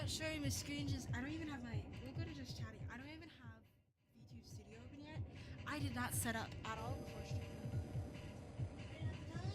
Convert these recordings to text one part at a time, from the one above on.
Sorry, my screen just. I don't even have my. We'll go to just chatting. I don't even have VTube Studio open yet. I did not set up at all before streaming. I didn't have the time.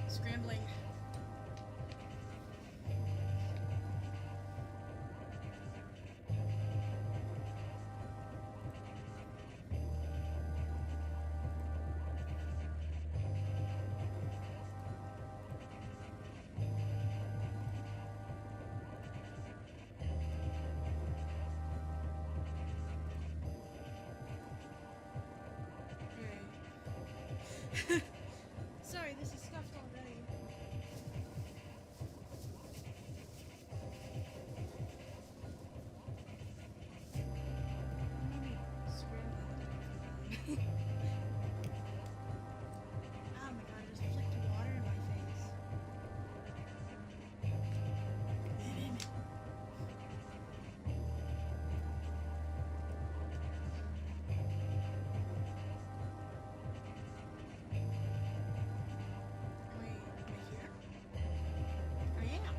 Scrambling. Okay. Sorry, this is stuffed already. Scrambling. Oh my god, I just flicked water in my face. Wait, am I here? I am.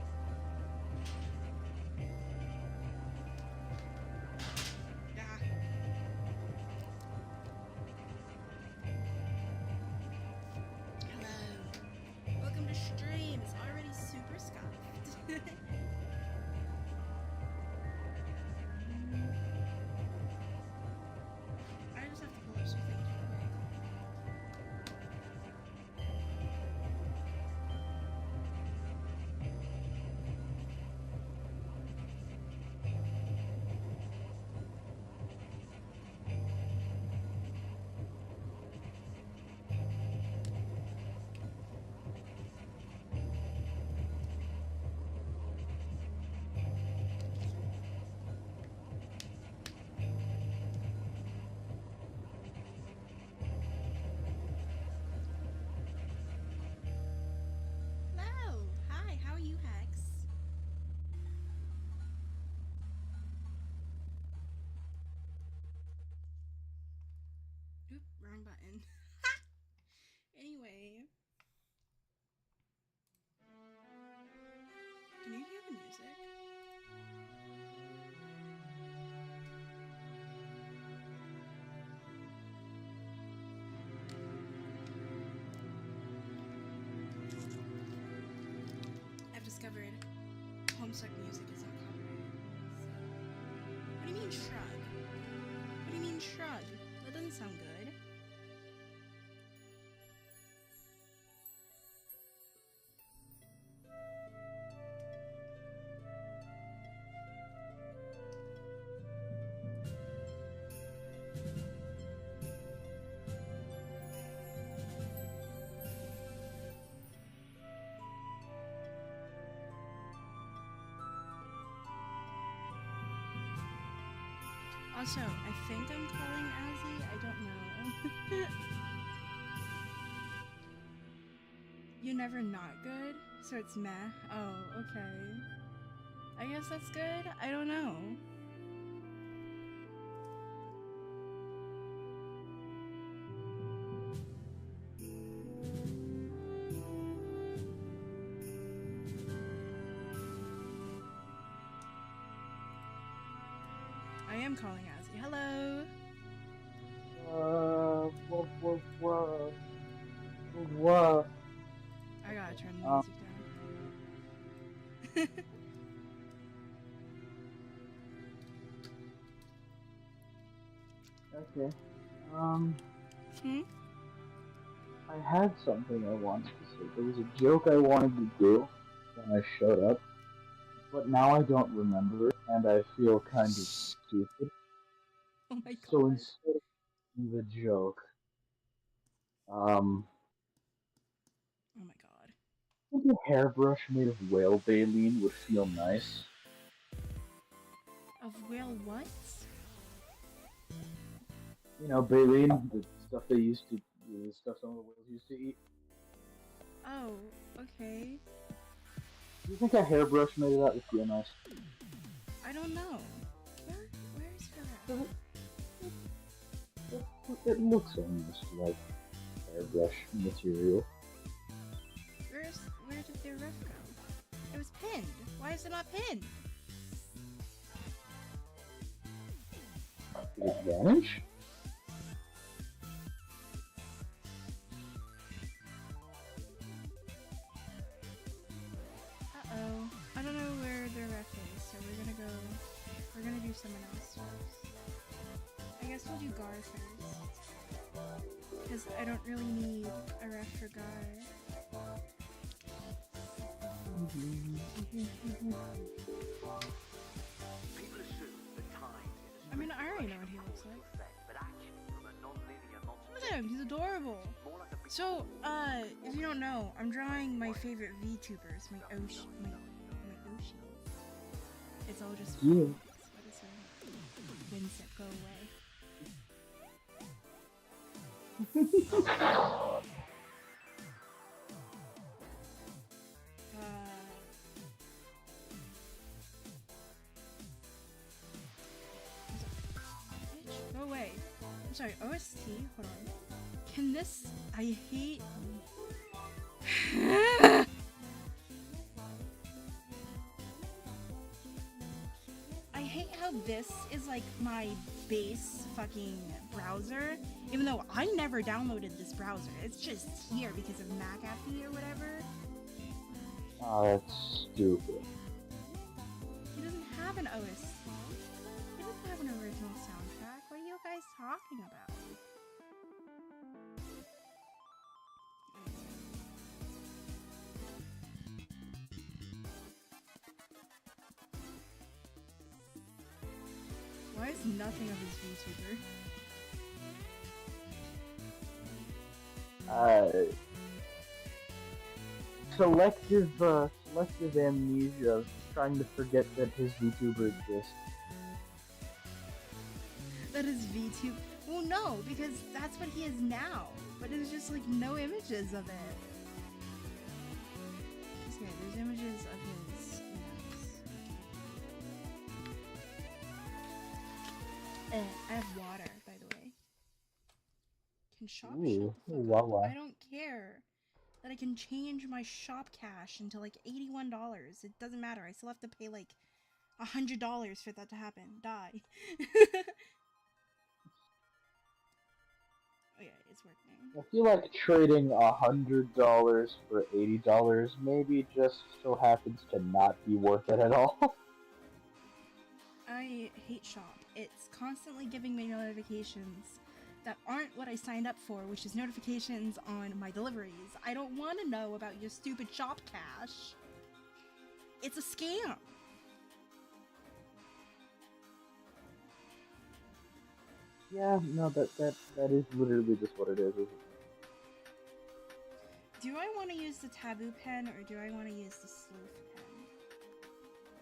Yeah. Hello. Welcome to stream. It's already super scuffed. I just have to pull up some things real quick. Hello. Hi, how are you, Hex? Oop, wrong button. Anyway. Can you hear the music? I've discovered Homestuck music is not copyrighted. So. What do you mean shrug? What do you mean shrug? That doesn't sound good. Also, I think I'm calling Azzy. I don't know. You're never not good, so it's meh. Oh, okay. I guess that's good. I don't know. I am calling Azzy. Hello. What? I gotta turn the music down. Okay. Hmm? I had something I wanted to say. There was a joke I wanted to do when I showed up, but now I don't remember it, and I feel kind of stupid. Oh my So god. instead of the joke, um, Oh my god. I think a hairbrush made of whale baleen would feel nice. Of whale what? You know, baleen, the stuff they used to, the stuff some of the whales used to eat. Oh, okay. Do you think a hairbrush made of that would feel nice? I don't know. Where's her at? 'Cause it looks almost like hairbrush material. Where did their ref go? It was pinned. Why is it not pinned? Did it vanish? Uh-oh. I don't know where their ref is, so we're gonna do someone else first. I guess we'll do Gar first. Because I don't really need a ref for Gar. I mean, I already know what he looks like. Look at him, he's adorable. So, if you don't know, I'm drawing my favorite VTubers, my Oshis. It's all just Yeah. what is her name? Vincent, go away. Bitch, go away. I'm sorry, OST? Hold on. Can this... I hate... I hate how this is like my base fucking browser, even though I never downloaded this browser. It's just here because of McAfee or whatever. Oh, that's stupid. He doesn't have an OS. He doesn't have an original soundtrack. What are you guys talking about? Why is nothing of his VTuber? Selective amnesia of trying to forget that his VTuber exists. That is VTube. Well, no, because that's what he is now. But there's just like no images of it. Okay, there's images of his. I have water, by the way. Can shop shut the fuck wow. up? I don't care that I can change my shop cash into like $81. It doesn't matter. I still have to pay like $100 for that to happen. Die. Oh yeah, it's working. I feel like trading $100 for $80 maybe just so happens to not be worth it at all. I hate shop. It's constantly giving me notifications that aren't what I signed up for, which is notifications on my deliveries. I don't want to know about your stupid shop cash. It's a scam. Yeah, no, that is literally just what it is, isn't it? Do I want to use the taboo pen or do I want to use the sleuth pen?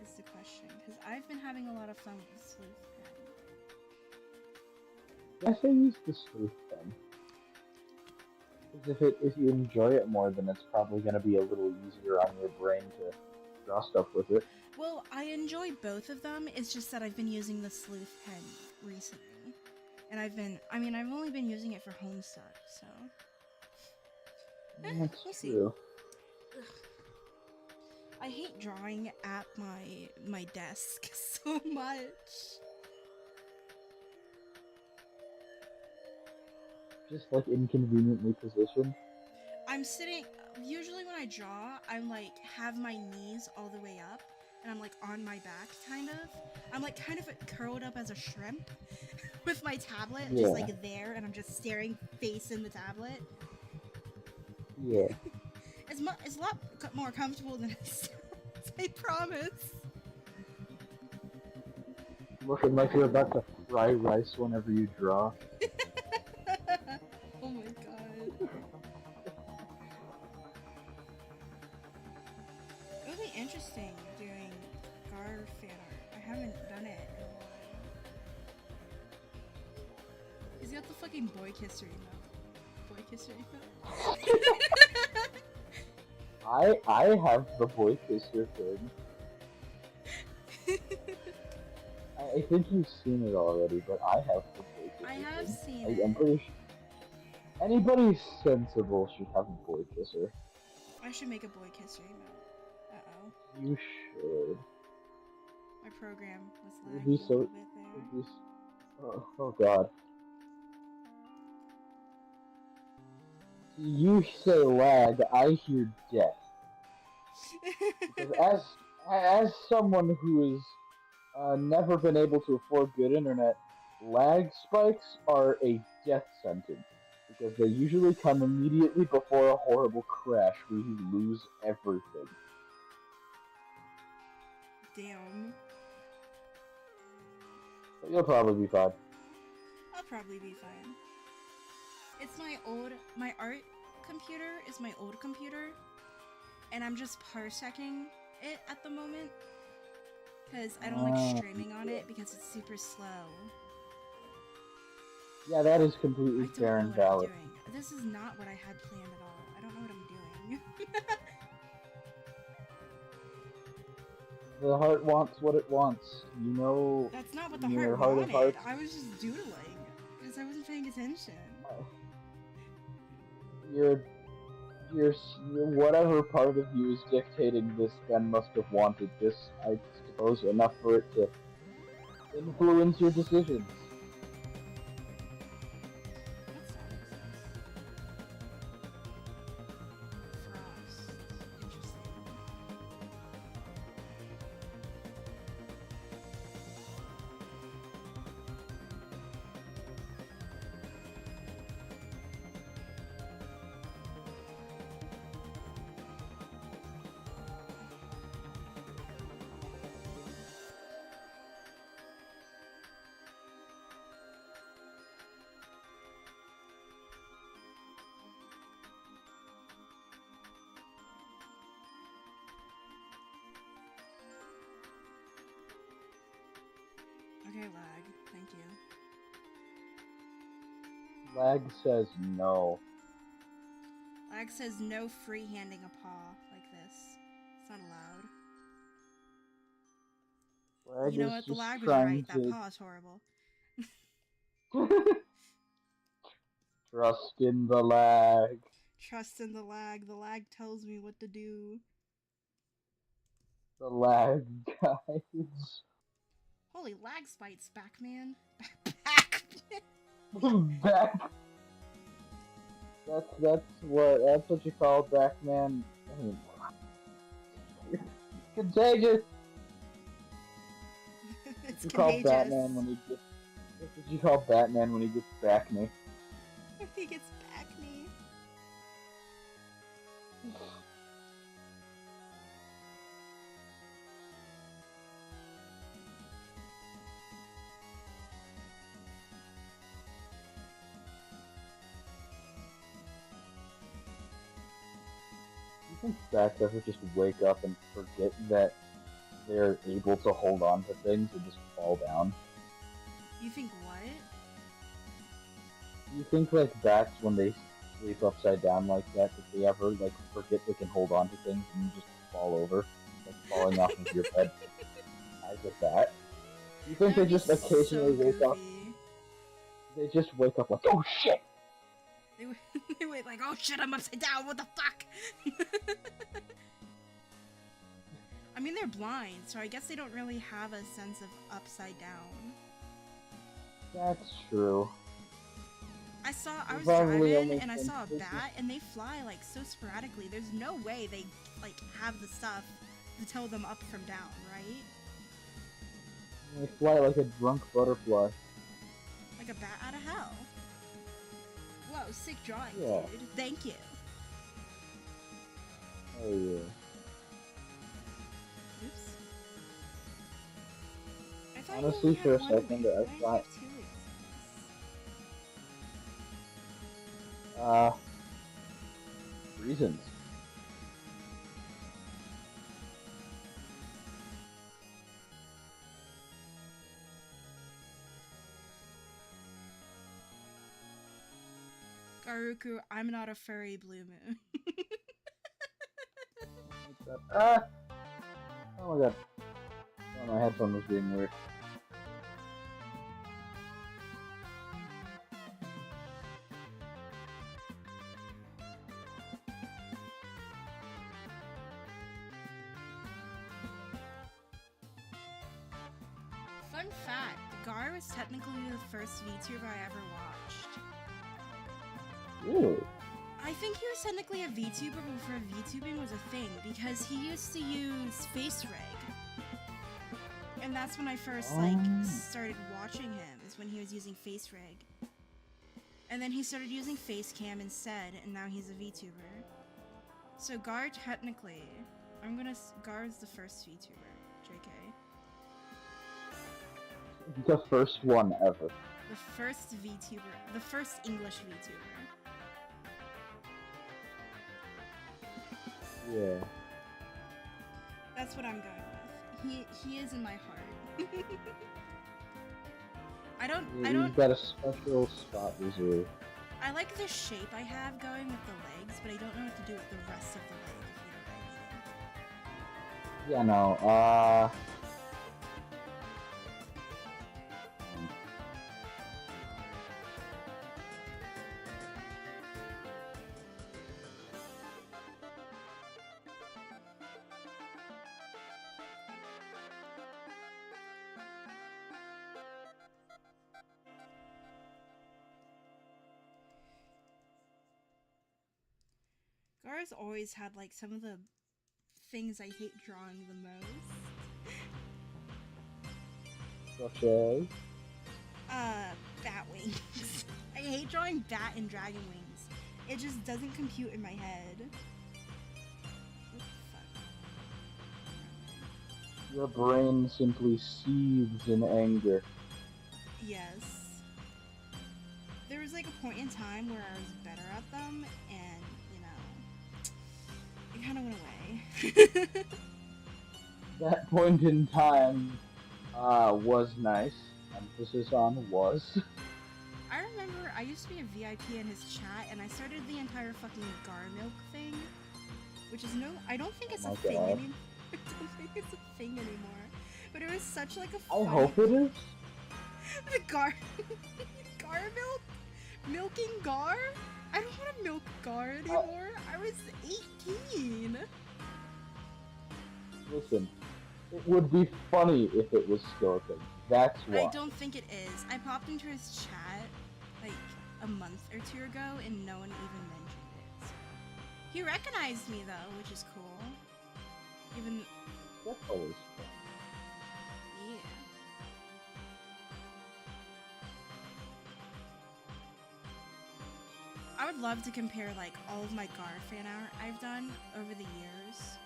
Is the question. Because I've been having a lot of fun with the sleuth pen. I say use the sleuth pen. Because if you enjoy it more, then it's probably going to be a little easier on your brain to draw stuff with it. Well, I enjoy both of them. It's just that I've been using the sleuth pen recently. And I've only been using it for Homestuck, so. That's we'll true. See. Ugh. I hate drawing at my desk so much. Just like inconveniently positioned. I'm sitting. Usually when I draw, I'm like have my knees all the way up, and I'm like on my back, kind of. I'm like kind of curled up as a shrimp, with my tablet just like there, and I'm just staring face in the tablet. Yeah. It's a lot more comfortable than it sounds. I promise. Looking like you're about to fry rice whenever you draw. Oh my god. It would be interesting doing Gar fan art. I haven't done it in a while. He's got the fucking boy kisser emote. Boy kisser emote? I have the boy kisser thing. I think you've seen it already, but I have the boy kisser I have thing. seen I'm it. pretty sure anybody sensible should have a boy kisser. I should make a boy kisser emote. Uh-oh. You should. My program was It would lagging be a so. little bit there. It'd be, oh god. You say lag, I hear death. Because as someone who has never been able to afford good internet, lag spikes are a death sentence because they usually come immediately before a horrible crash where you lose everything. Damn. But you'll probably be fine. I'll probably be fine. It's my art computer is my old computer, and I'm just parsecing it at the moment because I don't like streaming on it because it's super slow. Yeah, that is I completely don't fair know and what valid. I'm doing. This is not what I had planned at all. I don't know what I'm doing. The heart wants what it wants. You know, That's not what the in heart your heart of wanted. hearts. I was just doodling because I wasn't paying attention. Your your whatever part of you is dictating this then must have wanted this, I suppose, enough for it to influence your decisions. What song is this? Frost. Interesting. Okay, lag. Thank you. Lag says no. Lag says no freehanding a paw like this. It's not allowed. Lag You know is what? The just lag was trying right. That to paw is horrible. trust in the lag. Trust in the lag. The lag tells me what to do. The lag guides. Holy lag spite's back, man. Back. Back. That's what you call Batman. I mean, contagious. It's You call contagious. Batman when he gets. That's what you call Batman when he gets back me. He gets back me. You think bats ever just wake up and forget that they're able to hold on to things and just fall down? You think what? You think like bats when they sleep upside down like that, if they ever like forget they can hold on to things and just fall over, like falling off of your bed as a bat? You think they That'd be just occasionally so wake up? goofy. They just wake up like, oh shit! They wait like, oh shit, I'm upside down. What the fuck? I mean, they're blind, so I guess they don't really have a sense of upside down. That's true. I was Probably driving only and I think saw a they bat and they fly like so sporadically. There's no way they like have the stuff to tell them up from down, right? They fly like a drunk butterfly. Like a bat out of hell. Whoa, sick drawing, Yeah. dude. Thank you. Oh yeah. Oops. I thought you Honestly, only for had a one second, wing. I Why did you thought, have two wings? uh, reasons. Garuku, I'm not a furry blue moon. Ah! Oh my god. Oh, my headphone was being weird. Fun fact, Gar was technically the first VTuber I ever watched. Really? I think he was technically a VTuber before VTubing was a thing because he used to use face rig. And that's when I first started watching him, is when he was using face rig. And then he started using face cam instead, and now he's a VTuber. So Gar technically, Gar's the first VTuber, JK. The first one ever. The first VTuber, the first English VTuber. Yeah. That's what I'm going with. He is in my heart. He's got a special spot reserved. I like the shape I have going with the legs, but I don't know what to do with the rest of the leg, if you know what I mean. Yeah, no, Gar's always had like some of the things I hate drawing the most. such as... Bat wings. I hate drawing bat and dragon wings. It just doesn't compute in my head. Oops, fuck. Your brain simply seethes in anger. Yes. There was like a point in time where I was better at them, and, you know, it kind of went away. That point in time, was nice. Emphasis on was. I remember I used to be a VIP in his chat, and I started the entire fucking Gar milk thing, which is I don't think it's a thing anymore. I don't think it's a thing anymore. But it was such like a I hope it is. The Gar milk? Milking Gar? I don't want to milk Gar anymore. I was 18. Listen, it would be funny if it was still a thing. That's why. I don't think it is. I popped into his chat like a month or two ago, and no one even mentioned it. So. He recognized me though, which is cool. Even That's always fun. yeah. I would love to compare like all of my Gar fan art I've done over the years.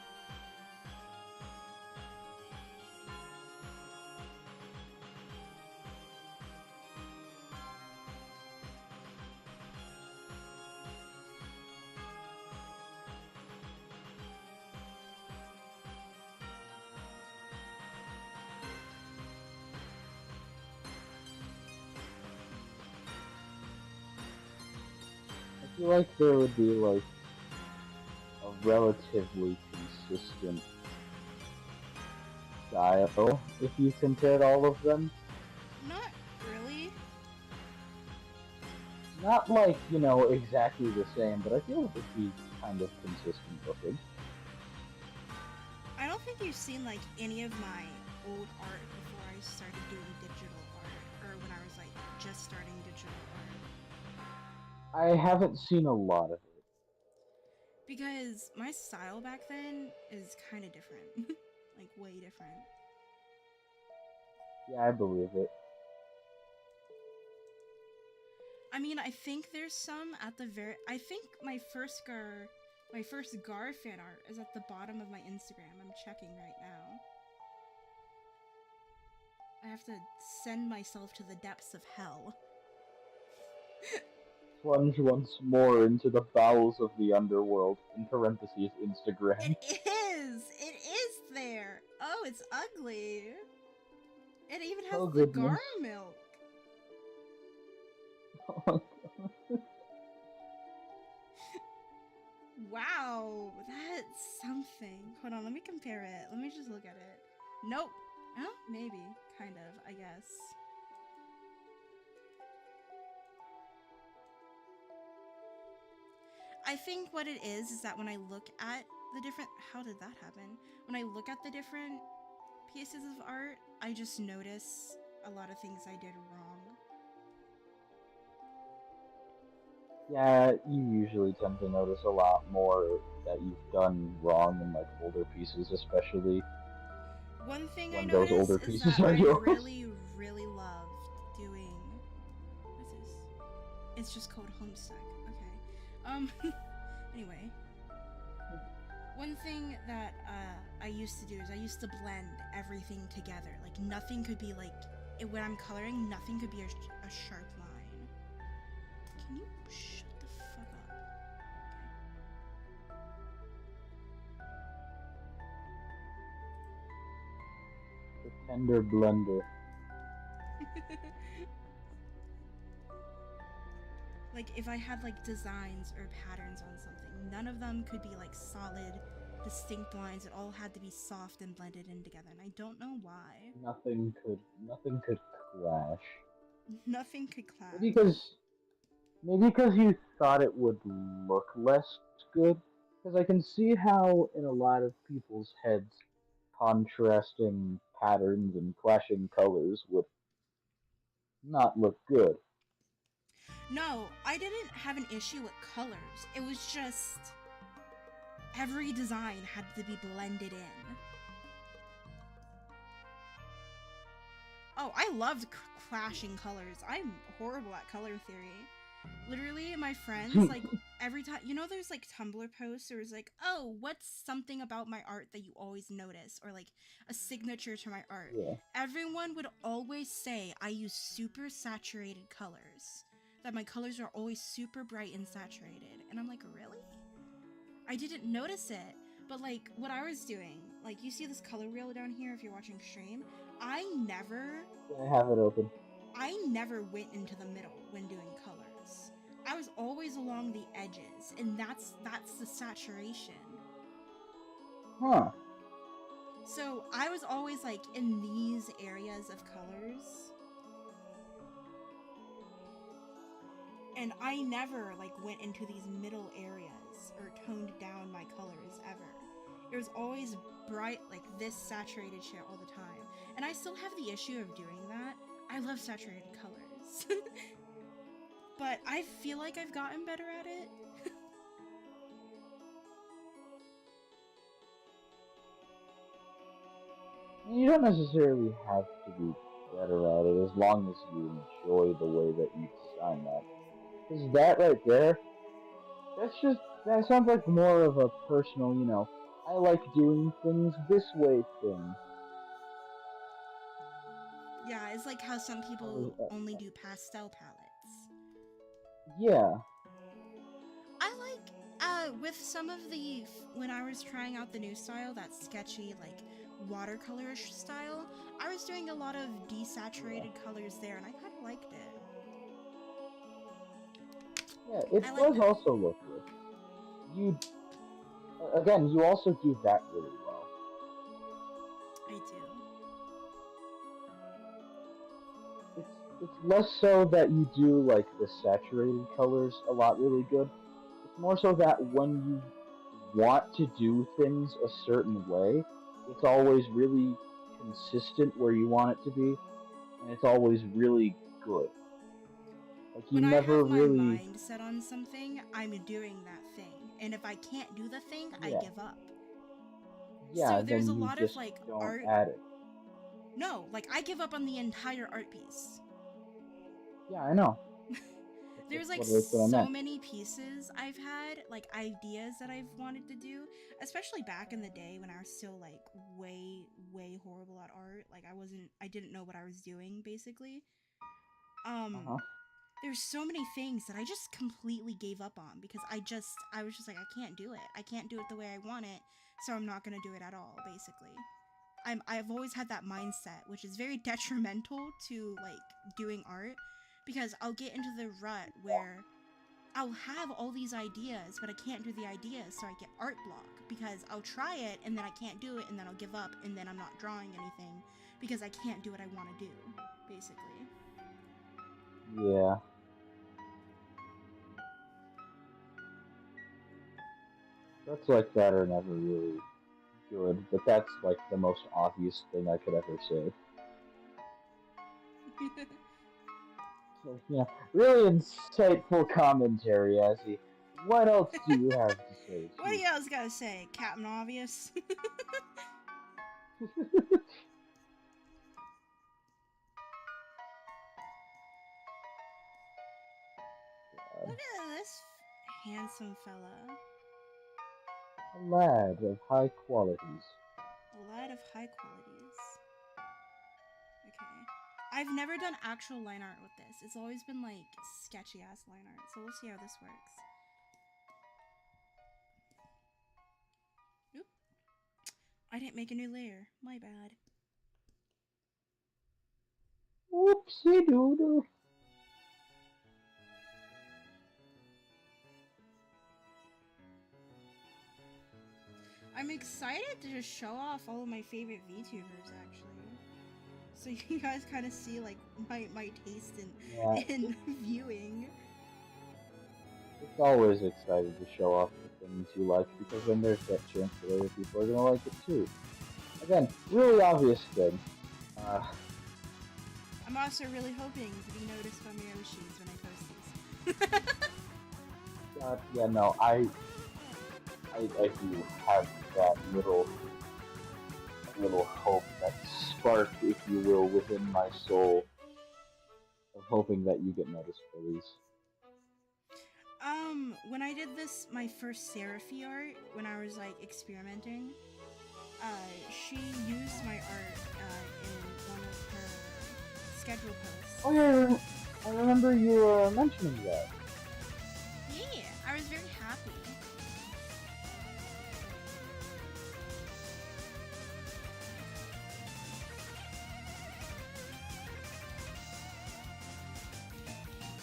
I feel like there would be like a relatively consistent style if you compared all of them. Not really. Not like, you know, exactly the same, but I feel like it'd be kind of consistent looking. I don't think you've seen like any of my old art before I started doing digital art, or when I was like just starting digital art. I haven't seen a lot of it. Because my style back then is kind of different. Like, way different. Yeah, I believe it. I mean, I think there's some at the I think my first Gar fan art is at the bottom of my Instagram. I'm checking right now. I have to send myself to the depths of hell. Plunge once more into the bowels of the underworld. In parentheses, It Instagram. is! It is there! Oh, it's ugly! It even has Oh the goodness. Garmilk! Wow, that's something. Hold on, let me compare it. Let me just look at it. Nope. Oh, maybe. Kind of, I guess. I think what it is that when I look at the different... How did that happen? When I look at the different pieces of art, I just notice a lot of things I did wrong. Yeah, you usually tend to notice a lot more that you've done wrong in like older pieces, especially One thing I when those older notice is pieces that are I yours. really, really loved doing... What's this? It's just called Homestuck. Okay. Anyway. One thing that I used to do is I used to blend everything together. Like, nothing could be like... when I'm coloring, nothing could be a sharp line. Can you shut the fuck up? The tender blender. Okay. Like, if I had like designs or patterns on something, none of them could be like solid, distinct lines. It all had to be soft and blended in together, and I don't know why. Nothing could clash. Nothing could Maybe clash. because maybe because you thought it would look less good. Because I can see how in a lot of people's heads, contrasting patterns and clashing colors would not look good. No, I didn't have an issue with colors. It was just every design had to be blended in. Oh, I loved clashing colors. I'm horrible at color theory. Literally, my friends, like, every time, you know, there's like Tumblr posts, or it's like, oh, what's something about my art that you always notice, or like a signature to my art? Yeah. Everyone would always say I use super saturated colors, that my colors are always super bright and saturated. And I'm like, really? I didn't notice it. But like, what I was doing, like, you see this color wheel down here if you're watching stream? I never I have it open. went into the middle when doing colors. I was always along the edges, and that's the saturation. Huh. So I was always like in these areas of colors, and I never like went into these middle areas or toned down my colors ever. It was always bright, like this saturated shit all the time. And I still have the issue of doing that. I love saturated colors. But I feel like I've gotten better at it. You don't necessarily have to be better at it as long as you enjoy the way that you design that. Because that right there, that sounds like more of a personal, I like doing things this way thing. Yeah, it's like how some Uh, people uh, only do pastel palettes. yeah, I like, with some of the, when I was trying out the new style, that sketchy, like, watercolorish style, I was doing a lot of yeah, desaturated colors there, and I kind of liked it. yeah. It I liked does it. also look good. You again, you also do that really well. I do. It's it's less so that you do like the saturated colors a lot really good. It's more so that when you want to do things a certain way, it's always really consistent where you want it to be, and it's always really good. Like you When I never have my really, mind set on something, I'm doing that thing. And if I can't do the thing, I yeah, give up. So yeah. there's a Then you lot of just like don't art. add it. No, like I give up on the entire art piece. Yeah, I know. There's like That's what I so meant. many pieces I've had, like ideas that I've wanted to do, especially back in the day when I was still like way horrible at art. Like I didn't know what I was doing basically. Um, Uh-huh. there's so many things that I just completely gave up on because I was just like I can't do it. I can't do it the way I want it, so I'm not gonna do it at all. Basically, I've always had that mindset, which is very detrimental to like doing art because I'll get into the rut where I'll have all these ideas, but I can't do the ideas, so I get art block because I'll try it and then I can't do it and then I'll give up and then I'm not drawing anything because I can't do what I want to do, basically. Yeah. That's like that are never really good, but that's like the most obvious thing I could ever say. So, yeah, really insightful commentary, Azzy. What else do you have to say, What do too? you guys gotta say, Captain Obvious? Look at this handsome fella. A lad of high qualities. A lad of high qualities. Okay. I've never done actual line art with this. It's always been like sketchy ass line art, so we'll see how this works. Oop. I didn't make a new layer. My bad. Whoopsie doodle. I'm excited to just show off all of my favorite VTubers, actually. So you guys kind of see like my taste Yeah, in viewing. it's always exciting to show off the things you like because then there's that chance that other people are gonna like it too. Again, really obvious thing. Uh, I'm also really hoping to be noticed by my Oshis when I post these. yeah, no, I do have that little hope, that spark, if you will, within my soul of hoping that you get noticed for these. When I did this, my first Seraphy art, when I was like experimenting, she used my art in one of her schedule posts. Oh yeah, I remember you mentioning that. Yeah, I was very happy.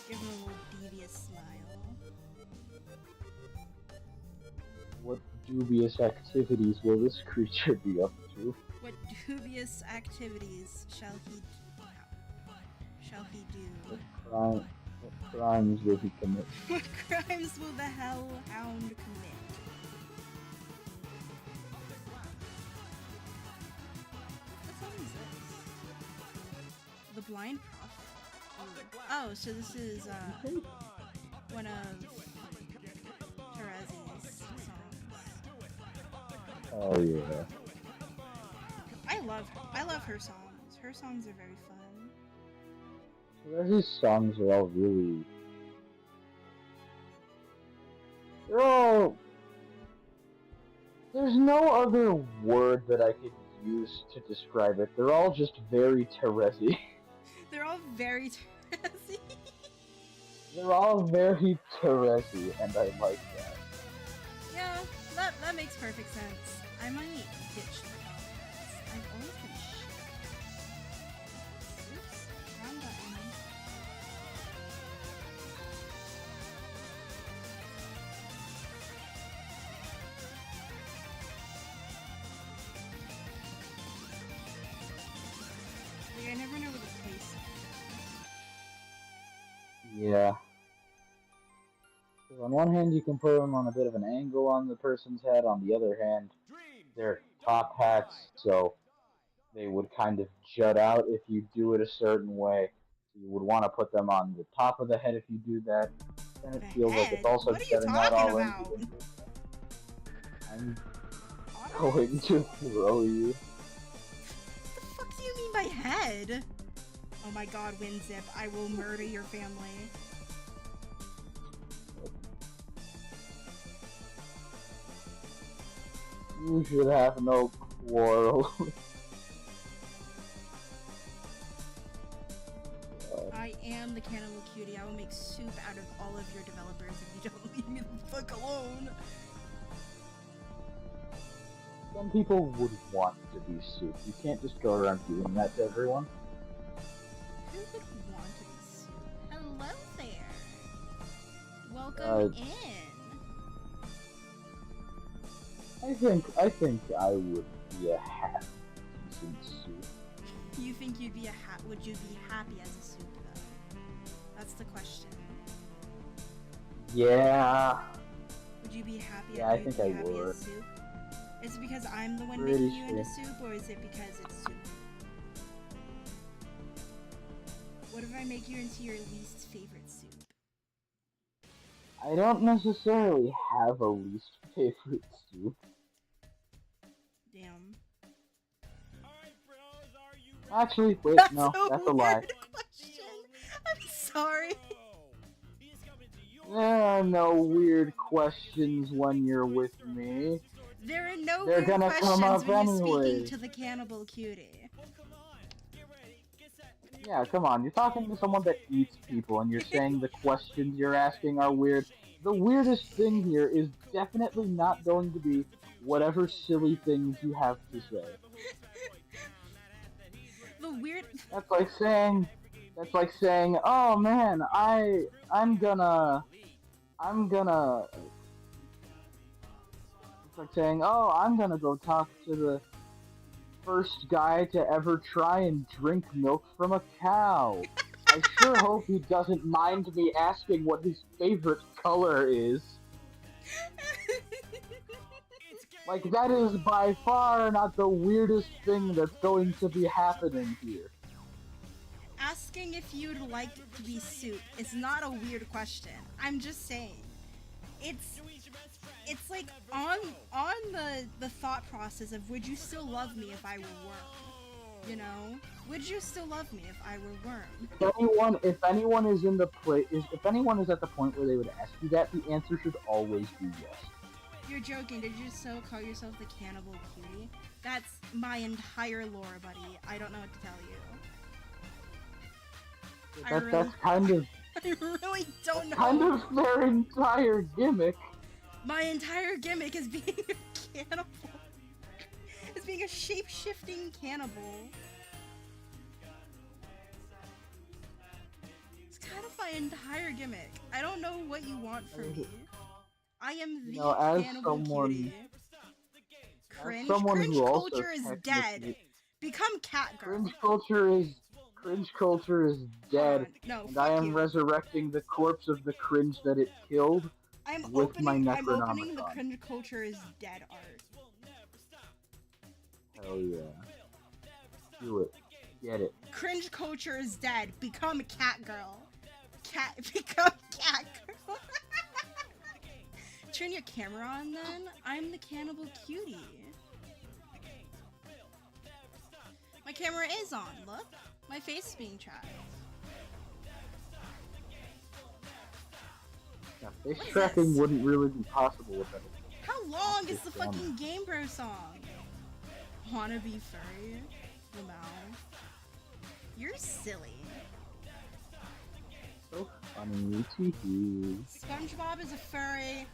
Give him a little devious smile. What dubious activities will this creature be up to? What dubious activities shall he do? What crimes will he commit? What crimes will the Hellhound commit? What song is this? The Blind Prophet. Oh, so this is one of Terezi's songs. Oh yeah. I love her songs. Her songs are very fun. So these songs are all really. They're all. There's no other word that I could use to describe it. They're all just very Terezi. They're all very Terezi. They're all very Terezi, and I like that. Yeah, that makes perfect sense. I might ditch the comments. I've always been shit. Oops, wrong button. Like, I never know where to place it. Yeah. On one hand, you can put them on a bit of an angle on the person's head. On the other hand, they're top hats, so they would kind of jut out if you do it a certain way. You would want to put them on the top of the head if you do that. Then it The feels like head? it's also What are you jutting out talking all about? into it. I'm going to throw you. What the fuck do you mean by head? Oh my god, WinZip, I will murder your family. You should have no quarrel. I am the cannibal cutie. I will make soup out of all of your developers if you don't leave me the fuck alone. Some people would want to be soup. You can't just go around doing that to everyone. Who would want to be soup? Hello there. Welcome in. I think I would be a half decent soup. You think you'd be would you be happy as a soup though? That's the question. Yeah. Would you be happy? Yeah, I think I would. As soup? Is it because I'm the one Pretty making you sure. into soup, or is it because it's soup? What if I make you into your least favorite soup? I don't necessarily have a least favorite soup. Damn. Actually, wait, That's no, a that's a weird lie. question. I'm sorry. There are no weird questions when you're with me. There are no They're weird gonna questions come up when you're anyway. speaking to the cannibal cutie. Yeah, come on, you're talking to someone that eats people and you're saying the questions you're asking are weird. The weirdest thing here is definitely not going to be whatever silly things you have to say. The weird. That's like saying, oh man, I'm gonna. It's like saying, oh, I'm gonna go talk to the first guy to ever try and drink milk from a cow. I sure hope he doesn't mind me asking what his favorite color is. Like, that is by far not the weirdest thing that's going to be happening here. Asking if you'd like to be soup is not a weird question. I'm just saying. It's like on the thought process of would you still love me if I were worm? You know? Would you still love me if I were worm? If anyone is in the if anyone is at the point where they would ask you that, the answer should always be yes. You're joking. Did you so call yourself the cannibal cutie? That's my entire lore, buddy. I don't know what to tell you. That's kind of. I really don't know. Kind of their entire gimmick. My entire gimmick is being a cannibal. Is being a shape-shifting cannibal. It's kind of my entire gimmick. I don't know what you want from me. I am the cannibal cutie. Cringe culture is dead. Become cat girl. Cringe culture is dead. No, and I am resurrecting the corpse of the cringe that it killed with my Necronomicon. I'm opening the cringe culture is dead art. Hell yeah. Do it. Get it. Cringe culture is dead. Become a cat girl. Become cat girl. Turn your camera on then. I'm the cannibal cutie. My camera is on, look. My face is being tracked. Yeah, face tracking wouldn't really be possible with that. How long is the fucking Game Bro song? Wanna be furry? Lamau. You're silly. So funny, tee. SpongeBob is a furry.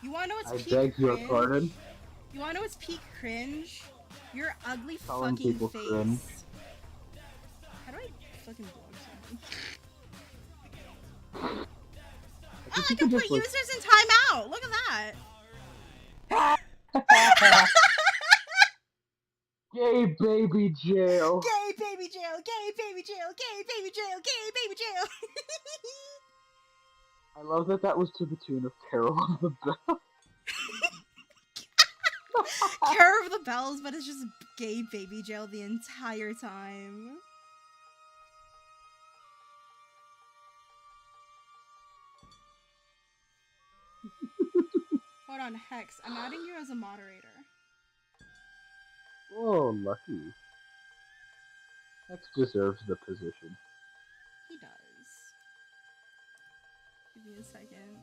You wanna know what's peak cringe? I beg your pardon? You wanna know what's peak cringe? Your ugly Calling fucking people face. cringe. How do I fucking blog something? Oh, I can put users in timeout! Look at that! Gay baby jail! Gay baby jail! Gay baby jail! Gay baby jail! Gay baby jail! I love that was to the tune of Carol of the Bell. Care of the Bells, but it's just gay baby jail the entire time. Hold on, Hex. I'm adding you as a moderator. Oh, lucky. Hex deserves the position. He does. Give me a second.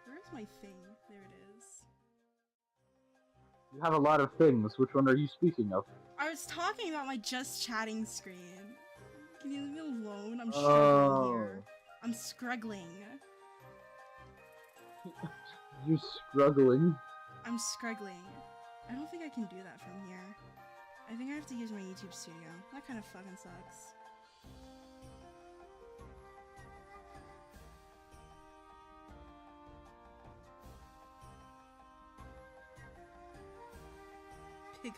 Where's my thing? There it is. You have a lot of things. Which one are you speaking of? I was talking about my just chatting screen. Can you leave me alone? I'm struggling Oh. here. I'm struggling. You struggling? I'm struggling. I don't think I can do that from here. I think I have to use my YouTube studio. That kind of fucking sucks. Pig.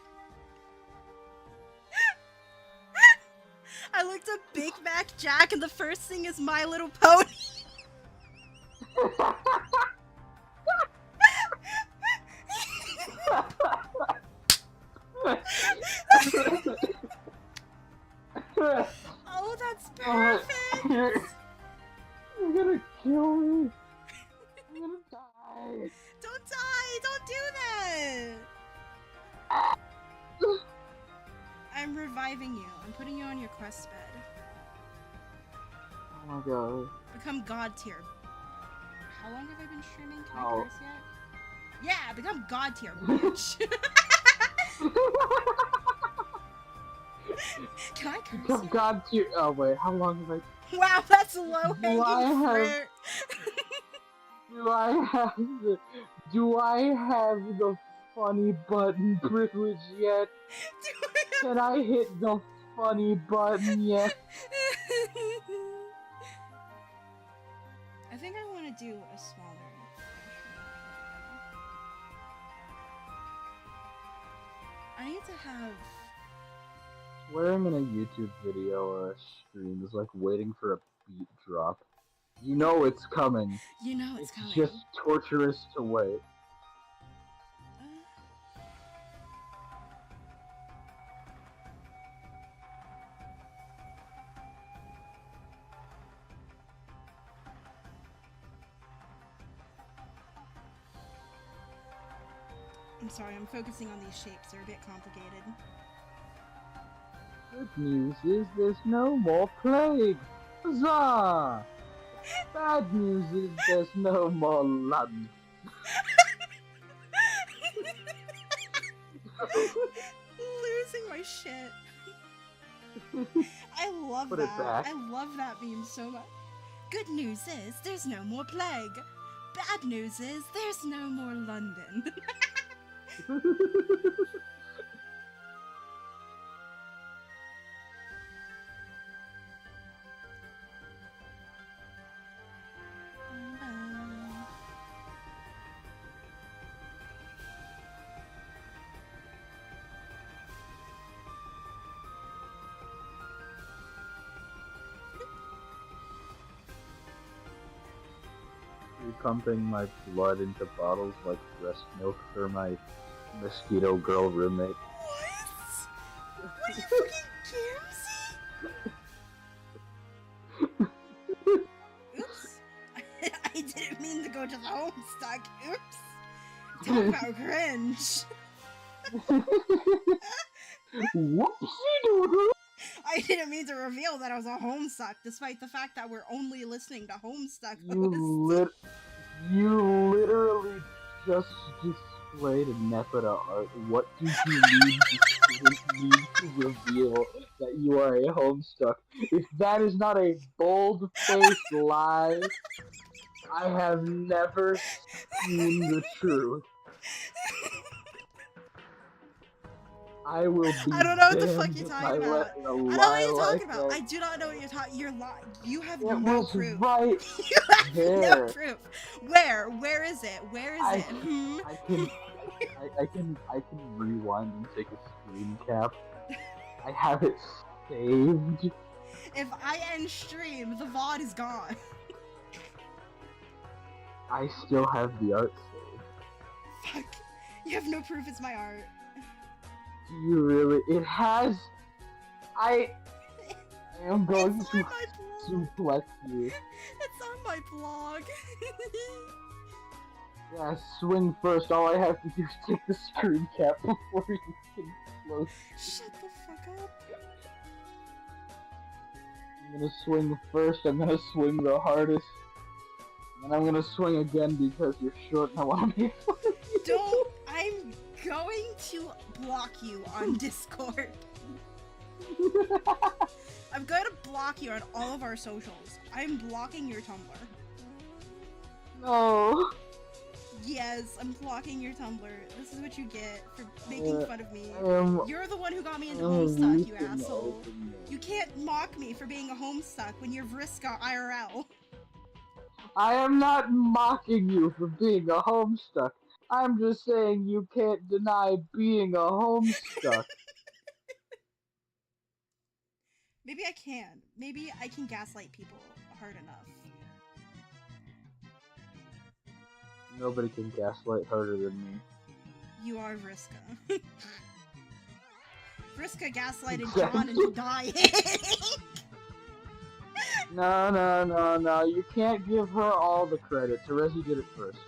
I looked up Big Mac Jack and the first thing is My Little Pony. Oh, that's perfect! You're gonna kill me! I'm gonna die! Don't die! Don't do that! I'm reviving you. I'm putting you on your quest bed. Oh my god. Become god tier. How long have I been streaming? Can I Oh. curse yet? Yeah, become god tier, bitch. Can I curse Become yet? god tier. Oh wait, how long have I? Wow, that's low hanging have- fruit. Do I have the funny button privilege yet? Can I hit the funny button yet? I think I want to do a smaller. I need to have. Swearing in a YouTube video or a stream is like waiting for a beat drop. You know it's coming. You know it's It's coming. just torturous to wait. I'm sorry, I'm focusing on these shapes. They're a bit complicated. Good news is there's no more plague. Huzzah! Bad news is there's no more London. Losing my shit. I love Put it that. back. I love that meme so much. Good news is there's no more plague. Bad news is there's no more London. You're pumping my blood into bottles like breast milk for my mosquito girl roommate. What? What are you fucking Gamesy? Oops. I didn't mean to go to the Homestuck. Oops. Talk about cringe. Whoopsie doodle! I didn't mean to reveal that I was a Homestuck, despite the fact that we're only listening to Homestuck hosts. You literally just displayed a Nepeta art. What do you need to reveal that you are a Homestuck? If that is not a bold-faced lie, I have never seen the truth. I will be I don't know what the fuck damned you're if talking I about. let I a don't know what lie you're talking like about. that. I do not know what you're talking. You're lying. You have It no was proof. right You have no there. proof. Where? Where is it? Where is I it? Hmm? I can rewind and take a screen cap. I have it saved. If I end stream, the VOD is gone. I still have the art saved. Fuck. You have no proof it's my art. Do you really? It has. I am going It's to on my blog. suplex you. It's on my blog. Yeah, swing first. All I have to do is take the screen cap before you can close. Shut the fuck up. I'm gonna swing first. I'm gonna swing the hardest. And And I'm gonna swing again because you're short and I want to make fun of you. Don't. I'm going to block you on Discord. I'm going to block you on all of our socials. I'm blocking your Tumblr. No. Yes, I'm blocking your Tumblr. This is what you get for making fun of me. You're the one who got me into Homestuck, you asshole. You can't mock me for being a Homestuck when you're Vriska IRL. I am not mocking you for being a Homestuck. I'm just saying you can't deny being a Homestuck. Maybe I can. Maybe I can gaslight people hard enough. Nobody can gaslight harder than me. You are Vriska. Vriska gaslighted John into dying. No. You can't give her all the credit. Terezi did it first.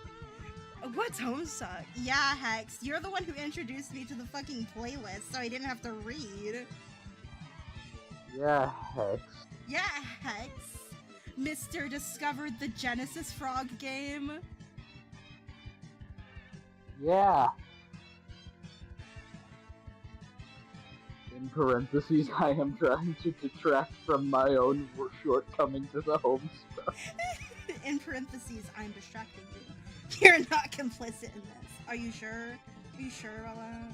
What's Homestuck? Yeah, Hex. You're the one who introduced me to the fucking playlist, so I didn't have to read. Yeah, Hex. Yeah, Hex. Mr. discovered the Genesis Frog game. Yeah. In parentheses, I am trying to detract from my own shortcomings as a Homestuck. In parentheses, I'm distracting you. You're not complicit in this. Are you sure? Are you sure about that?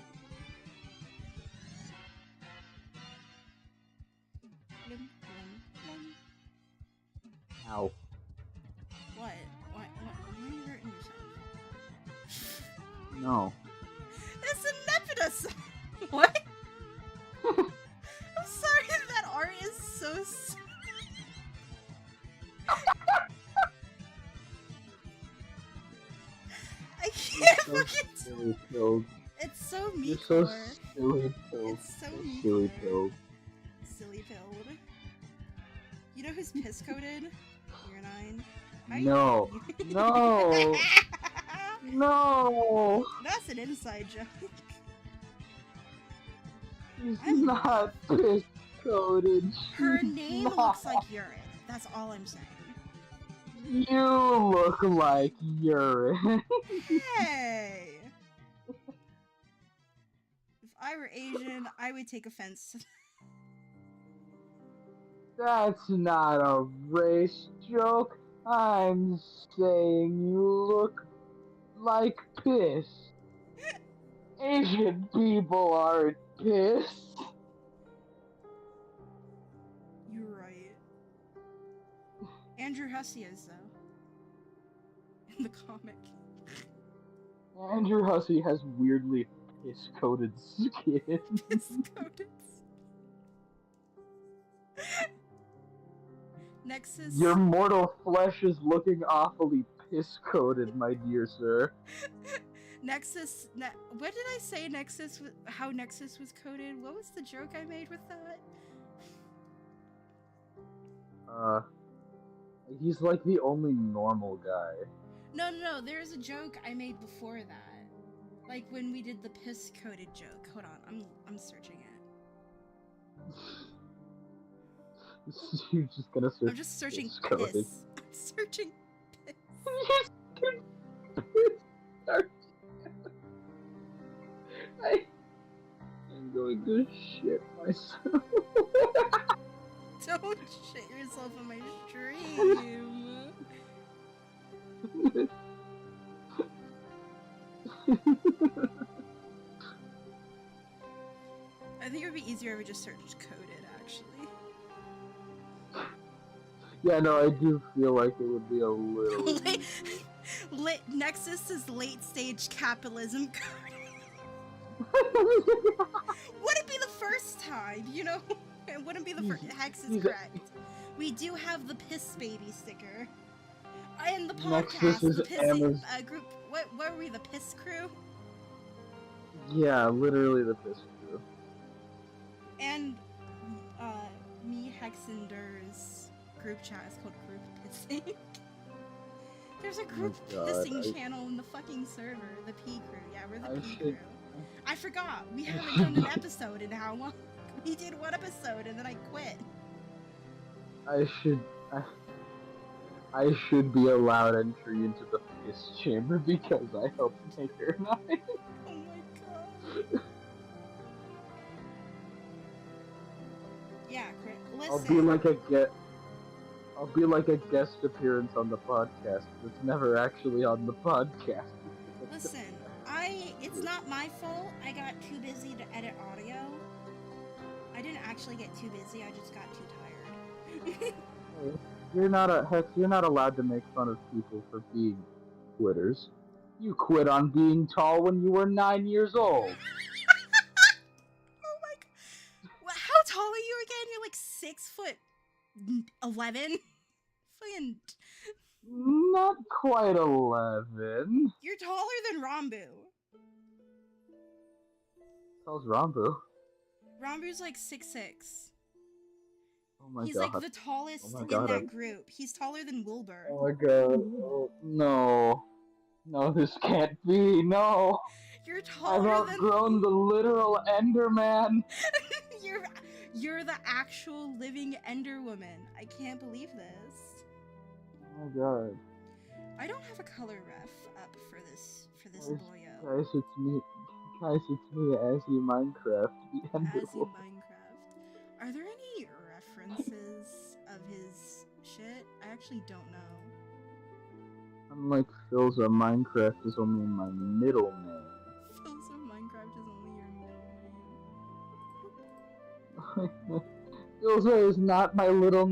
Ow. What? Why are you hurting yourself? No. It's a Nepeta song! What? I'm sorry, that art is so I can't fucking... Silly pilled. It's so meat. You're so silly pilled. It's so meat. Silly pilled. Silly pilled. You know who's piss coated? You're 9. No. No. No. That's an inside joke. He's not piss coated. Her name looks like urine. That's all I'm saying. You look like urine. Hey! If I were Asian, I would take offense to that. That's not a race joke. I'm saying you look like piss. Asian people aren't piss. You're right. Andrew Hussey is, though. In the comic. Andrew Hussey has weirdly piss-coated skin. Piss-coated. Nexus. Your mortal flesh is looking awfully piss-coated, my dear sir. Nexus. What did I say? Nexus. How Nexus was coded? What was the joke I made with that? He's like the only normal guy. No. There's a joke I made before that, like when we did the piss-coated joke. Hold on, I'm searching it. You're just gonna search. I'm just searching piss. Piss-coated. I'm searching piss. I'm going to shit myself. Don't shit yourself on my stream. I think it would be easier if we just searched coded, actually. Yeah, no, I do feel like it would be a little... Nexus is late-stage capitalism coding. Wouldn't be the first time, you know? It wouldn't be the first. Hex is correct. We do have the piss baby sticker. In the podcast, the piss group. What were we? The piss crew? Yeah, literally the piss crew. And me, Hexender's group chat is called Group Pissing. There's a group pissing channel in the fucking server. The P crew. Yeah, we're the P crew. I forgot. We haven't done an episode in how long? We did one episode and then I quit. I should be allowed entry into the piss chamber because I helped make her 9. Oh my god. Yeah, I'll listen. be like a get. I'll be like a guest appearance on the podcast that's never actually on the podcast. Listen, it's not my fault. I got too busy to edit audio. I didn't actually get too busy. I just got too tired. You're not allowed to make fun of people for being quitters. You quit on being tall when you were 9 years old. Oh my god. How tall are you again? You're like 6'11". Fucking. Not quite 11. You're taller than Rambu. How's Rambo? Rambu's like 6'6". Oh my He's god. like the tallest Oh my in god. that group. He's taller than Wilbur. Oh my god. Oh, no. No, this can't be. No. You're taller I've outgrown the literal Enderman. You're the actual living Ender Woman. I can't believe this. Oh my god. I don't have a color ref up for this boyo. Guys, it's me. Guys, it's me, Azzy Minecraft, the Ender As in Woman. Minecraft. Are there any references of his shit? I actually don't know. Unlike Philza, Minecraft is only my middle name. Philza Minecraft is only your middle name. Philza is not my little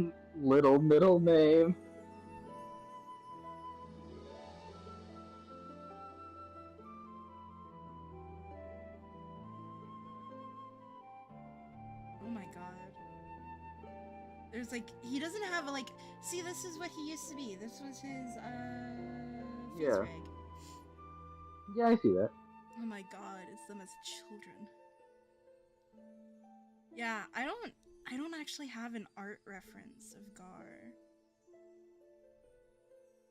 middle name. Oh my god. There's like, he doesn't have a like, see, this is what he used to be. This was his, face rig. Yeah, I see that. Oh my god, it's them as children. Yeah, I don't actually have an art reference of Gar.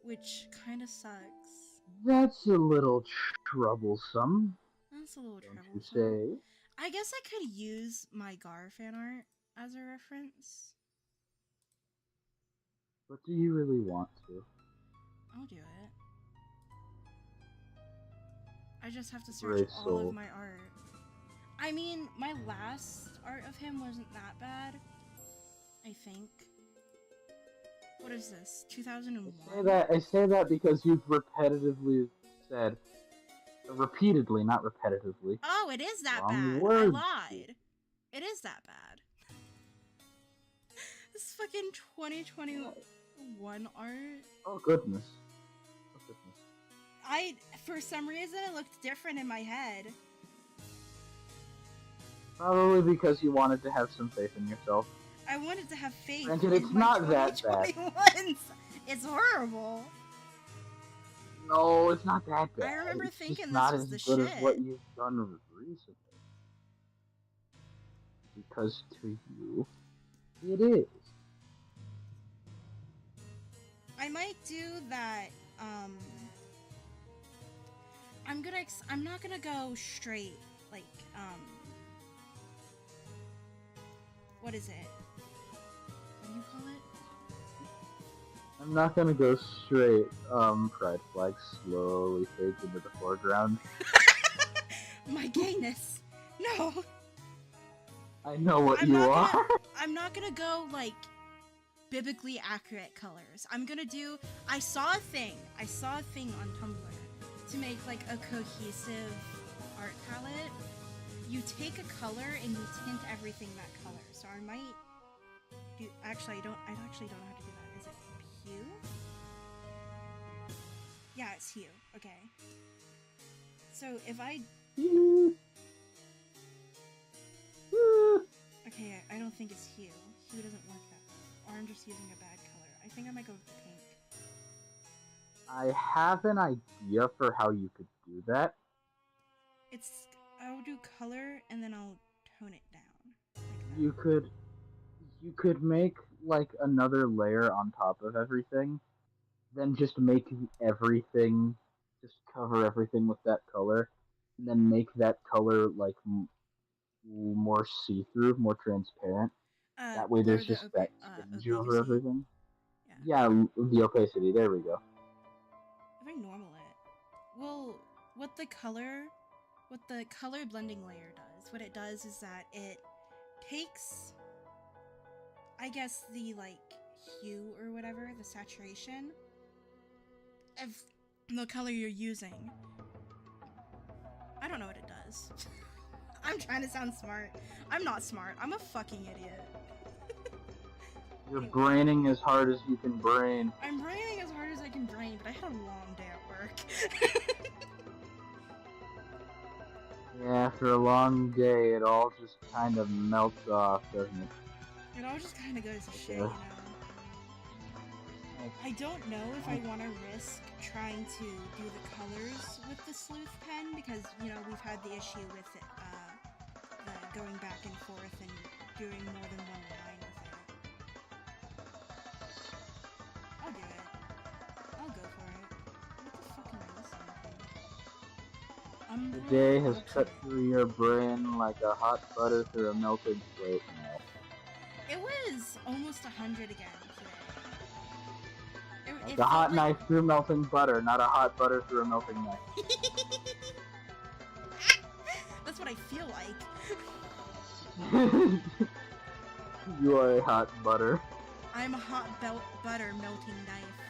Which kinda sucks. That's a little troublesome. That's a little Don't troublesome. you say? I guess I could use my Gar fan art as a reference. But do you really want to? I'll do it. I just have to search all of my art. I mean, my last art of him wasn't that bad. I think. What is this? 2001? I say that because you've repetitively said, repeatedly, not repetitively. Oh, it is that wrong bad. words. I lied. It is that bad. This fucking 2021 art. Oh goodness. Oh goodness. For some reason, it looked different in my head. Probably because you wanted to have some faith in yourself. I wanted to have faith. Granted, it's not that bad. It's horrible. No, it's not that bad. I remember it's thinking just not this was as the good shit. as what you've done recently. Because to you, it is. I might do that. I'm not gonna go straight. Like what is it? What do you call it? I'm not gonna go straight. Pride flag slowly fades into the foreground. My gayness. No. I know what you are. I'm not gonna go like biblically accurate colors. I'm gonna do. I saw a thing on Tumblr to make like a cohesive art palette. You take a color and you tint everything that color. So I might do. Actually, I actually don't know how to do that. Is it hue? Yeah, it's hue. Okay. So if I. Okay, I don't think it's hue. Hue doesn't work that well. Or I'm just using a bad color. I think I might go with pink. I have an idea for how you could do that. I'll do color and then I'll tone it down. Like You could make like another layer on top of everything, then just make everything, just cover everything with that color, and then make that color like more see-through, more transparent. That way there's just that tinge over everything. Yeah, the opacity. There we go. If I normal it, well, what the color blending layer does, what it does is that it takes, I guess, the like hue or whatever, the saturation of the color you're using. I don't know what it does. I'm trying to sound smart. I'm not smart. I'm a fucking idiot. You're braining as hard as you can brain. I'm braining as hard as I can brain, but I had a long day at work. Yeah, after a long day, it all just kind of melts off, doesn't it? It all just kind of goes to shit, you know. I don't know if I want to risk trying to do the colors with the sleuth pen because, you know, we've had the issue with it, the going back and forth and doing more than one line with it. I'll do it. I'll go for it. What the fuck am I listening to? The day has cut through your brain like a hot butter through a melted plate. No. It was almost 100 again today. Like a hot knife through melting butter, not a hot butter through a melting knife. That's what I feel like. You are a hot butter. I'm a hot butter melting knife.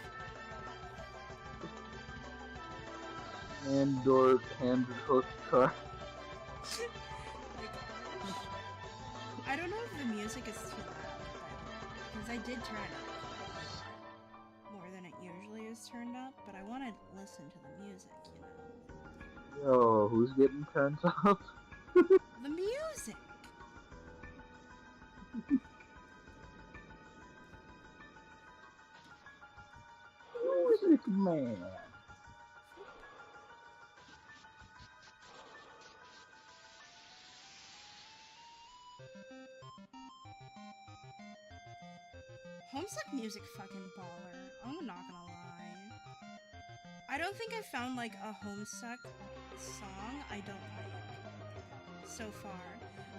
Hand hook car. I don't know if the music is too loud, because I did turn it up more than it usually is turned up, but I want to listen to the music, you know. Yo, who's getting turned up? The music! Music man. Homestuck music fucking baller. I'm not gonna lie. I don't think I've found like a Homestuck song I don't like so far.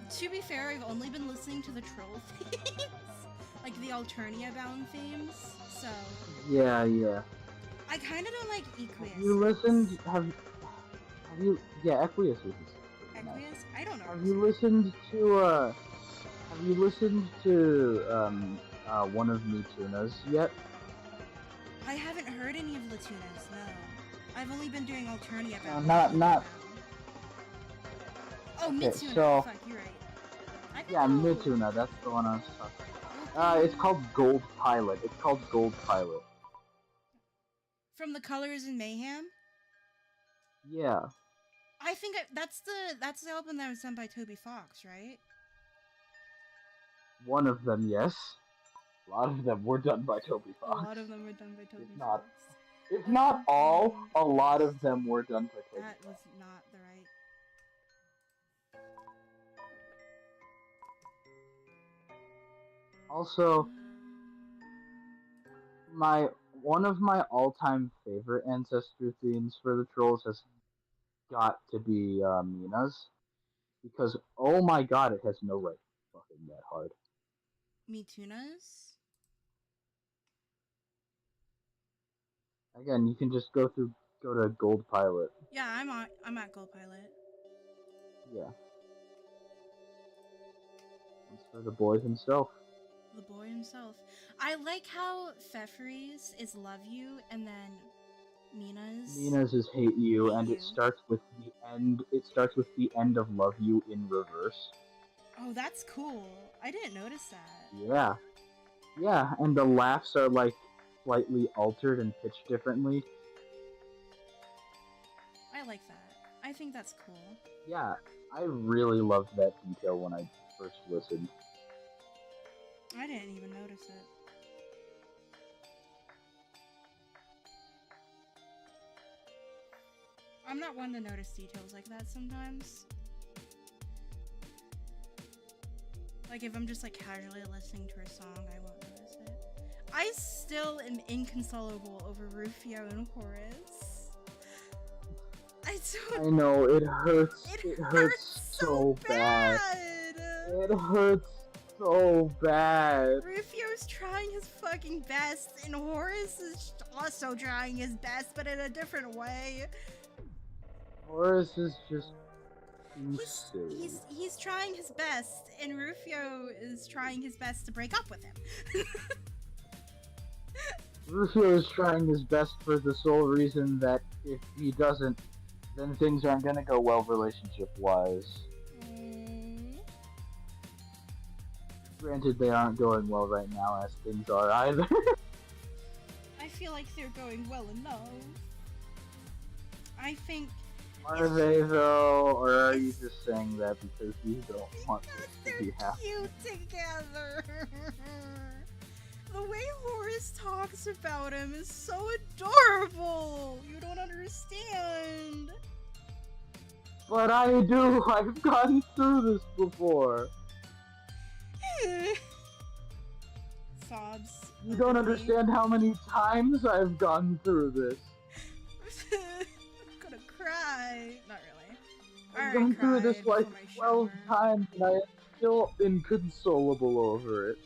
To be fair, I've only been listening to the troll themes, like the Alternia bound themes. So Yeah. I kind of don't like Equius. Have you listened? Have you? Yeah, Equius is. Equius? Nice. I don't know. Have you listened to? Have you listened to one of Mituna's yet? I haven't heard any of Latuna's. No, I've only been doing Alternia bound. Not. Oh, Okay, Mitsuna. so, fuck, you're right. Yeah, Mituna, that's the one I was talking about. It's called Gold Pilot. It's called Gold Pilot. From the Colors in Mayhem? Yeah. I think that's the album that was done by Toby Fox, right? One of them, yes. A lot of them were done by Toby Fox. A lot of them were done by Toby Fox. If not all, a lot of them were done by Toby Fox. That was not the right. Also, one of my all-time favorite ancestor themes for the trolls has got to be Mina's, because oh my god, it has no right fucking that hard. Mituna's? Again, you can just go to Gold Pilot. Yeah, I'm at Gold Pilot. Yeah. That's for the boy himself. The boy himself. I like how Pfeffry's is Love You, and then Mina's is Hate You, and it starts with the end. It starts with the end of Love You in reverse. Oh, that's cool. I didn't notice that. Yeah. Yeah, and the laughs are like slightly altered and pitched differently. I like that. I think that's cool. Yeah, I really loved that detail when I first listened. I didn't even notice it. I'm not one to notice details like that sometimes. Like if I'm just like casually listening to a song, I won't notice it. I still am inconsolable over Rufio and Horace. I know, it hurts. It hurts so bad. It hurts so bad. Rufio's trying his fucking best, and Horace is also trying his best, but in a different way. Horace is just too silly. He's trying his best, and Rufio is trying his best to break up with him. Rufio is trying his best for the sole reason that if he doesn't, then things aren't gonna go well relationship-wise. Granted, they aren't going well right now as things are either. I feel like they're going well enough. I think... Are they though, or are you just saying that because you don't want this to be happening? They're cute together. The way Horace talks about him is so adorable. You don't understand. But I do. I've gone through this before. Sobs. You don't understand how many times I've gone through this. I'm gonna cry. Not really. I've gone through this like 12 times and I am still inconsolable over it.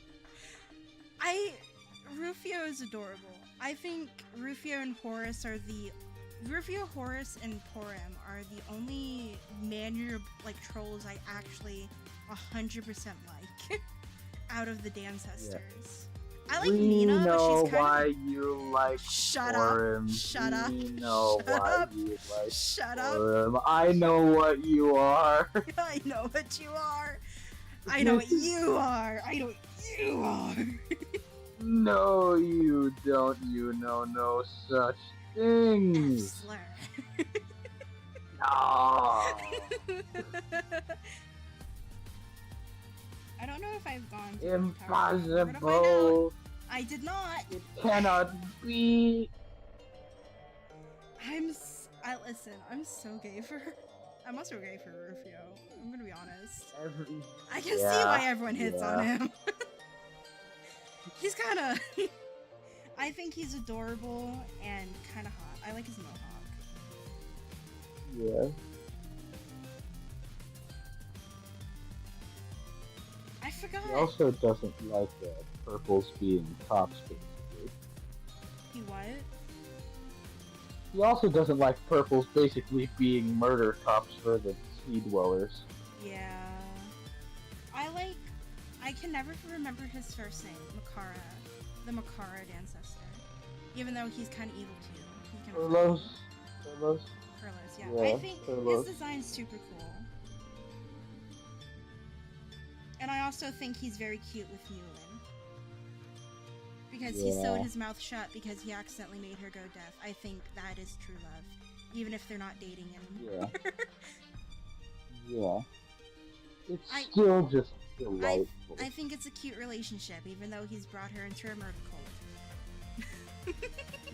Rufio is adorable. I think Rufio, Horace, and Porim are the only manure trolls I actually 100% like out of the Dancestors. Yeah. I like Nina, but she's why you like Porim. Shut up. We know why you like Shut Porim. up. I know what you are. I know what you are. I know what you are. I know what you are. No, you don't. You know no such things. Slur. No. I don't know if I've gone to Impossible. I did not. It cannot be. Listen, I'm so gay for her. I'm also gay for Rufio. I'm gonna be honest. I can see why everyone hits on him. He's kind of... I think he's adorable and kind of hot. I like his mohawk. Yeah. I forgot. He also doesn't like purples being tops, basically. He what? He also doesn't like purples basically being murder tops for the sea dwellers. Yeah. I can never remember his first name, Makara. The Makara ancestor. Even though he's kind of evil too. Carlos, yeah. I think his design's super cool. And I also think he's very cute with Mulin. Because he sewed his mouth shut because he accidentally made her go deaf. I think that is true love. Even if they're not dating anymore. Yeah. It's still just delightful. I think it's a cute relationship, even though he's brought her into a murder cult.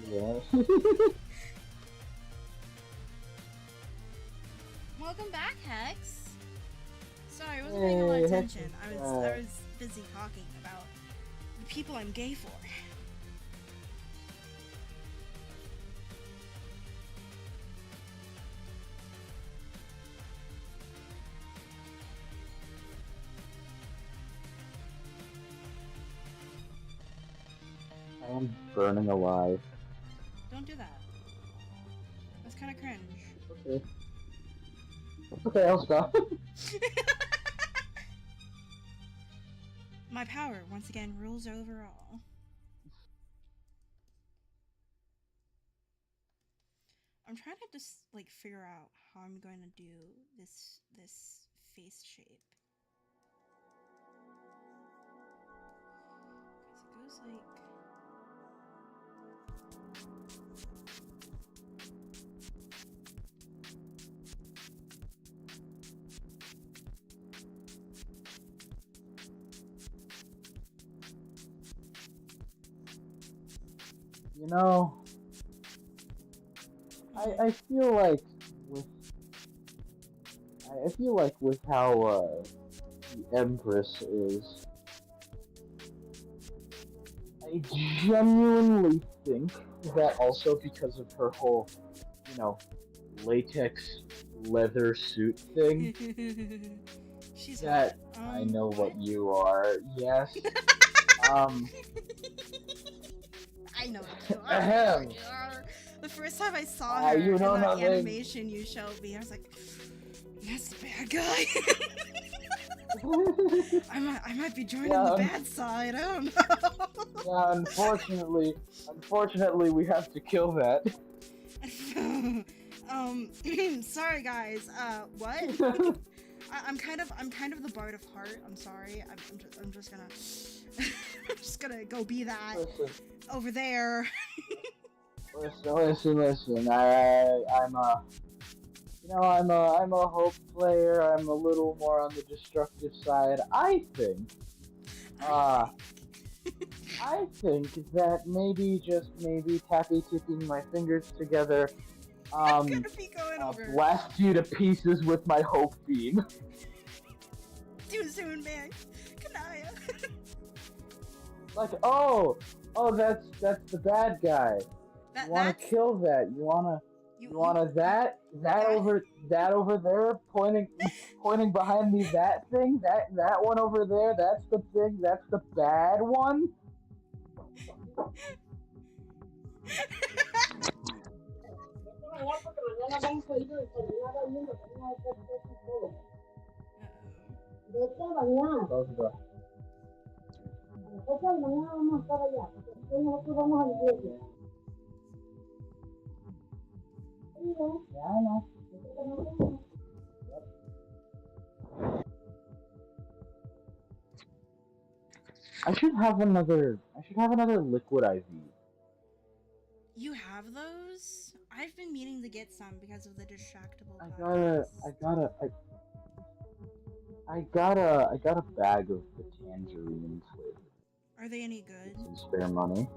Yeah. Welcome back, Hex. Sorry, I wasn't paying a lot of attention. I was busy talking about the people I'm gay for. I am burning alive. Don't do that. That's kind of cringe. Okay. Okay, I'll stop. My power, once again, rules over all. I'm trying to just, figure out how I'm going to do this face shape. Because it goes You know, I feel like with how the Empress is, I genuinely think that also because of her whole, latex leather suit thing, She's that hot. I know What? what you are. Yes. Um. I know what you are. I know Ahem. what you are. The first time I saw her You in know that nothing. animation you showed me, I was like, that's the bad guy. I might be joining the yeah. bad side. I don't know. Yeah. Unfortunately, we have to kill that. Sorry guys. What? I'm kind of the Bard of Heart. I'm sorry. I'm just gonna, I'm just gonna go be that Listen. over there. Listen. I'm a, I'm a hope player. I'm a little more on the destructive side. I Uh, think. I think that maybe, just maybe, tappy tipping my fingers together, I'm um, gonna be going over blast you to pieces with my hope beam. too soon, man. Kanaya. Like, that's the bad guy. You wanna That's kill that? You wanna that over there pointing behind me, that thing, that one over there, that's the thing, that's the bad one. Yeah, I know. I should have another liquid IV. You have those? I've been meaning to get some because of the distractible I podcast. got a bag of the tangerine flavor. Are they any good? Some spare money.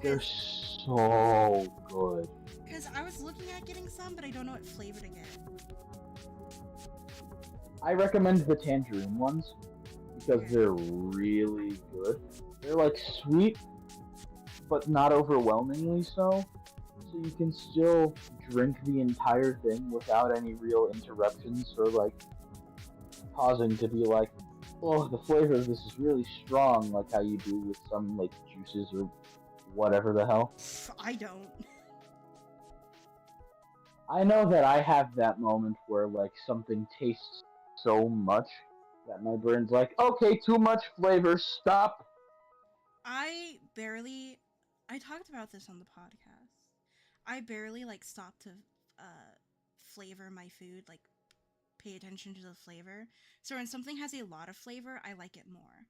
They're so good. Because I was looking at getting some, but I don't know what flavor to get. I recommend the tangerine ones because they're really good. They're like sweet, but not overwhelmingly so. So you can still drink the entire thing without any real interruptions or like pausing to be like, oh, the flavor of this is really strong, like how you do with some like juices or whatever the hell. I don't. I know that I have that moment where like something tastes so much that my brain's like, okay, too much flavor, stop. I talked about this on the podcast. I barely like stop to flavor my food, like pay attention to the flavor. So when something has a lot of flavor, I like it more.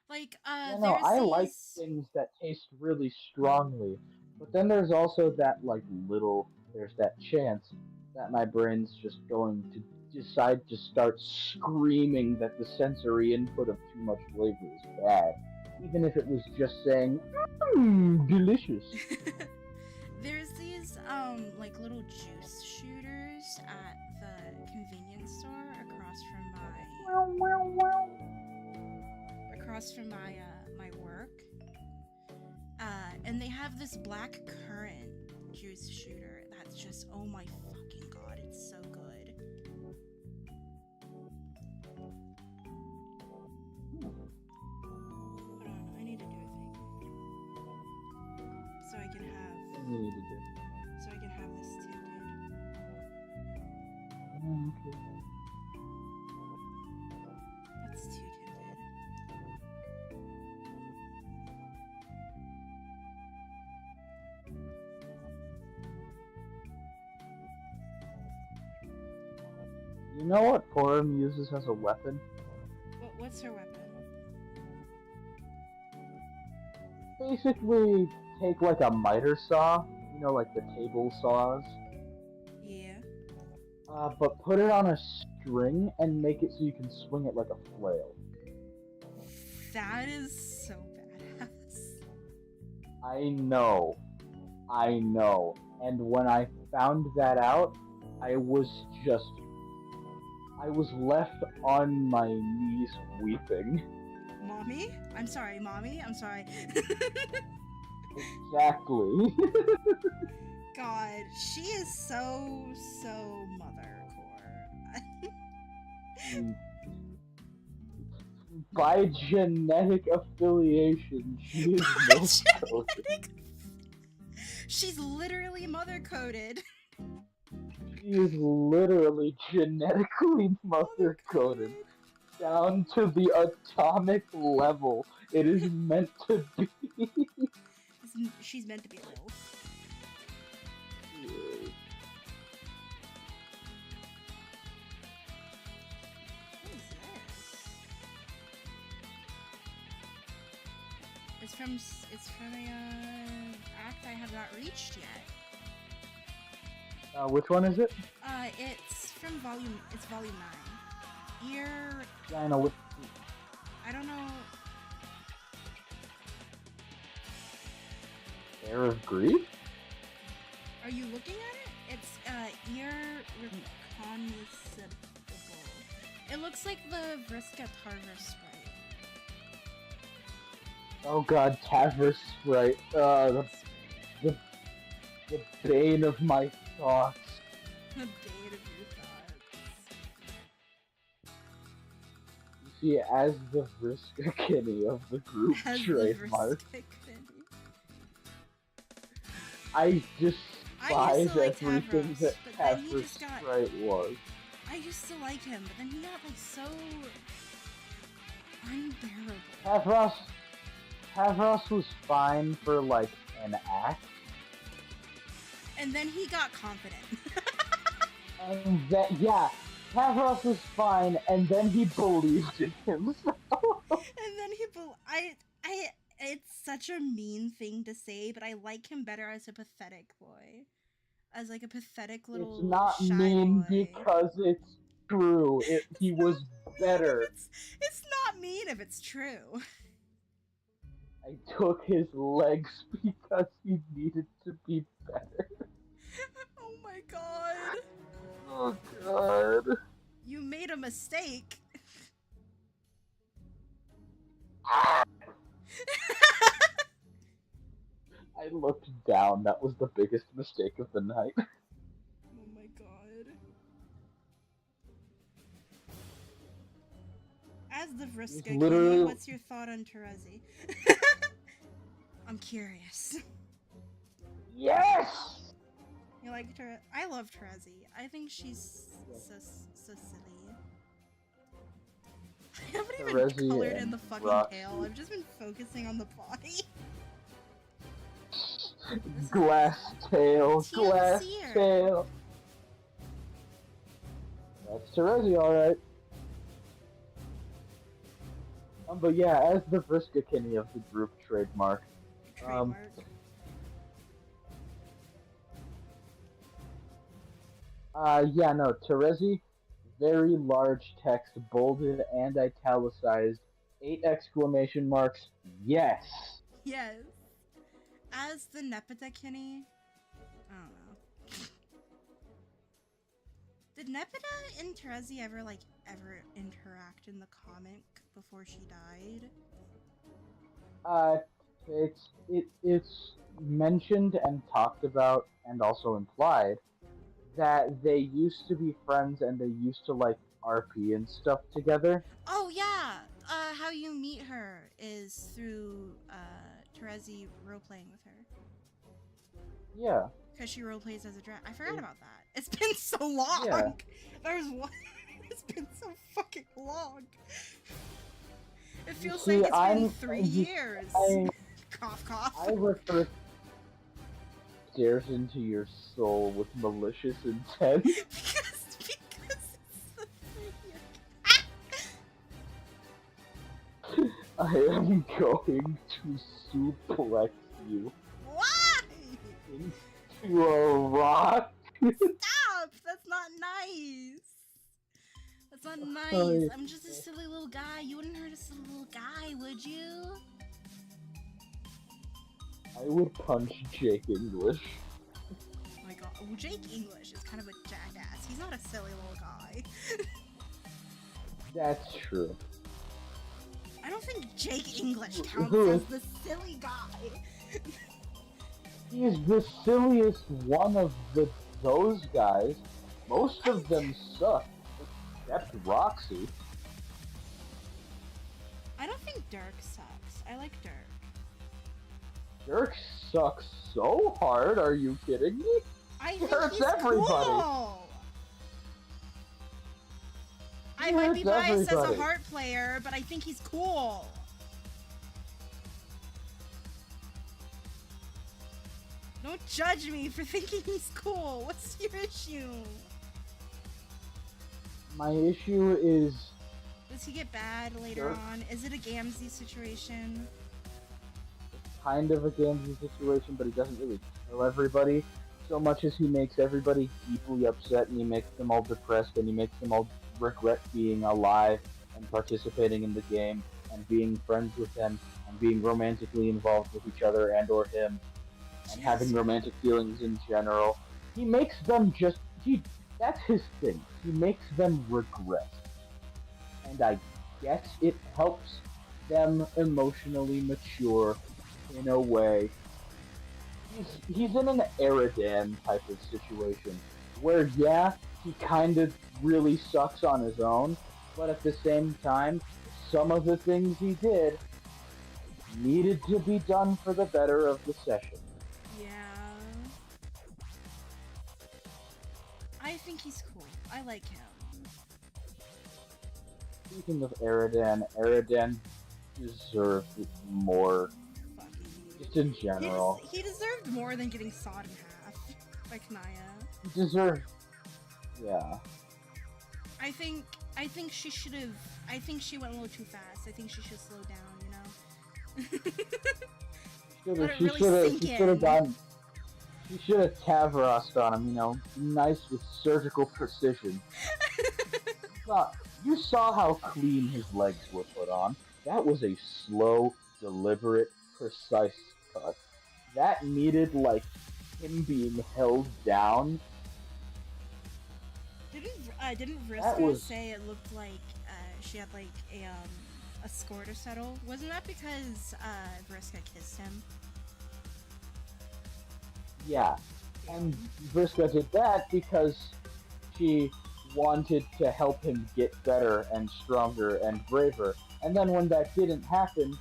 Like Yeah, no, there's I like these. things that taste really strongly, but then there's also that like there's that chance that my brain's just going to decide to start screaming that the sensory input of too much flavor is bad, even if it was just saying, delicious. There's these like little juice shooters at the convenience store across from my work. And they have this black currant juice shooter that's just, oh my fucking god, it's so good. Hold on, I need to do a thing so I can have You need to do. this tinted. Okay. That's too tinted. You know what Porum uses as a weapon? What's her weapon? Basically, take like a miter saw, like the table saws, Yeah. but put it on a string and make it so you can swing it like a flail. That is so badass. I know. And when I found that out, I was left on my knees weeping. Mommy? I'm sorry, mommy. I'm sorry. Exactly. God, she is so mothercore. By genetic affiliation, she is milk coded. She's literally mother coded. She is literally genetically mother coded. Down to the atomic level it is meant to be. She's meant to be little. What is this? It's from a act I have not reached yet. Which one is it? It's volume 9. Ear. Yeah, I know which. I don't know. Air of Grief? Are you looking at it? It's irrecognizable. It looks like the Vriska Tarver sprite. Oh god, Tarver sprite. The bane of my thoughts. The bane of your thoughts. You see, as the Vriska Kinney of the group trademark, I despise everything that Tarver sprite was. I used to like him, but then he got like so unbearable. Tavros was fine for like an act. And then he got confident. And that, yeah, Tavros was fine, and then he believed in himself. And then it's such a mean thing to say, but I like him better as a pathetic boy. As like a pathetic little It's not shy mean boy. because it's true. He was better. It's not mean if it's true. I took his legs because he needed to be better. Oh my god. Oh god. You made a mistake. I looked down. That was the biggest mistake of the night. Oh my god. As the Vriska, literally... what's your thought on Terezi? I'm curious. Yes! You like Terezi? I love Terezi. I think she's so silly. I haven't even colored in the fucking tail. I've just been focusing on the body. Glass tail, glass tail. That's Terezi, alright. But yeah, as the Vriska Kinney of the group trademark. Yeah, no, Terezi, very large text, bolded and italicized, 8 exclamation marks, yes! Yes. As the Nepeta Kinney, I don't know. Did Nepeta and Terezi ever interact in the comic before she died? It's mentioned and talked about and also implied that they used to be friends and they used to like RP and stuff together. Oh yeah, how you meet her is through Terezi role-playing with her. Yeah. Because she role-plays as a drag. I forgot about that. It's been so long! Yeah. There's one. It's been so fucking long. It feels like it's been 3 years. Cough, cough. I refer stares into your soul with malicious intent. because it's the 3 years. I am going to suplex you. Why? Into a rock. Stop! That's not nice. That's not nice. I'm just a silly little guy. You wouldn't hurt a silly little guy, would you? I would punch Jake English. Oh my god. Well, Jake English is kind of a jackass. He's not a silly little guy. That's true. I don't think Jake English counts as the silly guy. He is the silliest one of those guys. Most of them suck. except Roxy. I don't think Dirk sucks. I like Dirk. Dirk sucks so hard. Are you kidding me? I He think hurts he's everybody. cool. I He might be hurts biased as a everybody. heart player, but I think he's cool. Don't judge me for thinking he's cool. What's your issue? My issue is Does he get bad later Dirk. on? Is it a Gamzee situation? Kind of a Gamgee situation, but he doesn't really kill everybody so much as he makes everybody deeply upset, and he makes them all depressed, and he makes them all regret being alive and participating in the game and being friends with him and being romantically involved with each other and or him and having romantic feelings in general. He makes them that's his thing. He makes them regret. And I guess it helps them emotionally mature in a way. He's in an Eridan type of situation where, yeah, he kind of really sucks on his own, but at the same time, some of the things he did needed to be done for the better of the session. Yeah. I think he's cool. I like him. Speaking of Eridan deserved more, Fuck. just in general. He deserved more than getting sawed in half by Kanaya. He deserved, yeah. I think she should have. I think she went a little too fast. I think she should slow down. You know. She should have gone. She should have Tavrossed on him. You know, nice with surgical precision. You saw how clean his legs were put on. That was a slow, deliberate, precise cut. That needed, like, him being held down. Didn't Vriska say it looked like she had like a score to settle? Wasn't that because Vriska kissed him? Yeah, and Vriska did that because she wanted to help him get better and stronger and braver. And then when that didn't happen,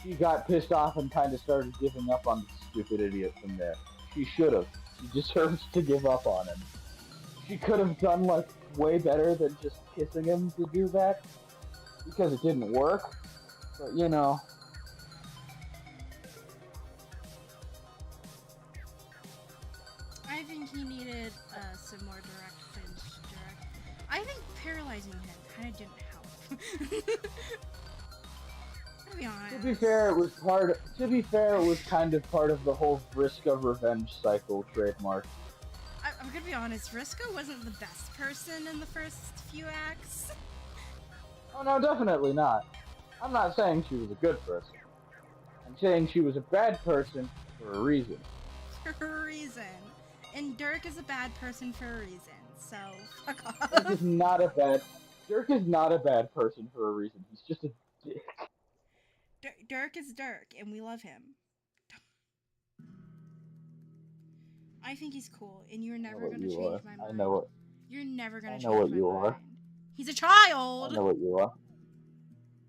she got pissed off and kind of started giving up on the stupid idiot from there. She should have. She deserves to give up on him. She could have done, like, way better than just kissing him to do that, because it didn't work. But, you know. I think he needed some more direct. I think paralyzing him kind of didn't help. To be honest. To be fair, it was kind of part of the whole Vriska revenge cycle trademark. I'm gonna be honest, Vriska wasn't the best person in the first few acts. Oh no, definitely not. I'm not saying she was a good person. I'm saying she was a bad person for a reason. For a reason. And Dirk is a bad person for a reason, so fuck off. Dirk is not a bad person for a reason. He's just a dick. Dirk is Dirk, and we love him. I think he's cool, and you're never gonna change my mind. I know it. You're never gonna change my mind. I know what you are. He's a child! I know what you are.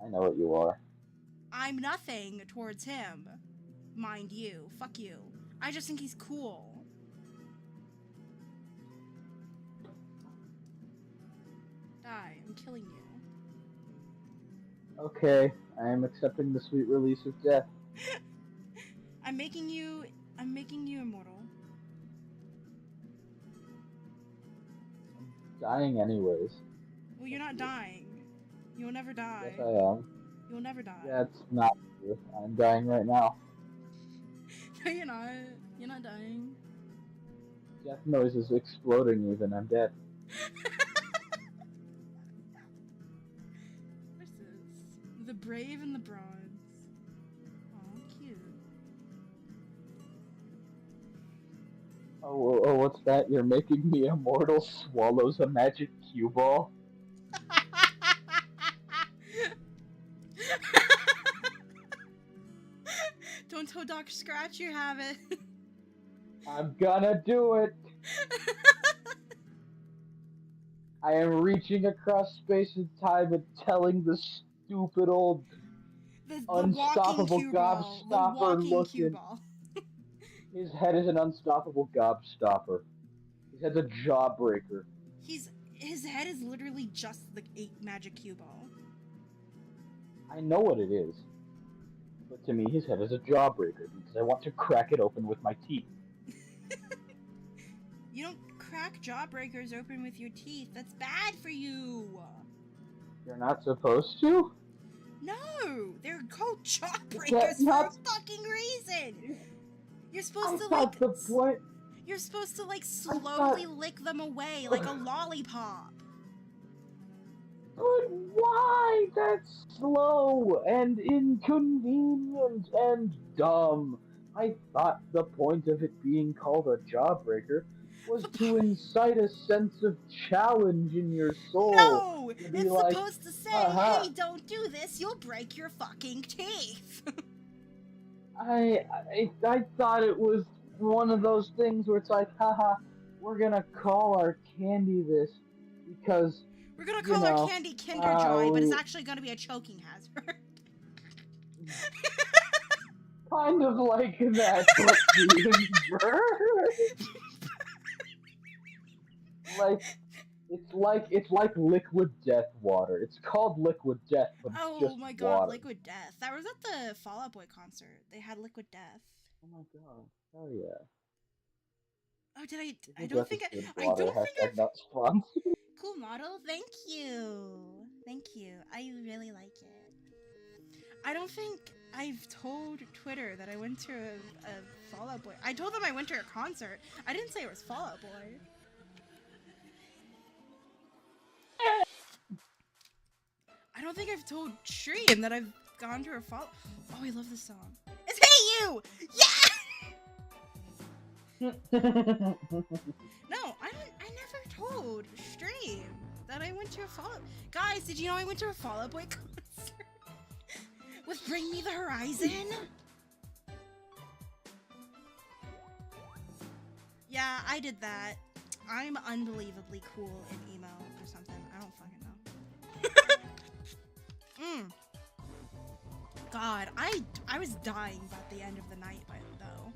I know what you are. I'm nothing towards him. Mind you. Fuck you. I just think he's cool. Die. I'm killing you. Okay, I am accepting the sweet release of death. I'm making you immortal. I'm dying anyways. Well, you're not dying. You'll never die. Yes, I am. You'll never die. That's not true. I'm dying right now. No, you're not. You're not dying. Death noise is exploding even. I'm dead. What's this? The brave and the bronze. Oh, cute. Oh, what's that? You're making me immortal swallows a magic cue ball? Don't tell Dr. Scratch you have it. I'm gonna do it! I am reaching across space and time and telling the stupid old The walking unstoppable cue ball. The gobstopper walking cue looking. ball. His head is an unstoppable gobstopper. His head's a jawbreaker. His head is literally just the magic cue ball. I know what it is. But to me, his head is a jawbreaker because I want to crack it open with my teeth. You don't crack jawbreakers open with your teeth. That's bad for you. You're not supposed to? No, they're called jawbreakers That's for a not... fucking reason. You're supposed I to thought the point... You're supposed to like I slowly thought... lick them away like a lollipop. But why? That's slow and inconvenient and dumb. I thought the point of it being called a jawbreaker was to incite a sense of challenge in your soul. No! To be It's like, supposed to say, uh-huh. hey, don't do this, you'll break your fucking teeth. I thought it was one of those things where it's like, haha, we're gonna call our candy this because We're gonna call our candy Kinder Joy, but it's actually gonna be a choking hazard. Kind of like that, but the inverse. It's like liquid death water. It's called liquid death, but it's just Oh my god, water. Liquid Death. That was at the Fall Out Boy concert. They had Liquid Death. Oh my god! Hell yeah! Oh, did I? I Liquid don't Death think is I. good I water. don't think Hashtag I've. not sponsored. Cool model. Thank you. Thank you. I really like it. I don't think I've told Twitter that I went to a Fall Out Boy. I told them I went to a concert. I didn't say it was Fall Out Boy. I don't think I've told Stream that I've gone to a Fall. Oh, I love this song. It's Hey You! Yeah! No, I never told Stream that I went to a Fall Out. Guys, did you know I went to a Fall Out Boy concert? With Bring Me the Horizon? Yeah, I did that. I'm unbelievably cool in emo or something. I don't fucking know. God, I was dying at the end of the night though.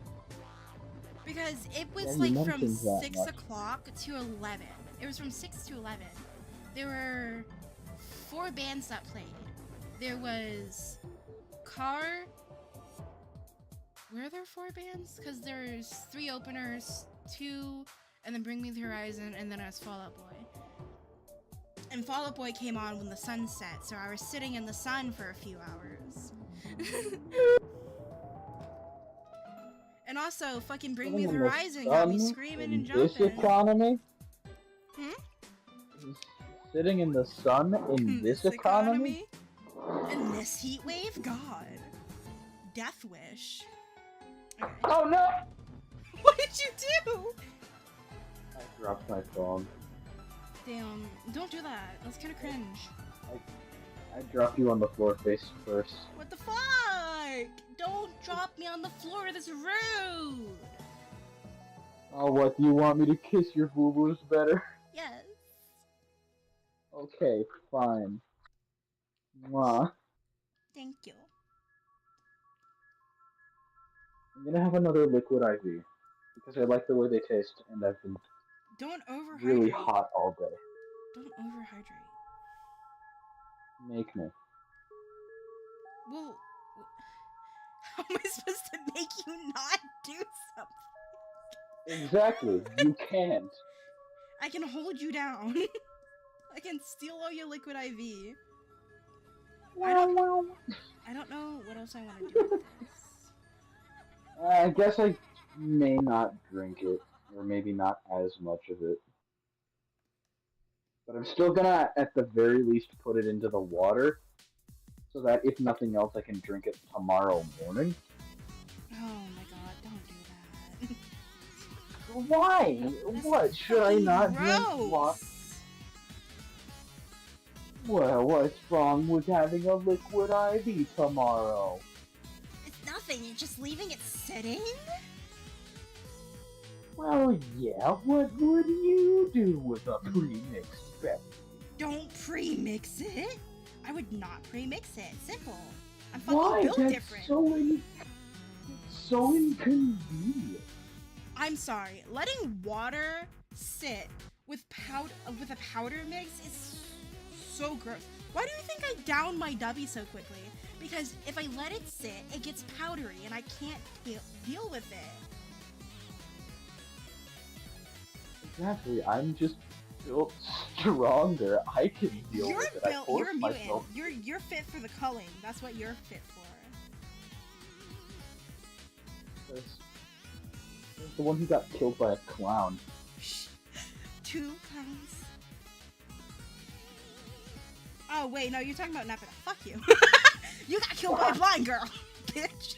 Because it was like from 6 o'clock to 11. It was from 6 to 11. There were 4 bands that played. There was Car. Were there 4 bands? Because there's 3 openers, 2, and then Bring Me the Horizon, and then I was Fall Out Boy. And Fall Out Boy came on when the sun set, so I was sitting in the sun for a few hours. And also, fucking Bring Me the Horizon got me screaming and jumping. This economy? Hmm? Sitting in the sun in this economy? In this heat wave? God. Death wish. Okay. Oh no! What did you do? I dropped my phone. Damn, don't do that. That's kind of cringe. I dropped you on the floor face first. What the fuck? Don't drop me on the floor. That's rude. Oh, what? Do you want me to kiss your boo-boos better? Yes. Okay, fine. Mwah. Thank you. I'm gonna have another liquid IV because I like the way they taste, and I've been Don't overhydrate. really hot all day. Don't overhydrate. Make me. Well, how am I supposed to make you not do something? Exactly. You can't. I can hold you down. I can steal all your liquid IV. I don't know what else I want to do with this. I guess I may not drink it, or maybe not as much of it. But I'm still gonna, at the very least, put it into the water, so that if nothing else, I can drink it tomorrow morning. Oh my god, don't do that. Why? That's what? Should I not drink water? Well, what's wrong with having a liquid IV tomorrow? It's nothing, you're just leaving it sitting? Well, yeah, what would you do with a pre-mixed beverage? Don't pre-mix it. I would not pre-mix it. Simple. I'm fucking Why? built That's different. so inconvenient. I'm sorry. Letting water sit with a powder mix is so gross. Why do you think I down my W so quickly? Because if I let it sit, it gets powdery and I can't deal with it. Exactly. I'm just built stronger. I can deal You're with it. I built. force You're a mutant. myself. You're fit for the culling. That's what you're fit for. There's the one who got killed by a clown. 2 clowns. Oh wait, no, you're talking about Nepeta. Fuck you. You got killed by a blind girl, bitch.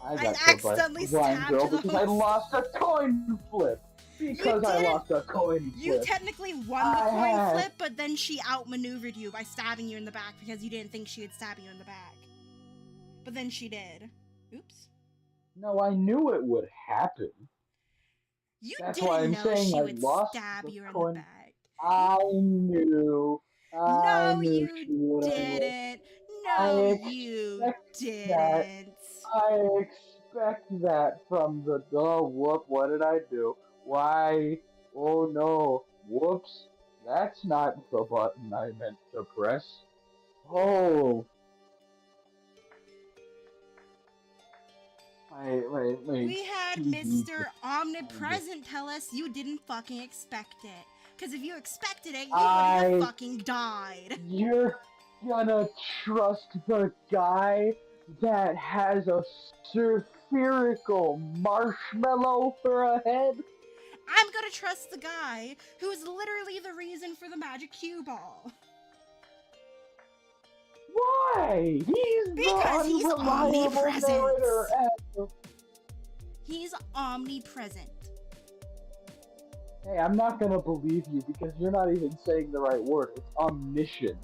I I got killed by accidentally a blind stabbed girl the because I host. lost a coin flip. Because I didn't. lost a coin flip. You technically won the I coin had- flip, but then she outmaneuvered you by stabbing you in the back because you didn't think she would stab you in the back. But then she did. Oops. No, I knew it would happen. You That's didn't why I'm know saying she I would lost stab the you in the coin. back. I knew. I No, knew you she would. didn't. I No, you expect that. didn't. I expect that from the whoop. What did I do? Why? Oh no. Whoops. That's not the button I meant to press. Oh. My We had TV Mr. Omnipresent tell us you didn't fucking expect it. Because if you expected it, you would I- have fucking died. You're gonna trust the guy that has a spherical marshmallow for a head? I'm gonna trust the guy who is literally the reason for the magic cue ball. Why? He's Because the he's unreliable omnipresent. narrator. He's omnipresent. Hey, I'm not gonna believe you because you're not even saying the right word. It's omniscient.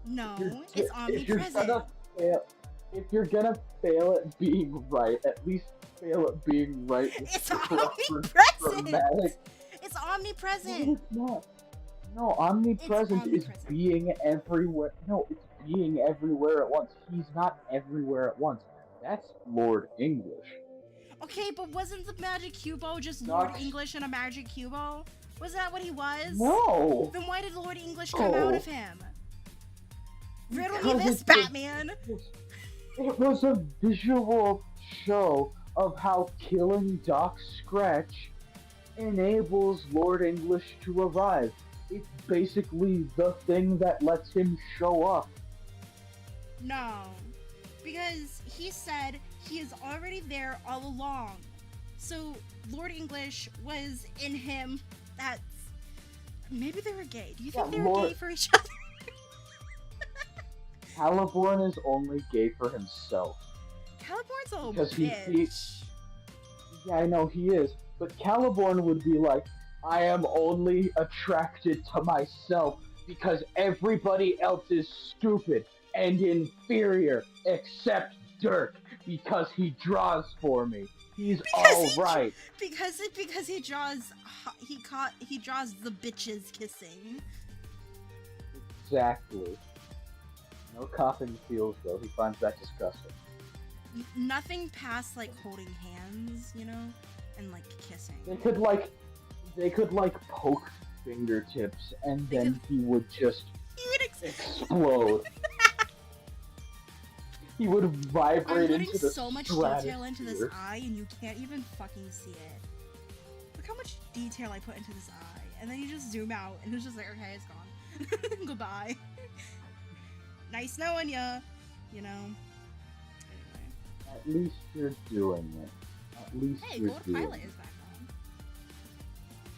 No, You're- it's If you're omnipresent. gonna fail, if you're gonna fail at being right, at least fail at being right. with It's proper omnipresent. grammatic. It's No, omnipresent. it's not. No, omnipresent is omnipresent. being everywhere. No, it's being everywhere at once. He's not everywhere at once. That's Lord English. Okay, but wasn't the magic cue ball just Not- Lord English and a magic cue ball? Was that what he was? No! Then why did Lord English come out Oh. of him? Riddle me Because this, it's Batman! It was a visual show of how killing Doc Scratch enables Lord English to arrive. It's basically the thing that lets him show up. No. Because he said he is already there all along. So Lord English was in him. That's... Maybe they were gay. Do you think Yeah, they were Lord- gay for each other? Caliborn is only gay for himself. Caliborn's a little Because he- bitch. Yeah, I know he is, but Caliborn would be like, I am only attracted to myself because everybody else is stupid and inferior except Dirk because he draws for me. He's alright. Because he draws he draws the bitches kissing. Exactly. No coughing feels though. He finds that disgusting. Nothing past like holding hands, you know, and like kissing. They could poke fingertips and They then he would just He would explode. He would I'm vibrate putting into the so much stratosphere. detail into this eye, and you can't even fucking see it. Look how much detail I put into this eye, and then you just zoom out, and it's just like, okay, it's gone. Goodbye. Nice knowing ya. You know. Anyway. At least you're doing it. At least Hey, you're Gold doing Pilot it. is back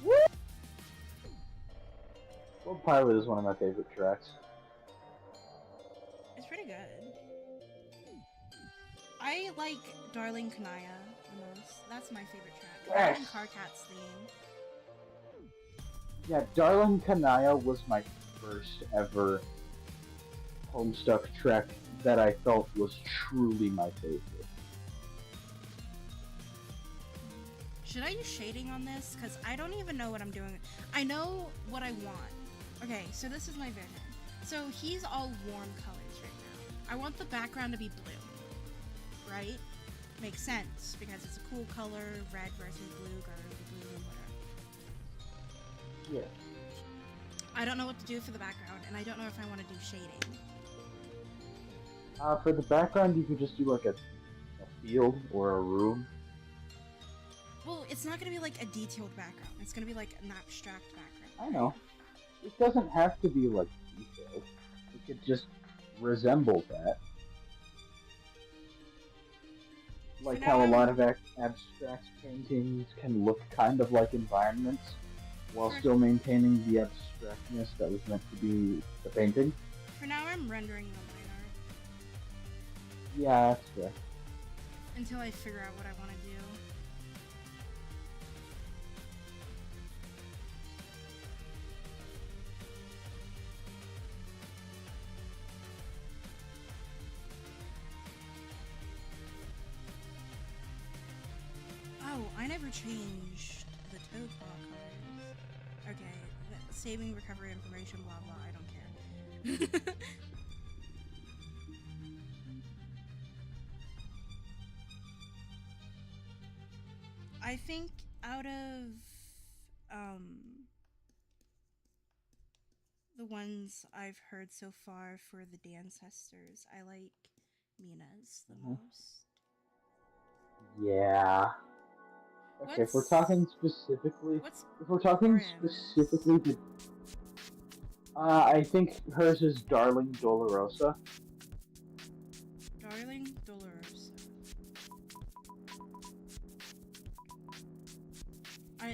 on. Gold Pilot is one of my favorite tracks. It's pretty good. I like Darling Kanaya the most. That's my favorite track. That and Yes. Carcat's theme. Yeah, Darling Kanaya was my first ever Homestuck track that I felt was truly my favorite. Should I use shading on this? Because I don't even know what I'm doing. I know what I want. Okay, so this is my vision. So he's all warm colors right now. I want the background to be blue, right? Makes sense, because it's a cool color, red versus blue, blue, whatever. Yeah. I don't know what to do for the background, and I don't know if I want to do shading. For the background, you could just do like a field or a room. Well, it's not going to be like a detailed background. It's going to be like an abstract background. I know. It doesn't have to be like detailed. It could just resemble that. Like how a lot of abstract paintings can look kind of like environments while still maintaining the abstractness that was meant to be the painting. For now, I'm rendering the line art. Yeah, that's fair. Until I figure out what I want to do. Oh, I never changed the toe claw colors. Okay, saving recovery information, blah blah, I don't care. I think out of the ones I've heard so far for the Dancestors, I like Mina's the most. Yeah. Okay, if we're talking specifically, I think hers is Darling Dolorosa. Darling Dolorosa.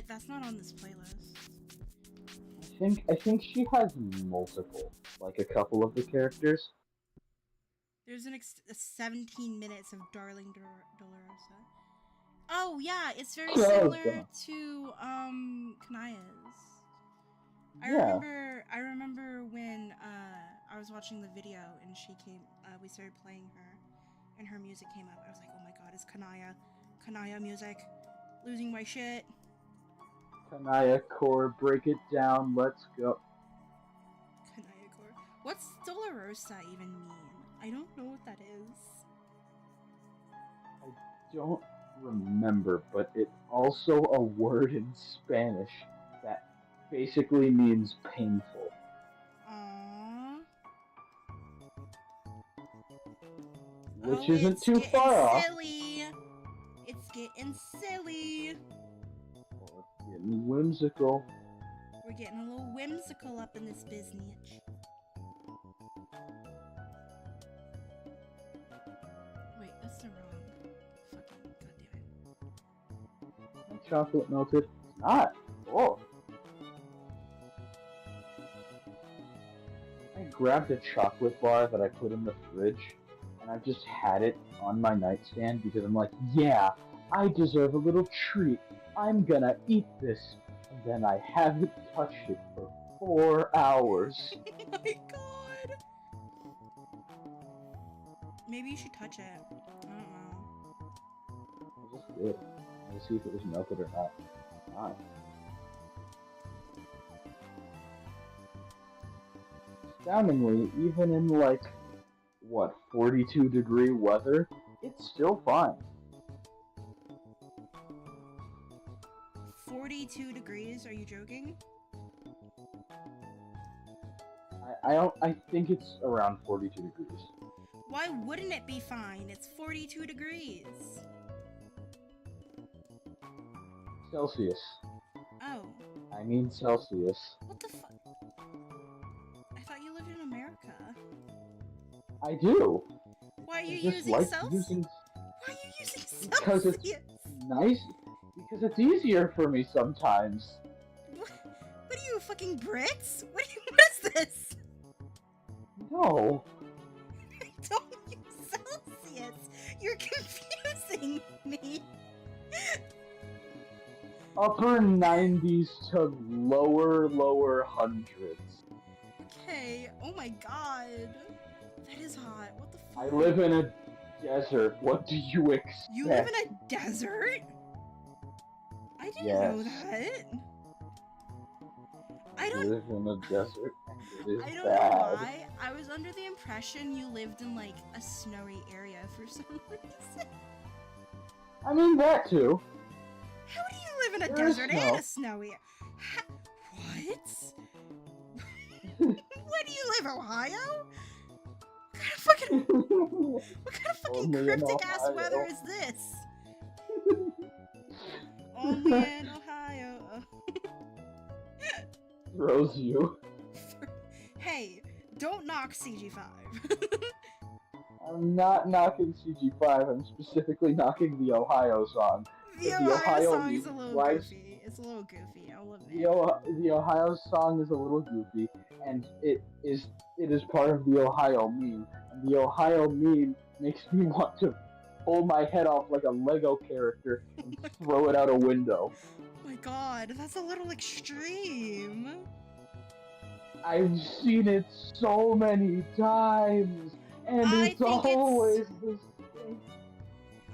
That's not on this playlist. I think she has multiple, like a couple of the characters. There's 17 minutes of Darling Dolorosa. Oh yeah, it's very similar to Kanaya's. I remember when I was watching the video and she came. We started playing her, and her music came up. I was like, oh my god, it's Kanaya music. Losing my shit. Kanaya core, break it down. Let's go. Kanaya core. What's Dolorosa even mean? I don't know what that is. I don't remember, but it's also a word in Spanish that basically means painful. Aww. Which isn't too far off. Silly. It's getting silly. Or getting whimsical. We're getting a little whimsical up in this business. Wait, that's the wrong fucking goddamn. Chocolate melted? It's not. Oh. I grabbed a chocolate bar that I put in the fridge, and I've just had it on my nightstand because I'm like, yeah, I deserve a little treat. I'm gonna eat this. And then I haven't touched it for 4 hours. Oh my god. Maybe you should touch it. I don't know. I just did. Let's see if it was melted or not. It's not. Astoundingly, even in like, what, 42-degree weather, it's still fine. 42 degrees? Are you joking? I think it's around 42 degrees. Why wouldn't it be fine? It's 42 degrees. Celsius. Oh. I mean Celsius. What the fuck? I thought you lived in America. I do. Why are you using Celsius? Why are you using Celsius? Because it's nice. Because it's easier for me sometimes. What are you, fucking Brits? What is this? No. Don't use Celsius. You're confusing me. Upper 90s to lower hundreds. Okay. Oh my god. That is hot. What the fuck? I live in a desert. What do you expect? You live in a desert? I didn't know Yes. that. I You don't. live in a desert, and it is I don't know bad. why. I was under the impression you lived in like a snowy area for some reason. I mean that too. How do you live in a There is desert and snow. a snowy? What? Where do you live, Ohio? What kind of fucking Only in cryptic ass weather Ohio. is this? Only in Ohio. Throws you. Hey, don't knock CG5. I'm not knocking CG5. I'm specifically knocking the Ohio song. The The Ohio Ohio song is a meme little flies. goofy. It's a little goofy, I'll admit. The Ohio song is a little goofy, and it is part of the Ohio meme. And the Ohio meme makes me want to pull my head off like a Lego character and throw it out a window. Oh my god, that's a little extreme. I've seen it so many times, and I it's think always the same.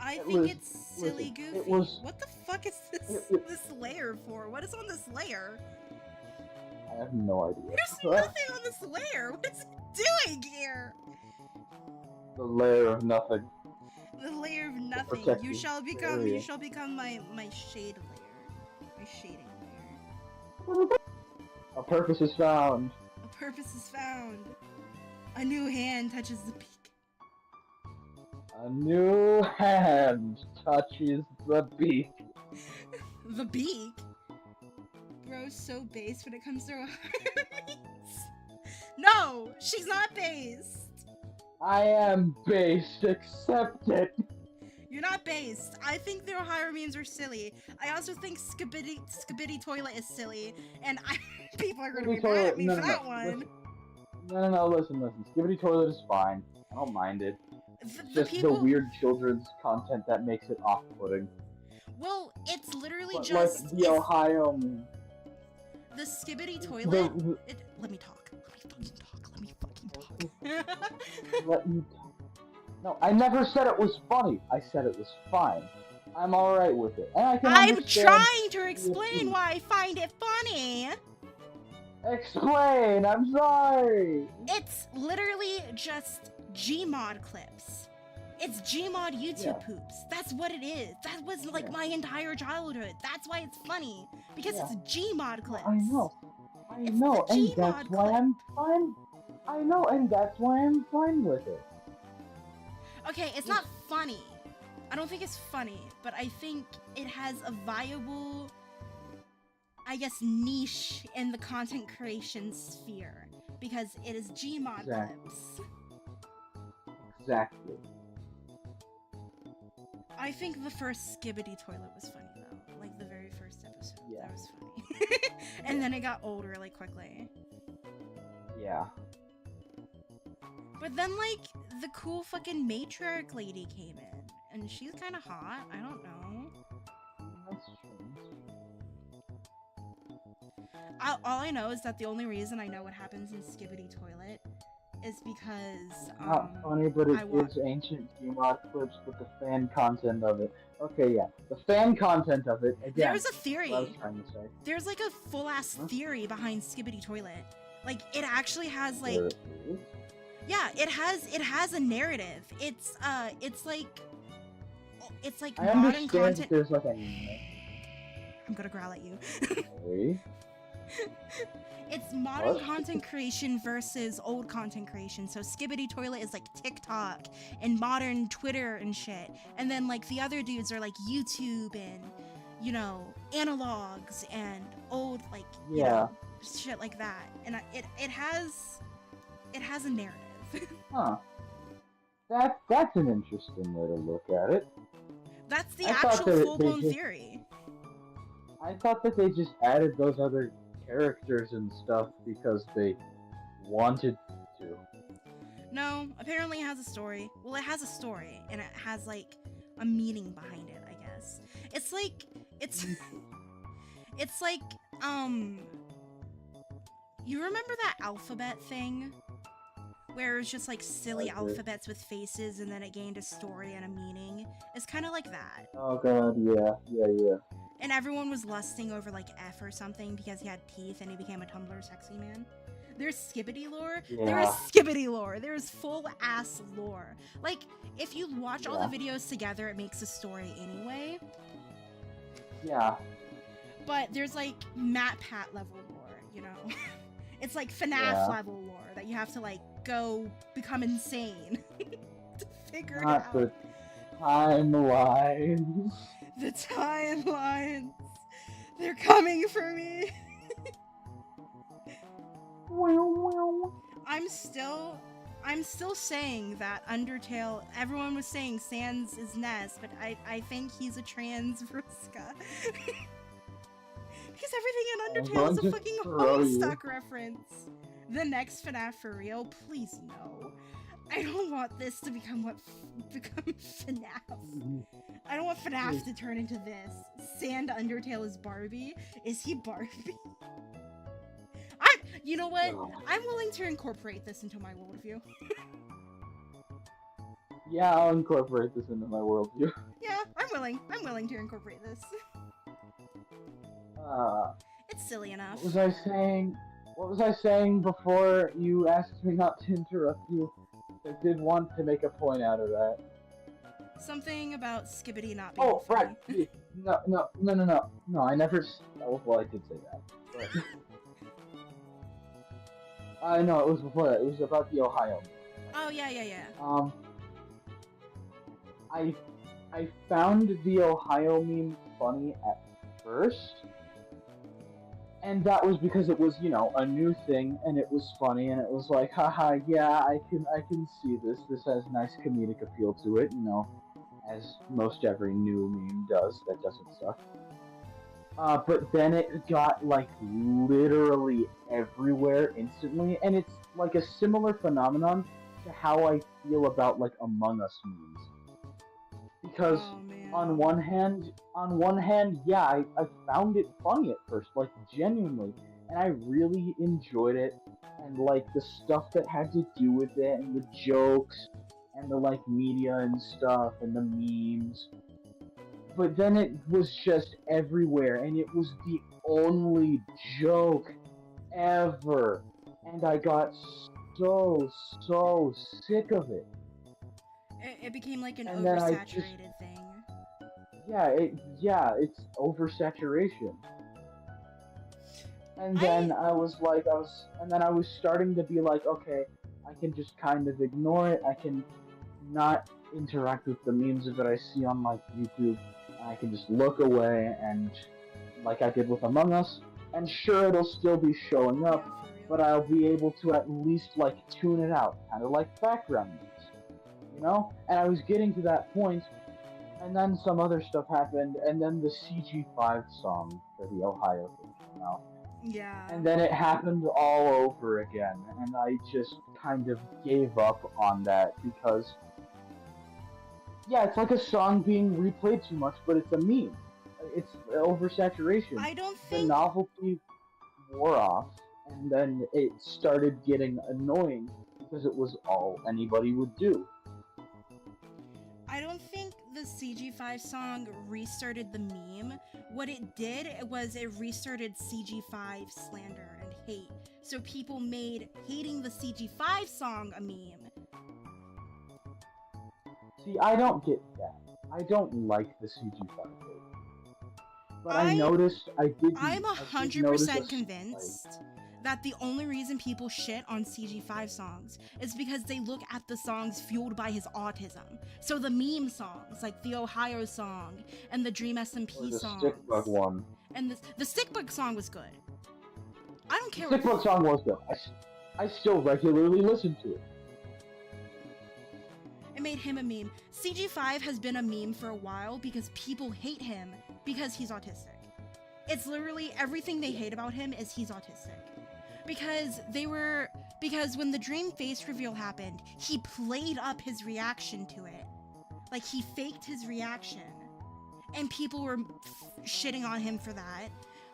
I It think was- it's silly listen, goofy. it was- What the fuck is this it- this layer for? What is on this layer? I have no idea. There's nothing on this layer. What is it doing here? The layer of nothing. The layer of nothing. protect You the shall become. area. You shall become my shade layer. My shading layer. A purpose is found. A purpose is found. A new hand touches the peak. A new hand touches the beak. The beak. Bro's so based when it comes to No, she's not based. I am based. Accept it. You're not based. I think the Ohio memes are silly. I also think Skibidi Toilet is silly, and people are gonna be mad at me for that one. No, listen. Skibidi Toilet is fine. I don't mind it. It's just the weird children's content that makes it off-putting. Well, it's literally But just like the Ohio meme. the Skibidi Toilet. The- Let me talk. Let me fucking talk. Let me talk. No, I never said it was funny. I said it was fine. I'm alright with it. And I can I'm understand trying to explain why I find it funny. Explain! I'm sorry! It's literally just Gmod clips. It's Gmod YouTube Yeah. poops. That's what it is. That was like Yeah. my entire childhood. That's why it's funny. Because Yeah. it's Gmod clips. I know. I It's know, the and Gmod that's why clip. I'm fine. I know, and that's why I'm fine with it. Okay, it's not funny. I don't think it's funny, but I think it has a viable, I guess, niche in the content creation sphere. Because it is Gmod Exactly. clips. Exactly. I think the first Skibbity Toilet was funny though. Like the very first episode. Yeah. That was funny. And then it got old really quickly. Yeah. But then like the cool fucking matriarch lady came in. And she's kinda hot. I don't know. That's true. All I know is that the only reason I know what happens in Skibbity Toilet is because Not funny, but I it wa- gives ancient Gmod clips with the fan content of it. Okay, yeah. The fan content of it, again. there's a theory. What I was trying to say. There's like a full ass Huh? theory behind Skibbity Toilet. Like it actually has like There it is. yeah, it has a narrative. It's like I modern understand that content. there's like a I'm gonna growl at you. memory. It's modern What? content creation versus old content creation. So Skibbity Toilet is like TikTok and modern Twitter and shit. And then like the other dudes are like YouTube and, you know, analogs and old like you Yeah. know, shit like that. And it has a narrative. Huh. That's an interesting way to look at it. That's the I thought actual that they full blown just- theory. I thought that they just added those other characters and stuff because they wanted to. No, apparently it has a story. Well, it has a story, and it has like a meaning behind it, I guess. It's like it's like you remember that alphabet thing where it was just like silly Okay. alphabets with faces and then it gained a story and a meaning. It's kind of like that. Oh god, yeah. And everyone was lusting over like F or something because he had teeth and he became a Tumblr sexy man. There's skibbity lore. There is Yeah. skibbity lore. There is full ass lore. Like, if you watch all Yeah. the videos together, it makes a story anyway. Yeah. But there's like MatPat level lore, you know? It's like FNAF Yeah. level lore that you have to like go become insane to figure it Not out. the timelines. The timelines. They're coming for me. I'm still saying that Undertale, everyone was saying Sans is Ness, but I think he's a trans Vriska. Because everything in I'm Undertale going is a to fucking throw you. Homestuck reference. The next FNAF for real, please no. I don't want this to become FNAF. I don't want FNAF to turn into this. Sand Undertale is Barbie. Is he Barbie? You know what? No. I'm willing to incorporate this into my worldview. Yeah, I'll incorporate this into my worldview. Yeah, I'm willing. I'm willing to incorporate this. It's silly enough. What was I saying? What was I saying before you asked me not to interrupt you? I did want to make a point out of that. Something about Skibbity not being Oh, funny. right. No, I never. Oh, well, I did say that. But... I know, it was before that. It was about the Ohio. Oh, yeah. I found the Ohio meme funny at first, and that was because it was, you know, a new thing, and it was funny, and it was like, haha, yeah, I can see this. This has nice comedic appeal to it, you know, as most every new meme does that doesn't suck. But then it got, like, literally everywhere instantly, and it's, like, a similar phenomenon to how I feel about, like, Among Us memes. Because, Oh, man. on one hand, yeah, I found it funny at first, like, genuinely, and I really enjoyed it, and, like, the stuff that had to do with it, and the jokes, and the, like, media and stuff, and the memes. But then it was just everywhere, and it was the only joke ever. And I got so sick of it. It became like an And then I oversaturated thing. Yeah, it's oversaturation. And then I was starting to be like, okay, I can just kind of ignore it. I can not interact with the memes that I see on like YouTube. I can just look away, and like I did with Among Us, and sure, it'll still be showing up, Yeah, for real. but I'll be able to at least like tune it out, kind of like background noise, you know? And I was getting to that point, and then some other stuff happened, and then the CG5 song for the Ohio thing came out. Yeah. And then it happened all over again, and I just kind of gave up on that because, yeah, it's like a song being replayed too much, but it's a meme. It's oversaturation. I don't The think novelty wore off, and then it started getting annoying because it was all anybody would do. I don't think the CG5 song restarted the meme. What it did was it restarted CG5 slander and hate. So people made hating the CG5 song a meme. See, I don't get that. I don't like the CG5 thing. But I noticed I did. I'm I did notice 100% a convinced that the only reason people shit on CG5 songs is because they look at the songs fueled by his autism. So the meme songs, like the Ohio song and the Dream SMP the songs. Stickbug one. And the Stickbug song was good. I don't care. Stickbug song was good. I still regularly listen to it. It made him a meme. CG5 has been a meme for a while because people hate him because he's autistic. It's literally everything they hate about him is he's autistic. Because when the dream face reveal happened, he played up his reaction to it. Like, he faked his reaction. And people were shitting on him for that.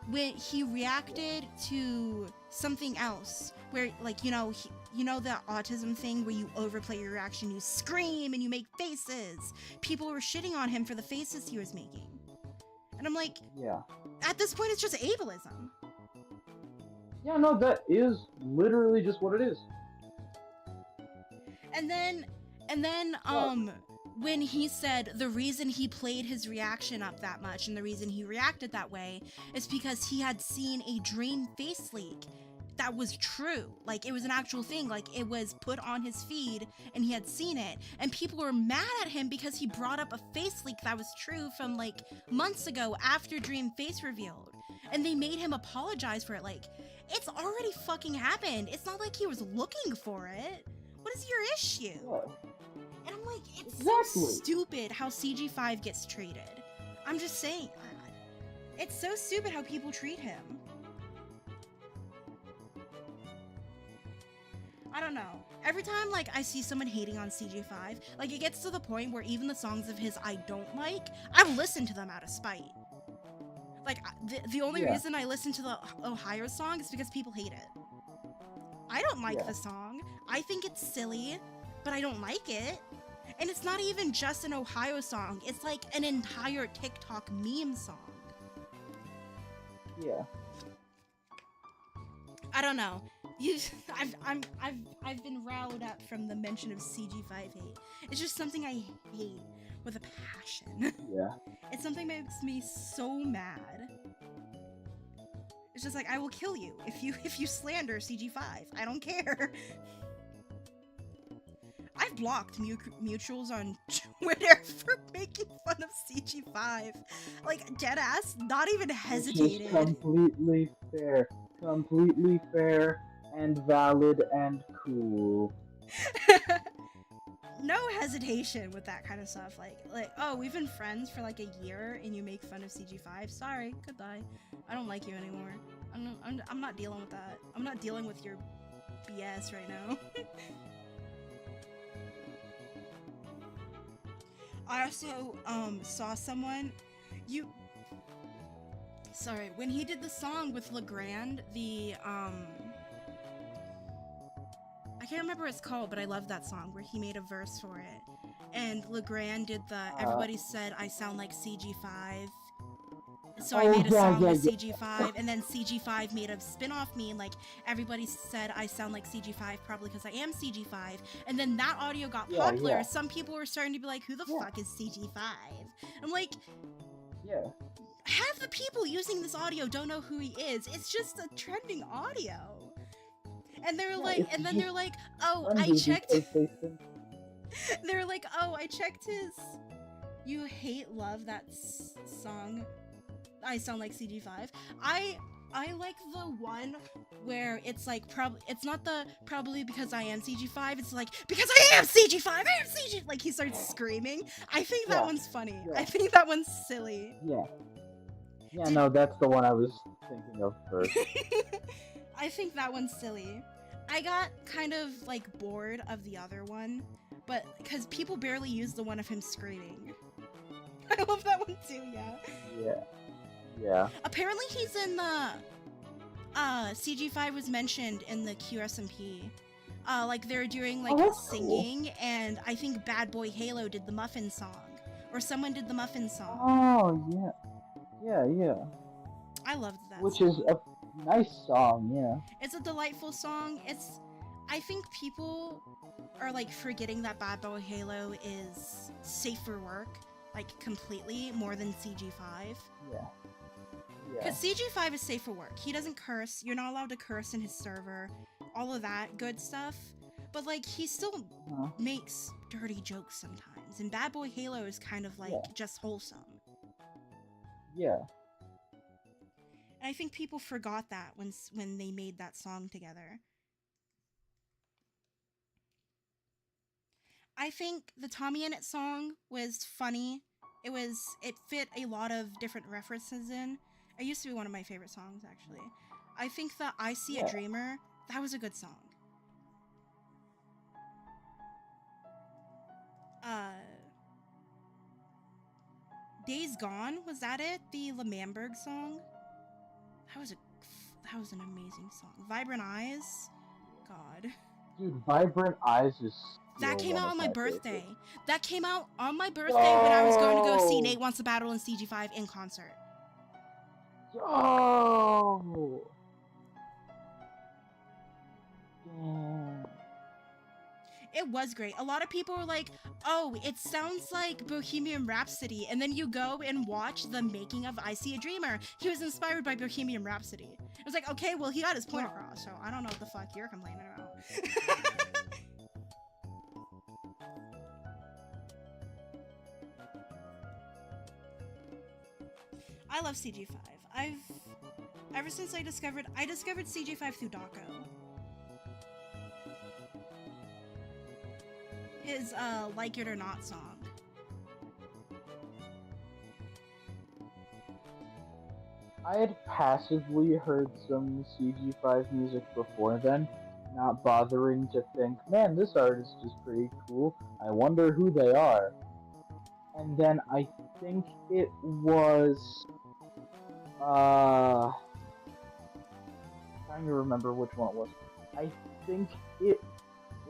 when he reacted to something else, where like you know the autism thing where you overplay your reaction, you scream and you make faces. People were shitting on him for the faces he was making, and I'm like, Yeah. at this point, it's just ableism. Yeah, no, that is literally just what it is. And then, and then, Well, when he said the reason he played his reaction up that much and the reason he reacted that way is because he had seen a dream face leak that was true. Like, it was an actual thing. Like, it was put on his feed and he had seen it. And people were mad at him because he brought up a face leak that was true from, like, months ago after Dream Face revealed. And they made him apologize for it. Like, it's already fucking happened. It's not like he was looking for it. What is your issue? yeah. And I'm like, it's Exactly. so stupid how CG5 gets treated. I'm just saying. It's so stupid how people treat him. I don't know. Every time, like, I see someone hating on CG5, like, it gets to the point where even the songs of his I don't like, I've listened to them out of spite. Like, the only Yeah. reason I listen to the Ohio song is because people hate it. I don't like Yeah. the song. I think it's silly, but I don't like it. And it's not even just an Ohio song. It's like an entire TikTok meme song. Yeah. I don't know. I've been riled up from the mention of CG5 hate. It's just something I hate with a passion. Yeah. It's something that makes me so mad. It's just like, I will kill you if you slander CG5. I don't care. I've blocked mutuals on Twitter for making fun of CG5. Like, deadass, not even hesitated. Which is completely fair. Completely fair and valid and cool. No hesitation with that kind of stuff. Like, oh, we've been friends for like a year and you make fun of CG5. Sorry, goodbye. I don't like you anymore. I'm not dealing with that. I'm not dealing with your BS right now. I also saw someone when he did the song with LeGrand, I can't remember what it's called, but I love that song where he made a verse for it. And LeGrand did everybody said I sound like CG5. So I made a song with CG5, and then CG5 made a spin-off meme, like, everybody said I sound like CG5, probably because I am CG5, and then that audio got popular. Yeah. Some people were starting to be like, who the fuck is CG5? I'm like, yeah. Half the people using this audio don't know who he is. It's just a trending audio. And they're like, and then they're like, oh, I checked. They're like, oh, I checked his You Hate Love, that song. I sound like CG5. I like the one where it's like it's not the probably because I am CG5. It's like because I am CG5. I am CG. Like he starts screaming. I think that one's funny. Yeah. I think that one's silly. Yeah. Yeah. No, that's the one I was thinking of first. I think that one's silly. I got kind of like bored of the other one, but because people barely use the one of him screaming. I love that one too. Yeah. Yeah. Yeah. Apparently he's in the CG5 was mentioned in the QSMP. Like they're doing like singing, cool. And I think Bad Boy Halo did the Muffin song, or someone did the Muffin song. Oh yeah, yeah. I loved that. Which song. Is a nice song, yeah. It's a delightful song. I think people are like forgetting that Bad Boy Halo is safe for work, like completely more than CG5. Yeah. Because CG5 is safe for work. He doesn't curse. You're not allowed to curse in his server. All of that good stuff. But, like, he still makes dirty jokes sometimes. And Bad Boy Halo is kind of, like, just wholesome. Yeah. And I think people forgot that when they made that song together. I think the Tommy In It song was funny. It fit a lot of different references in. It used to be one of my favorite songs, actually. I think the I See a Dreamer, that was a good song. Days Gone, was that it? The Lemamberg song? That was an amazing song. Vibrant Eyes, God. Dude, Vibrant Eyes is That still came one out of on my my birthday. favorites. That came out on my birthday when I was going to go see Yo! Nate Wants to Battle in CG5 in concert. Yo! Damn. It was great. A lot of people were like, oh, it sounds like Bohemian Rhapsody. And then you go and watch the making of I See a Dreamer. He was inspired by Bohemian Rhapsody. I was like, okay, well, he got his point across, so I don't know what the fuck you're complaining about. I love CG5. Ever since I discovered CG5 through Daco. His, Like It or Not song. I had passively heard some CG5 music before then, not bothering to think, man, this artist is pretty cool. I wonder who they are. And then I think it was trying to remember which one it was. I think it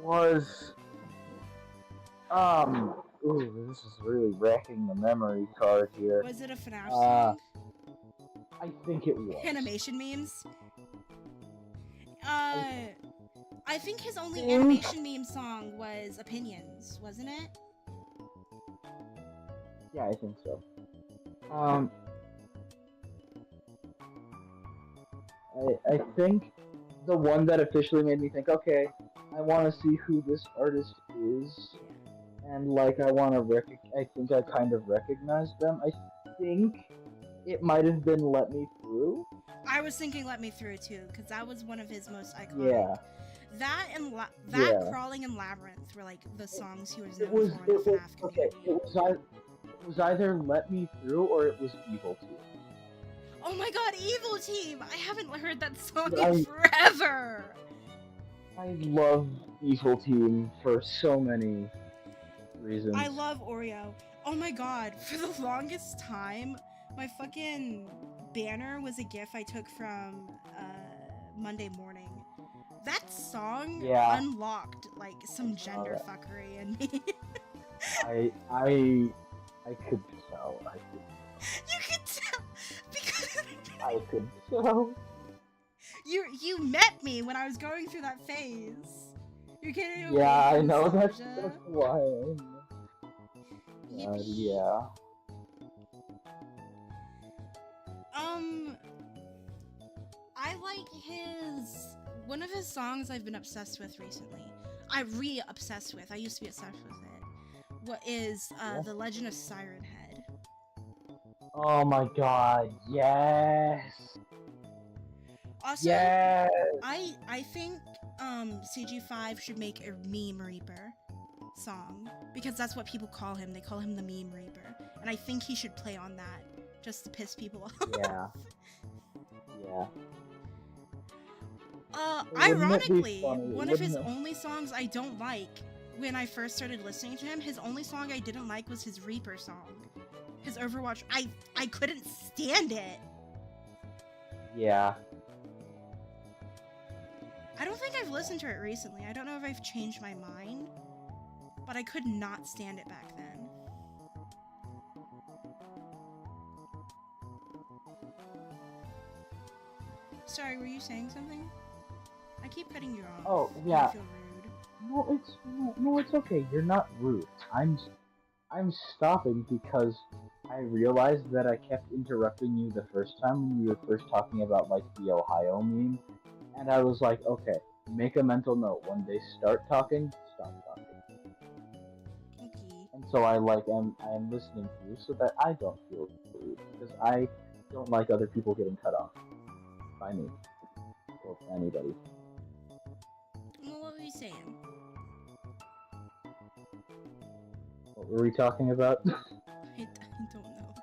was ooh, this is really wrecking the memory card here. Was it a FNAF song? I think it was. Animation memes? I think his only animation meme song was Opinions, wasn't it? Yeah, I think so. I think the one that officially made me think, okay, I want to see who this artist is, and like I think I kind of recognized them. I think it might have been Let Me Through. I was thinking Let Me Through too, because that was one of his most iconic. Yeah. That and Crawling in Labyrinth were like the songs he was known for in the FNAF community. Okay, it was either Let Me Through or it was Evil Team. Oh my god, Evil Team! I haven't heard that song in forever! I love Evil Team for so many reasons. I love Oreo. Oh my god, for the longest time, my fucking banner was a gif I took from Monday Morning. That song unlocked like some gender fuckery in me. I could tell. You could tell because I could tell. You met me when I was going through that phase. You're getting away Yeah, from I know. nostalgia. That's why. Yeah. I like one of his songs I've been obsessed with recently. I'm re-obsessed with. I used to be obsessed with it. What is The Legend of Siren Head? Oh my god, yes. Also, yes. I think CG5 should make a Meme Reaper song because that's what people call him. They call him the Meme Reaper, and I think he should play on that just to piss people off. Yeah. Yeah. Ironically, one of his only songs I don't like, when I first started listening to him, his only song I didn't like was his Reaper song. His Overwatch, I couldn't stand it. Yeah. I don't think I've listened to it recently. I don't know if I've changed my mind, but I could not stand it back then. Sorry, were you saying something? I keep cutting you off. Oh, yeah. I feel rude. No, it's okay. You're not rude. I'm stopping because I realized that I kept interrupting you the first time when you were first talking about like the Ohio meme, and I was like, okay, make a mental note. When they start talking, stop talking. Okay. And so I am listening to you so that I don't feel rude because I don't like other people getting cut off by me or anybody. Well, what were you saying? What were we talking about? I don't know.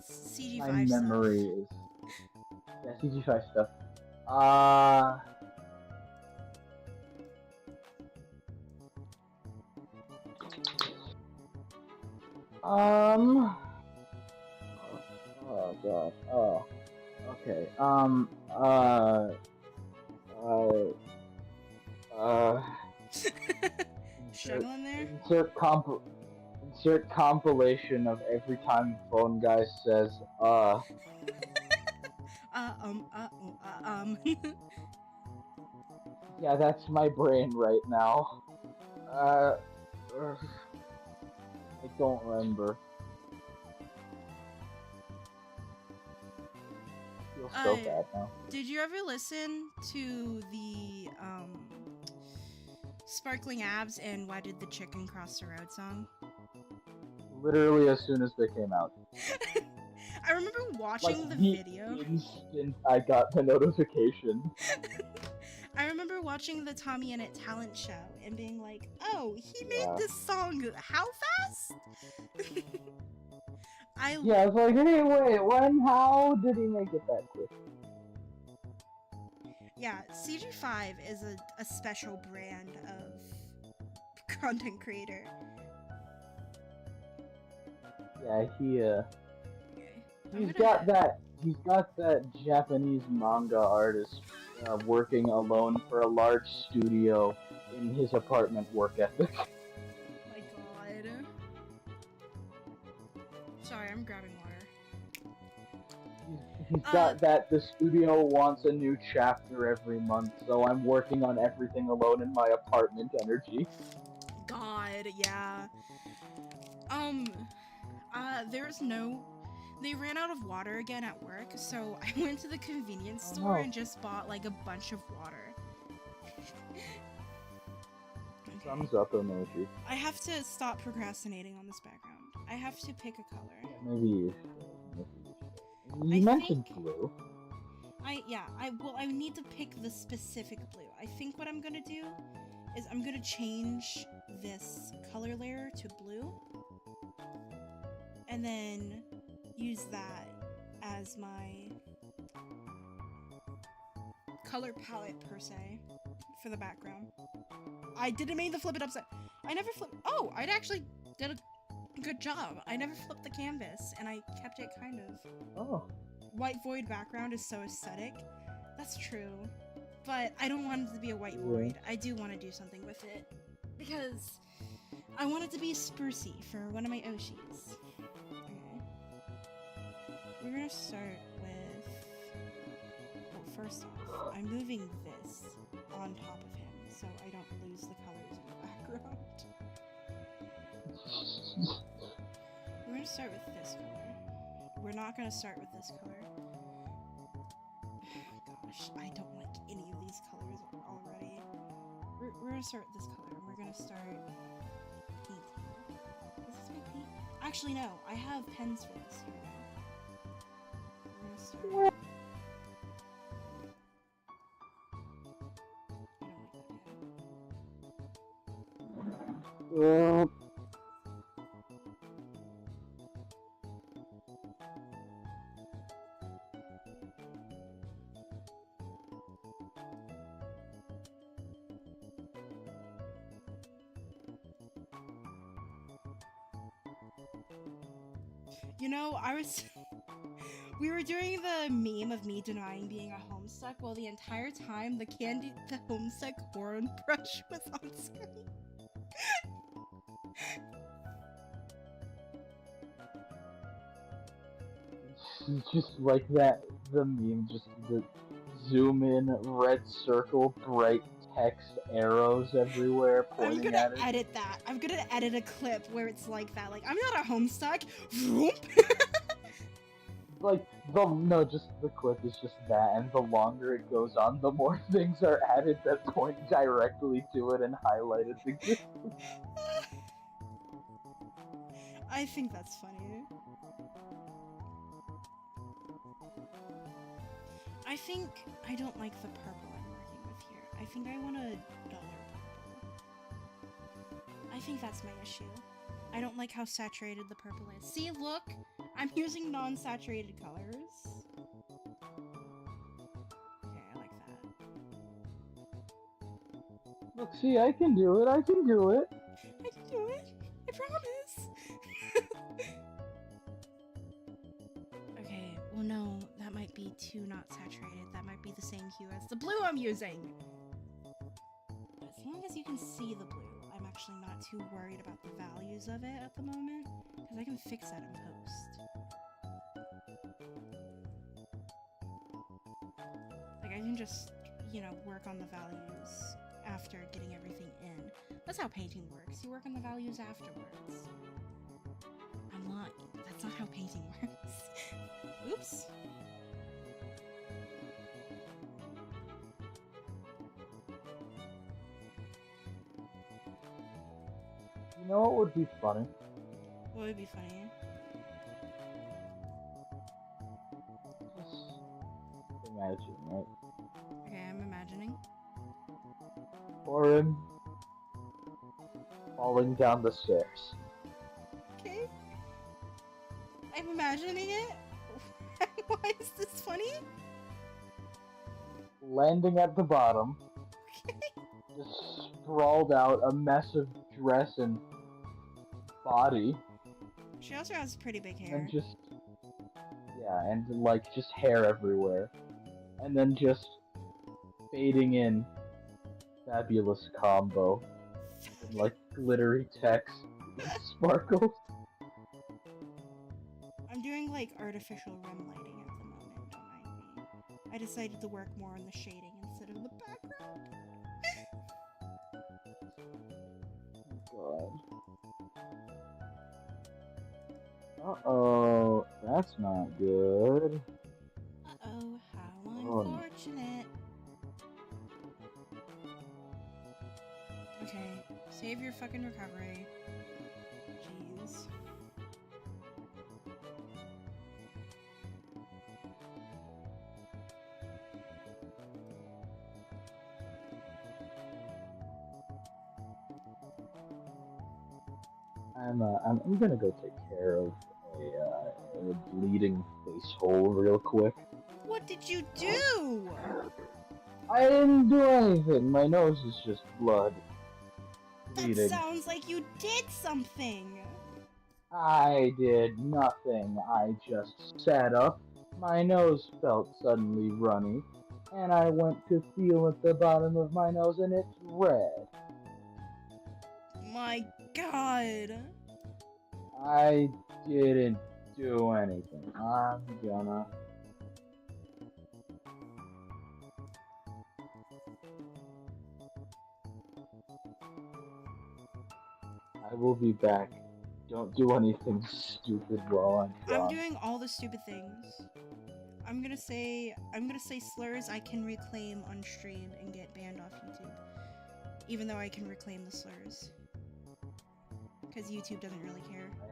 CG5 My stuff. memory is... Yeah, CG5 stuff. Oh god. Okay. Uh, uh. Insert Struggling there? insert comp insert compilation of every time phone guy says Uh, um, uh, Yeah, that's my brain right now. Uh, I don't remember. I feel so uh, bad now. did you ever listen to the, Sparkling Abs and Why Did the Chicken Cross the Road song? Literally as soon as they came out. I remember Like watching the the video. instant I got the notification. I remember watching the Tommy and It talent show and being like, oh, he made Yeah. this song how fast? Yeah, I was like, hey, wait, when, how did he make it that quick? Yeah, CG5 is a special brand of content creator. Yeah, Okay. he's got that Japanese manga artist working alone for a large studio in his apartment work ethic. My god. Sorry, I'm grabbing water. He's got that the studio wants a new chapter every month, so I'm working on everything alone in my apartment energy. God, yeah. There's no. They ran out of water again at work, so I went to the convenience store and just bought like a bunch of water. Okay. Thumbs up emoji. I have to stop procrastinating on this background. I have to pick a color. Maybe you should. You mentioned blue. I need to pick the specific blue. I think what I'm gonna do is I'm gonna change this color layer to blue and then use that as my color palette per se for the background. I didn't mean to flip it upside. I never flipped. Oh, I actually did a good job. I never flipped the canvas and I kept it kind of. Oh. White void background is so aesthetic. That's true. But I don't want it to be a white void. I do want to do something with it. Because I want it to be sprucey for one of my Oshis. Okay. We're gonna start with... Well, first off, I'm moving this on top of him so I don't lose the colors in the background. We're gonna start with this color. We're not gonna start with this color. Gosh, I don't like any of these colors already. We're gonna start with this color, and we're gonna start painting. Is this my paint? Actually, no. I have pens for this. Here we go. We're gonna start. I don't like that pen. You know, we were doing the meme of me denying being a homestuck, while the entire time the homestuck horn brush was on screen. Just like that, the meme, just the zoom in, red circle, bright text arrows everywhere pointing at it. I'm gonna edit that. I'm gonna edit a clip where it's like that. Like, I'm not a homestuck. Like, just the clip is just that, and the longer it goes on, the more things are added that point directly to it and highlight its existence. I think that's funny. I think I don't like the purple I'm working with here. I think I want a duller purple. I think that's my issue. I don't like how saturated the purple is. See, look! I'm using non-saturated colors. Okay, I like that. Look, see, I can do it, I can do it. I can do it! I promise! Okay, well no, that might be be too not saturated. That might be the same hue as the blue I'm using. As long as you can see the blue, I'm actually not too worried about the values of it at the moment, because I can fix that in post. Like, I can just, you know, work on the values after getting everything in. That's how painting works. You work on the values afterwards. I'm lying. That's not how painting works. Oops. You know what would be funny? What would be funny? Just imagine, right? Okay, I'm imagining. Orin falling down the stairs. Okay. I'm imagining it. Why is this funny? Landing at the bottom, Okay. just sprawled out, a mess of dress and body, She also has pretty big hair. and just and like just hair everywhere, and then just fading in, fabulous combo, and like glittery text and sparkles. I'm doing like artificial rim lighting at the moment, don't mind me. I decided to work more on the shading instead of the background. God. Uh-oh, that's not good. Uh-oh, how Oh, no. unfortunate. Okay, save your fucking recovery. Jeez. I'm gonna go take care of a bleeding face hole real quick. What did you do? I didn't do anything. My nose is just blood. That Bleeding. sounds like you did something. I did nothing. I just sat up. My nose felt suddenly runny, and I went to feel at the bottom of my nose, and it's red. My god. I didn't do anything. I'm gonna. I will be back. Don't do anything stupid while I'm I'm gone. doing all the stupid things. I'm gonna say slurs I can reclaim on stream and get banned off YouTube. Even though I can reclaim the slurs. Because YouTube doesn't really care. I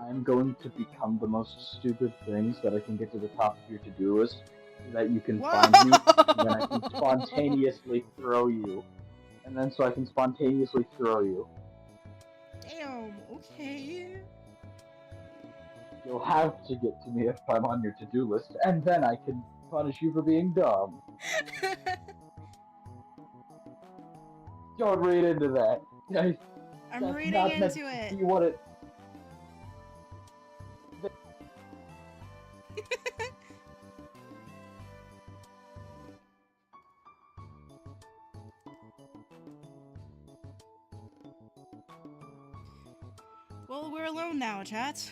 am going to become the most stupid thing so that I can get to the top of your to-do list, so that you can find me, and then I can spontaneously throw you. And then so I can spontaneously throw you. Damn, okay. You'll have to get to me if I'm on your to-do list, and then I can punish you for being dumb. Don't read into that. I'm That's reading not meant into to it. be what it. Well, we're alone now, chat.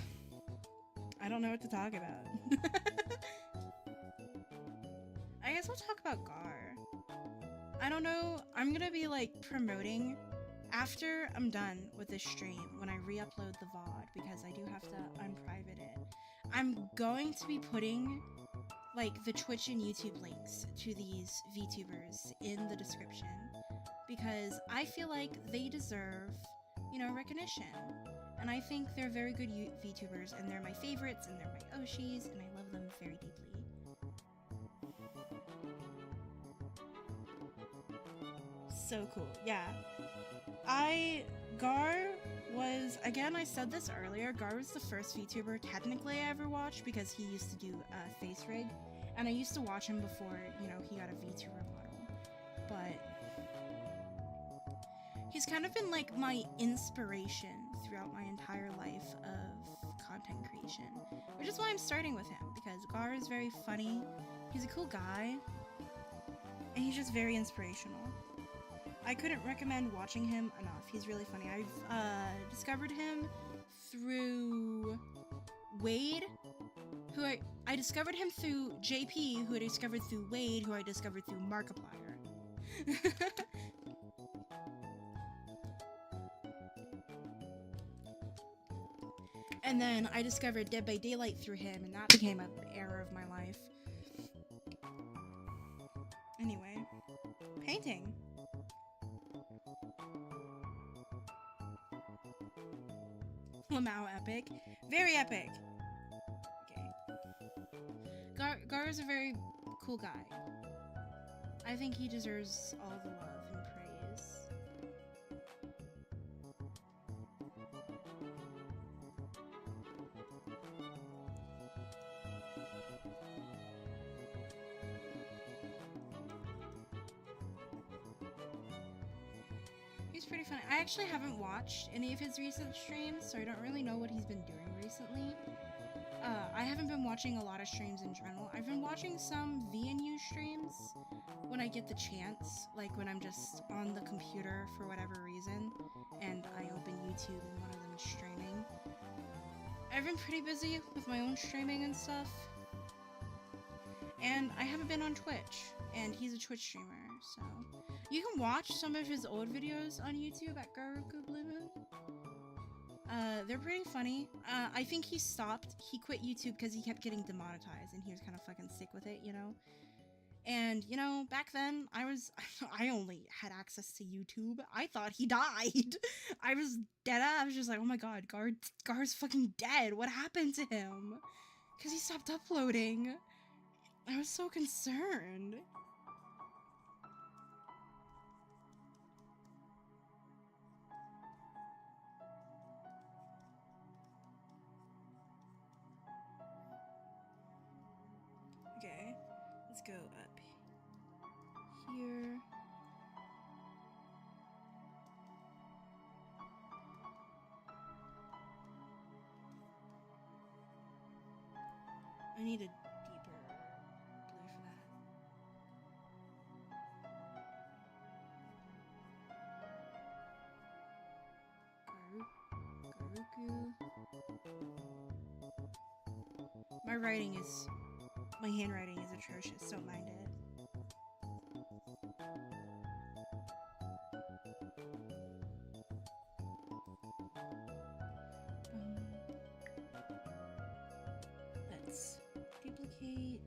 I don't know what to talk about. I guess we'll talk about Gar. I don't know, I'm gonna be like promoting after I'm done with this stream when I re-upload the VOD, because I do have to unprivate it. I'm going to be putting like the Twitch and YouTube links to these VTubers in the description, because I feel like they deserve, you know, recognition. And I think they're very good VTubers, and they're my favorites, and they're my Oshis, and I love them very deeply. So cool, yeah. Gar was, again, I said this earlier, Gar was the first VTuber technically I ever watched, because he used to do face rig, and I used to watch him before, you know, he got a VTuber model. But he's kind of been like my inspiration throughout my entire life of content creation, which is why I'm starting with him, because Gar is very funny, he's a cool guy, and he's just very inspirational. I couldn't recommend watching him enough. He's really funny. I've discovered him through Wade, who I discovered him through JP, who I discovered through Wade, who I discovered through Markiplier. And then I discovered Dead by Daylight through him, and that became an era of my life. Anyway, painting. Lamau epic. Very epic. Okay. Gar is a very cool guy. I think he deserves all the love and praise. He's pretty funny. I actually haven't watched any of his recent streams, so I don't really know what he's been doing recently. I haven't been watching a lot of streams in general. I've been watching some VNU streams when I get the chance, like when I'm just on the computer for whatever reason, and I open YouTube and one of them is streaming. I've been pretty busy with my own streaming and stuff, and I haven't been on Twitch, and he's a Twitch streamer, so you can watch some of his old videos on YouTube at Garuku Blue Moon. They're pretty funny. I think he quit YouTube because he kept getting demonetized and he was kind of fucking sick with it, you know? And, you know, back then, I only had access to YouTube. I thought he died. I was dead. I was just like, oh my god, Gar's fucking dead. What happened to him? Because he stopped uploading. I was so concerned. Okay, let's go up here. I need a deeper blue for that. Garuku. My handwriting is atrocious, don't mind it. Let's duplicate.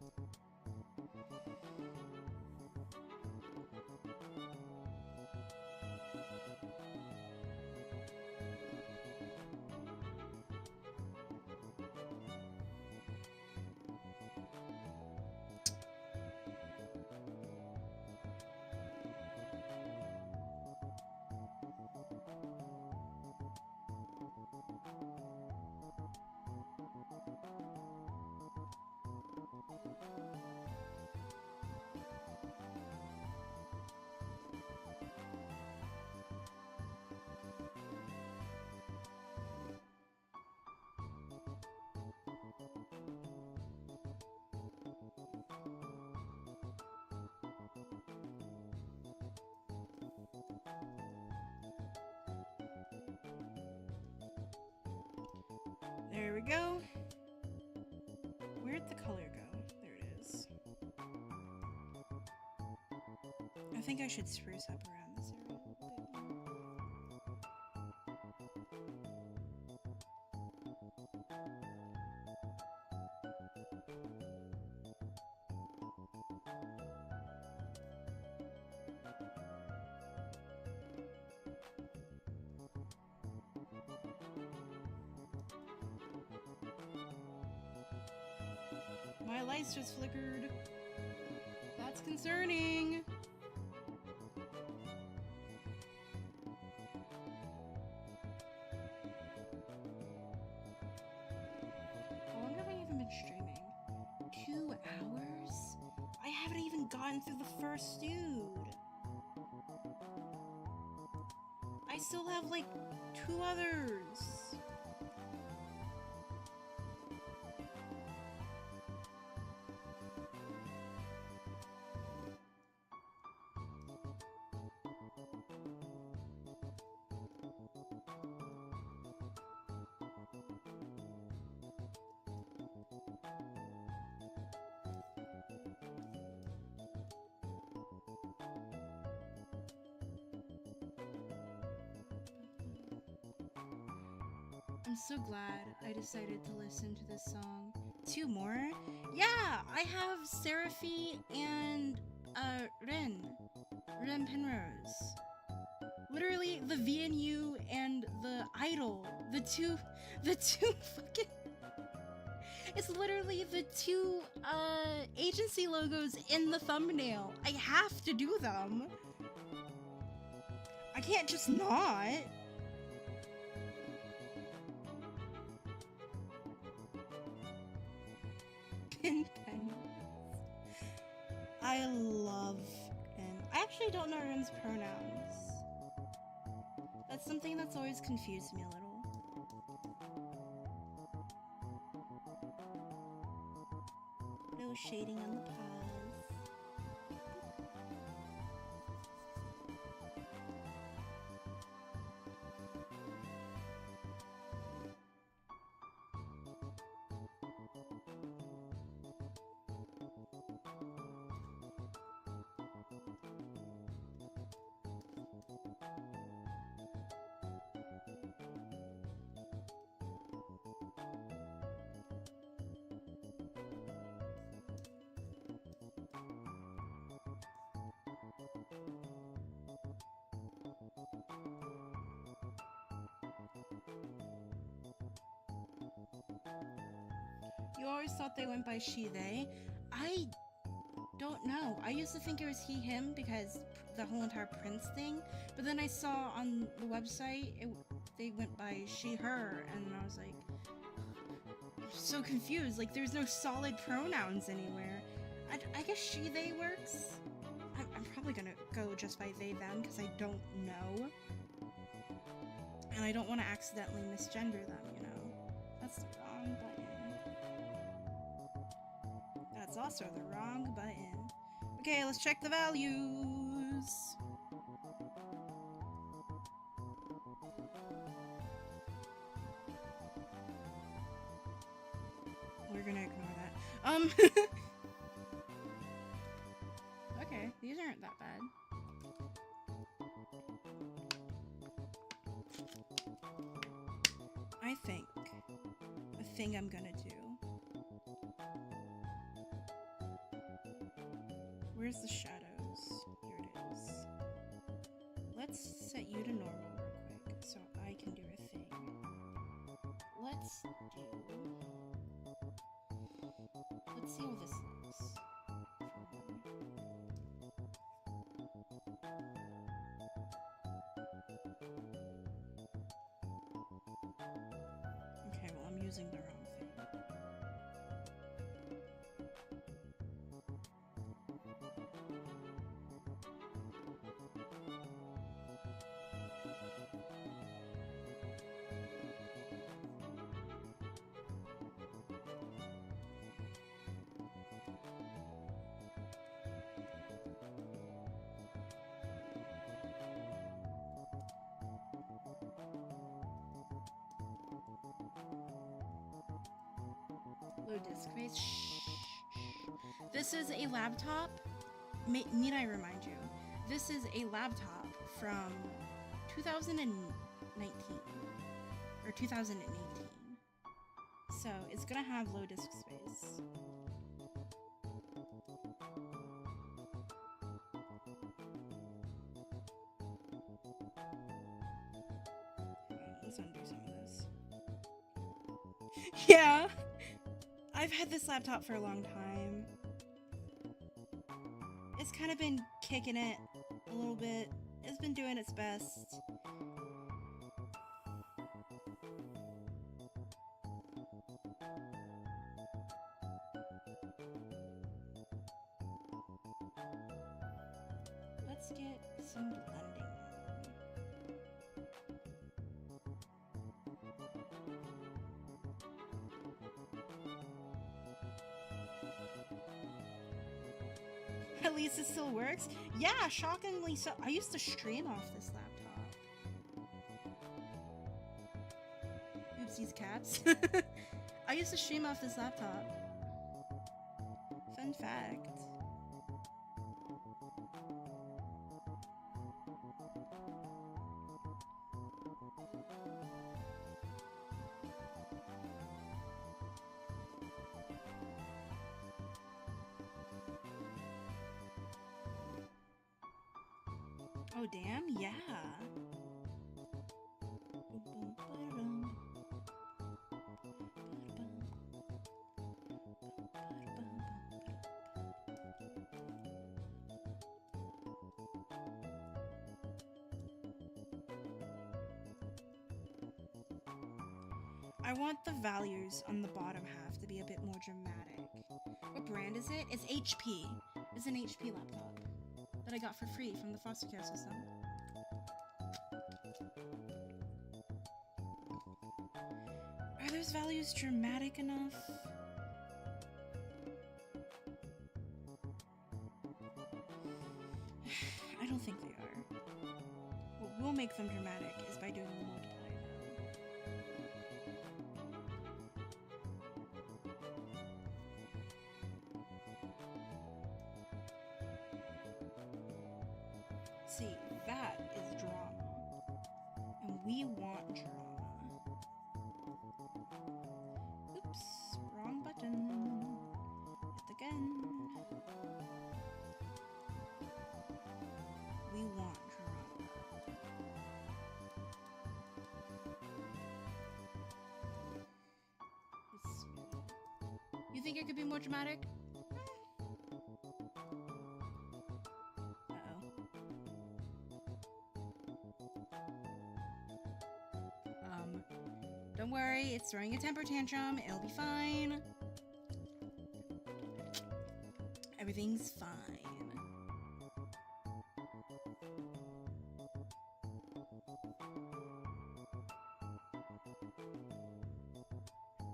There we go. Where'd the color go? There it is. I think I should spruce up around this area a little bit more. My lights just flickered. That's concerning. How long have I even been streaming? 2 hours? I haven't even gotten through the first dude. I still have like 2 others. I'm so glad I decided to listen to this song. 2 more? Yeah, I have Seraphy and Ren Penrose. Literally the VNU and the Idol. The two fucking... It's literally the 2 agency logos in the thumbnail. I have to do them. I can't just not. Pen. I love Ren. I actually don't know Ren's pronouns. That's something that's always confused me a little. Little shading on the paws. You always thought they went by she, they. I don't know. I used to think it was he, him because the whole entire Prince thing. But then I saw on the website they went by she, her, and I was like, so confused. Like, there's no solid pronouns anywhere. I guess she, they works. I'm probably gonna go just by they, them because I don't know. And I don't want to accidentally misgender them, you know? That's the wrong button. That's also the wrong button. Okay, let's check the values. We're gonna ignore that. Okay, these aren't that bad. I think the thing I'm gonna do. Where's the shadows? Here it is. Let's set you to normal real quick so I can do a thing. Let's see how this looks. Okay, well, I'm using the wrong thing. Low disk space. Shh. This is a laptop. Need I remind you? This is a laptop from 2019 or 2018. So it's gonna have low disk space. Let's undo some of this. Yeah. I've had this laptop for a long time. It's kind of been kicking it a little bit. It's been doing its best. Let's get some blending. At least it still works. Yeah, shockingly so. I used to stream off this laptop. Oopsies, cats. I used to stream off this laptop. Fun fact. Oh, damn, yeah. I want the values on the bottom half to be a bit more dramatic. What brand is it? It's HP. It's an HP laptop that I got for free from the foster care system. Are those values dramatic enough? I don't think they are. What will make them dramatic is by doing the multiply. See, that is drama. And we want drama. Oops, wrong button. Hit again. We want drama. You think it could be more dramatic? Don't worry, it's throwing a temper tantrum. It'll be fine. Everything's fine.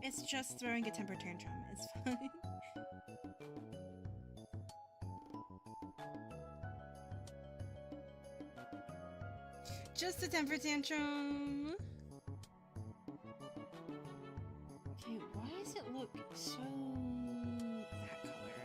It's just throwing a temper tantrum. It's fine. Just a temper tantrum. Okay, why does it look so that color?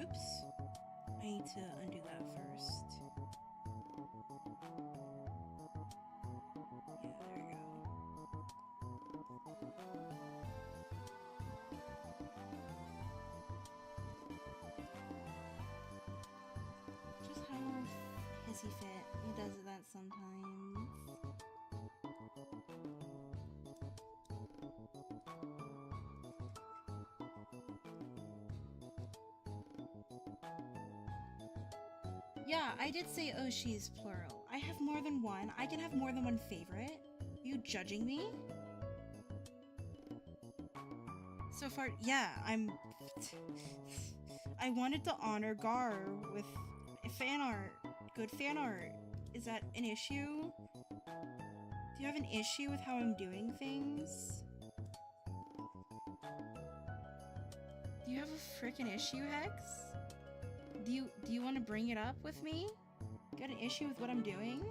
Oops. I need to undo that first. Yeah, there we go. Just how hissy fit. He does that sometimes. Yeah, I did say Oshis plural. I have more than one. I can have more than one favorite. Are you judging me? So far, yeah, I wanted to honor Gar with fan art. Good fan art. Is that an issue? Do you have an issue with how I'm doing things? Do you have a frickin' issue, Hex? Do you want to bring it up with me? Got an issue with what I'm doing?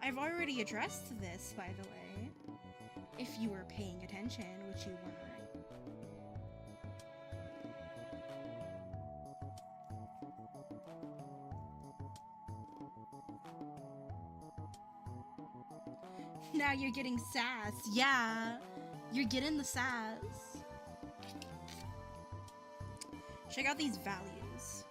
I've already addressed this, by the way. If you were paying attention, which you weren't. Now you're getting sass. Yeah, you're getting the sass. Check out these values.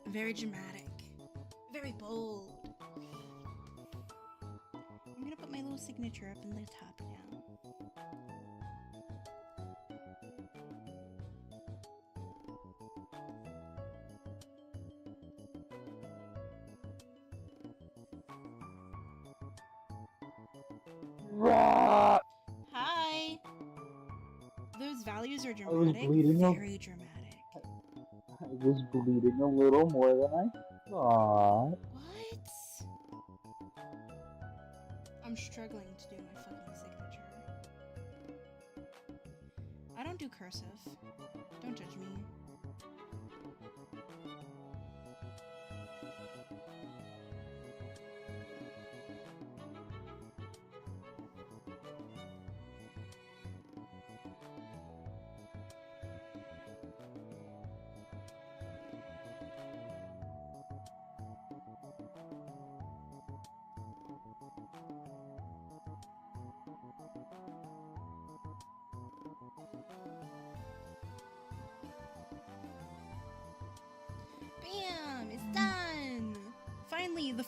Very dramatic. Very bold. I'm gonna put my little signature up in the top now. Hi! Those values are dramatic. Very dramatic. I was bleeding a little more than I thought. What? I'm struggling to do my fucking signature. I don't do cursive. Don't judge me.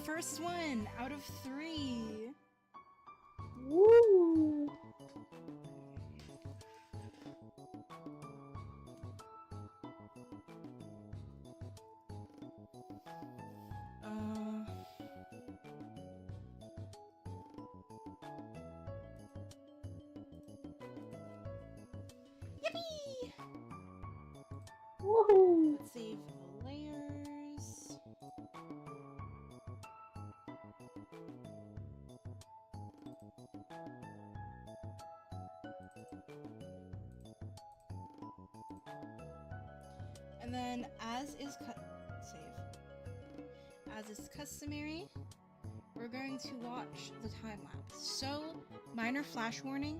first one out of 3. Woo! Yippee! Woohoo! Let's save the layers. And then, as is customary, we're going to watch the time lapse. So, minor flash warning.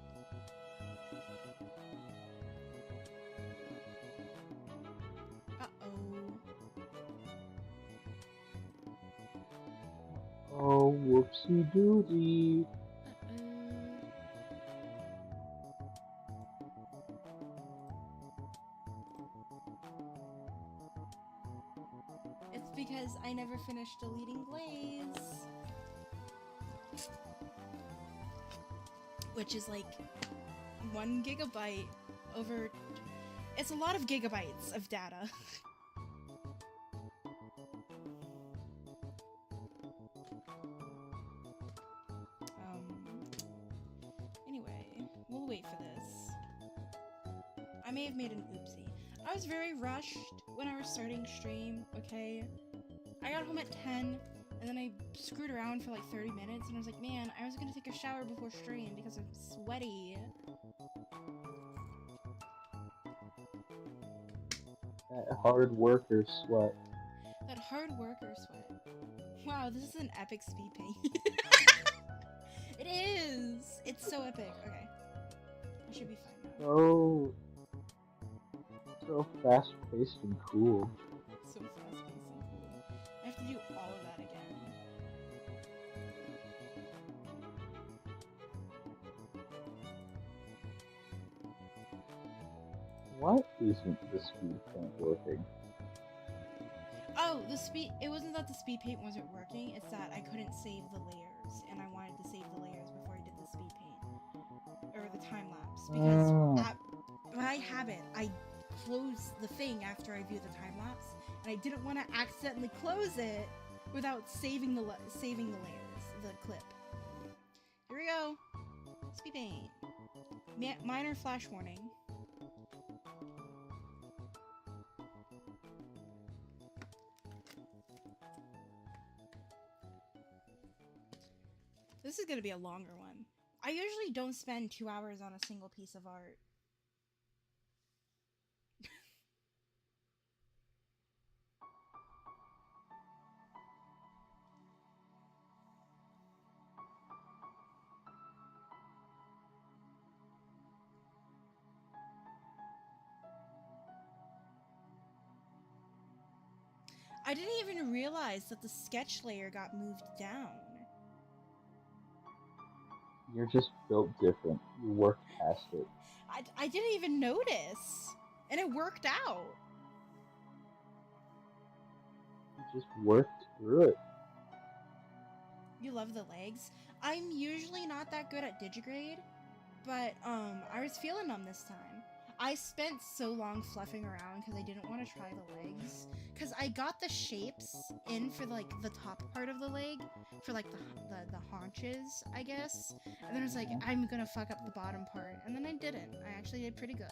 Oh, whoopsie doodie. It's because I never finished deleting Glaze. Which is like 1 gigabyte over... It's a lot of gigabytes of data. Anyway, we'll wait for this. I may have made an oopsie. I was very rushed when I was starting stream, okay? I got home at 10, and then I screwed around for like 30 minutes, and I was like, man, I was gonna take a shower before stream because I'm sweaty. That hard worker sweat. That hard worker sweat. Wow, this is an epic speed paint. It is! It's so epic. Okay. I should be fine now. So fast-paced and cool. So fast-paced and cool. I have to do all of that again. Why isn't the speed paint working? Oh, it wasn't that the speed paint wasn't working, it's that I couldn't save the layers, and I wanted to save the layers before I did the speed paint. Or the time lapse, because by habit, I close the thing after I view the time lapse, and I didn't want to accidentally close it without saving the layers, the clip. Here we go. Speed paint. Minor flash warning. This is gonna be a longer one. I usually don't spend 2 hours on a single piece of art. I didn't even realize that the sketch layer got moved down. You're just built different. You worked past it. I didn't even notice. And it worked out. You just worked through it. You love the legs? I'm usually not that good at digigrade, but I was feeling them this time. I spent so long fluffing around because I didn't want to try the legs. Because I got the shapes in for like the top part of the leg, for like the haunches, I guess. And then I was like, I'm gonna fuck up the bottom part. And then I didn't. I actually did pretty good.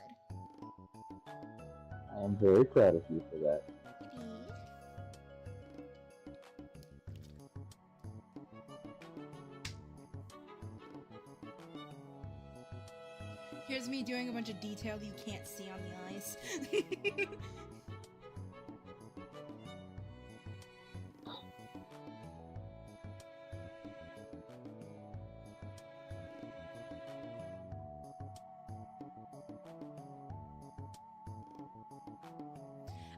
I am very proud of you for that. Here's me doing a bunch of detail that you can't see on the eyes.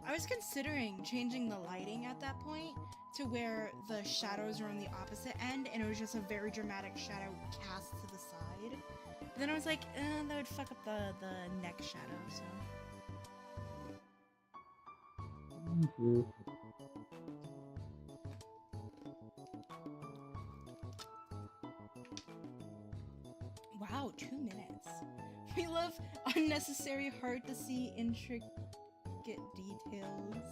I was considering changing the lighting at that point to where the shadows are on the opposite end and it was just a very dramatic shadow cast to the side. But then I was like, that would fuck up the neck shadow, so. Wow, 2 minutes. We love unnecessary, hard to see, intricate details.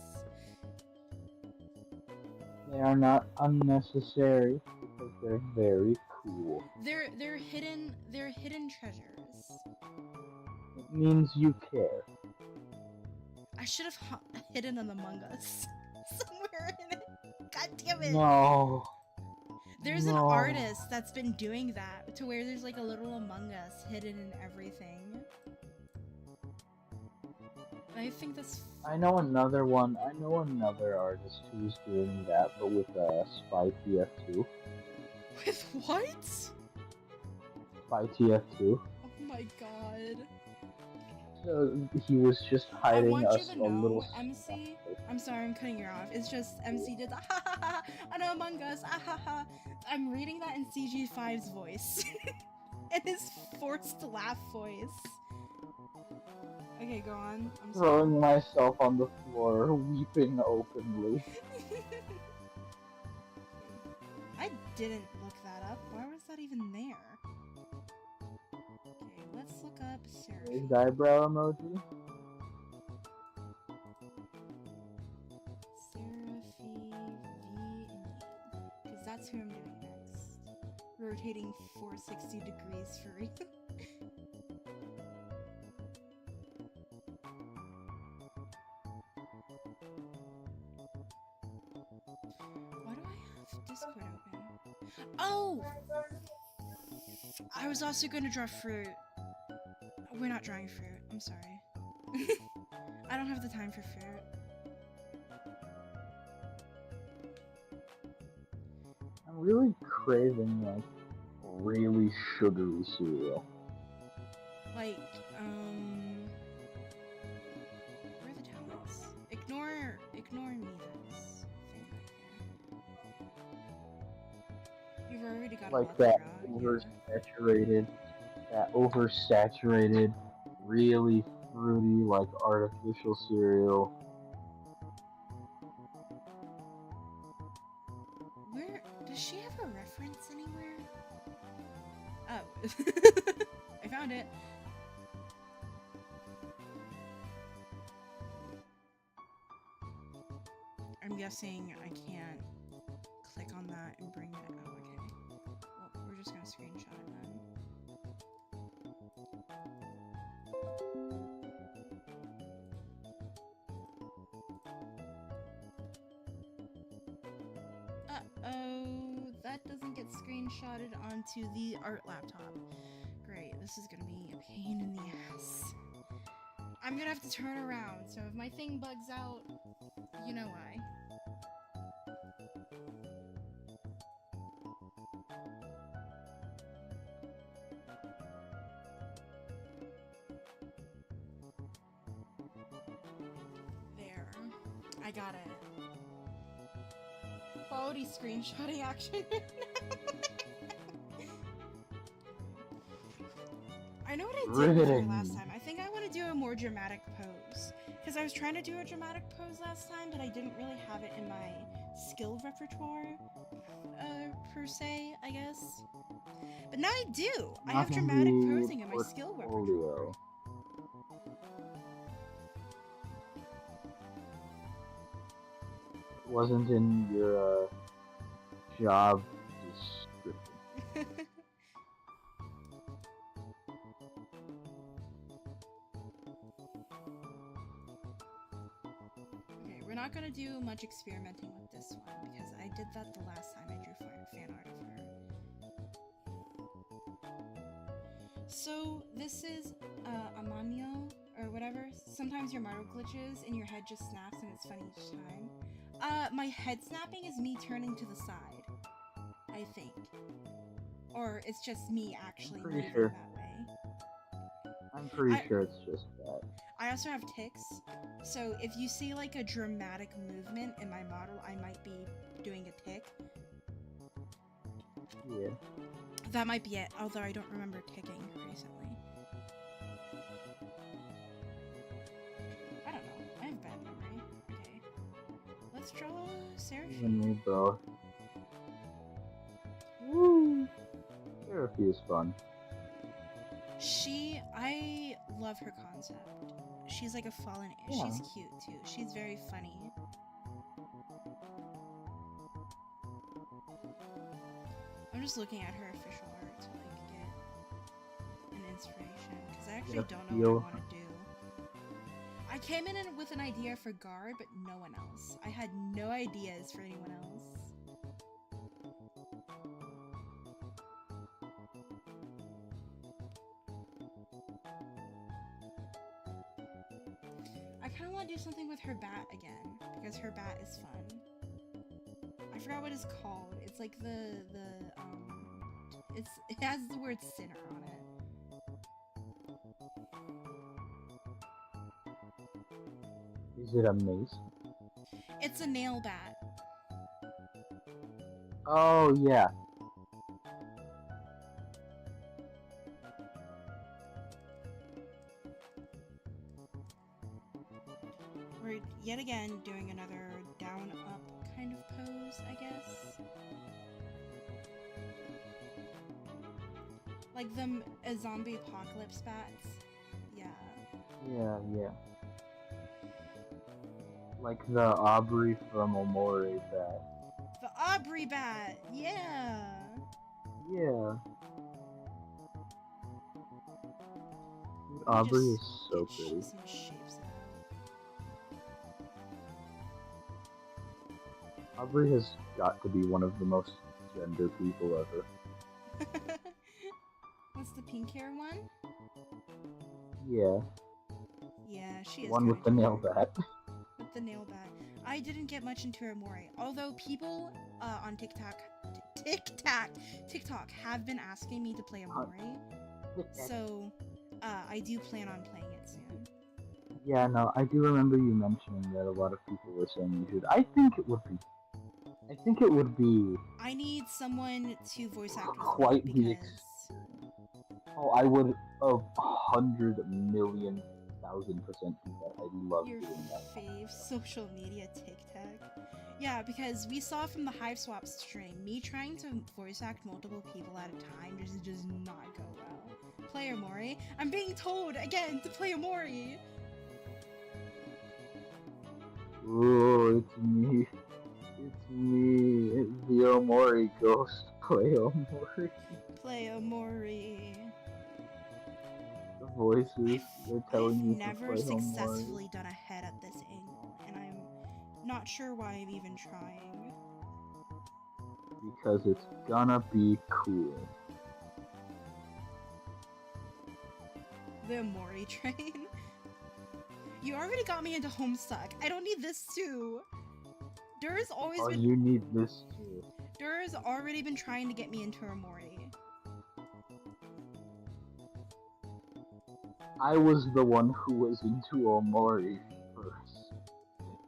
They are not unnecessary because they're very cool. They're hidden treasures. It means you care. I should have hidden an Among Us somewhere in it. God damn it! No. There's No. an artist that's been doing that to where there's like a little Among Us hidden in everything. I think that's. I know another one. I know another artist who's doing that, but with Spy TF2. With what? Spy TF2. Oh my god. So he was just I hiding want you us to a know, little. MC. I'm sorry, I'm cutting you off. It's just MC did the ha ha ha. I know Among Us. Ah ha ha. I'm reading that in CG5's voice, and his forced laugh voice. Okay, go on. I'm sorry. Throwing myself on the floor, weeping openly. I didn't look that up. Why was that even there? Okay, let's look up Seraph. Raised eyebrow emoji. Seraphy V, because that's who I'm doing next. Rotating 460 degrees for real. Why do I have Discord open? Oh! I was also going to draw fruit. We're not drawing fruit. I'm sorry. I don't have the time for fruit. I'm really craving, like, really sugary cereal. Like, where are the talents? Ignore me this thing right here. You've already got Like a lot that to oversaturated, really fruity, like artificial cereal. Where does she have a reference anywhere? Oh, I found it. I'm guessing I can't click on that and bring it. Oh, okay. Well, we're just gonna screenshot it then. Uh-oh, that doesn't get screenshotted onto the art laptop. Great, this is gonna be a pain in the ass. I'm gonna have to turn around, so if my thing bugs out, you know why. There. I got it. Quality screenshotting action. I know what I did before last time. I think I want to do a more dramatic pose. Because I was trying to do a dramatic pose last time, but I didn't really have it in my skill repertoire, per se, I guess. But now I do! I have dramatic posing in my skill repertoire. It wasn't in your job description. Okay, we're not gonna do much experimenting with this one because I did that the last time I drew fan art of her. So this is a Manyo or whatever. Sometimes your model glitches and your head just snaps and it's funny each time. My head snapping is me turning to the side, I think. Or it's just me actually moving that way. I'm pretty sure it's just that. I also have tics, so if you see like a dramatic movement in my model, I might be doing a tic. Yeah. That might be it, although I don't remember ticking recently. I don't know. I have bad memory. Okay. Let's draw Seraphy. Even me, bro. Woo! Therapy is fun. I love her concept. She's like a fallen. Yeah. She's cute too. She's very funny. I'm just looking at her official art to like get an inspiration because I actually don't know what I want to do. I came in with an idea for Gar, but no one else. I had no ideas for anyone else. I kind of want to do something with her bat again because her bat is fun. I forgot what it's called. It's like it has the word sinner on it. Is it a mace? It's a nail bat. Oh, yeah. We're yet again doing another down-up kind of pose, I guess. Like a zombie apocalypse bats. Yeah. Yeah. Like the Aubrey from Omori bat. The Aubrey bat! Yeah! Yeah. Dude, Aubrey is so pretty. Some shapes out. Aubrey has got to be one of the most gender people ever. What's the pink hair one? Yeah. Yeah, she is. One with the nail bat. With the nail bat. I didn't get much into Amori, although people on TikTok have been asking me to play Amori. So I do plan on playing it soon. Yeah, no, I do remember you mentioning that a lot of people were saying you should. I think it would be. I need someone to voice act with quite me the because. Oh, I would 100,000,000% do that. I love Your doing that. fave social media TikTok. Yeah, because we saw from the Hive Swap stream, me trying to voice act multiple people at a time just does not go well. Play Amori. I'm being told again to play Amori. Oh, it's me. It's me. It's the Omori ghost. Play Omori. Play Amori. The voices, they're telling you to play I've never Omori. successfully done a head at this angle, and I'm not sure why I'm even trying. Because it's gonna be cool. The Amori train? You already got me into Homestuck. I don't need this too. Dur's always been. You need this too. Dur's already been trying to get me into Amori. I was the one who was into Omori first,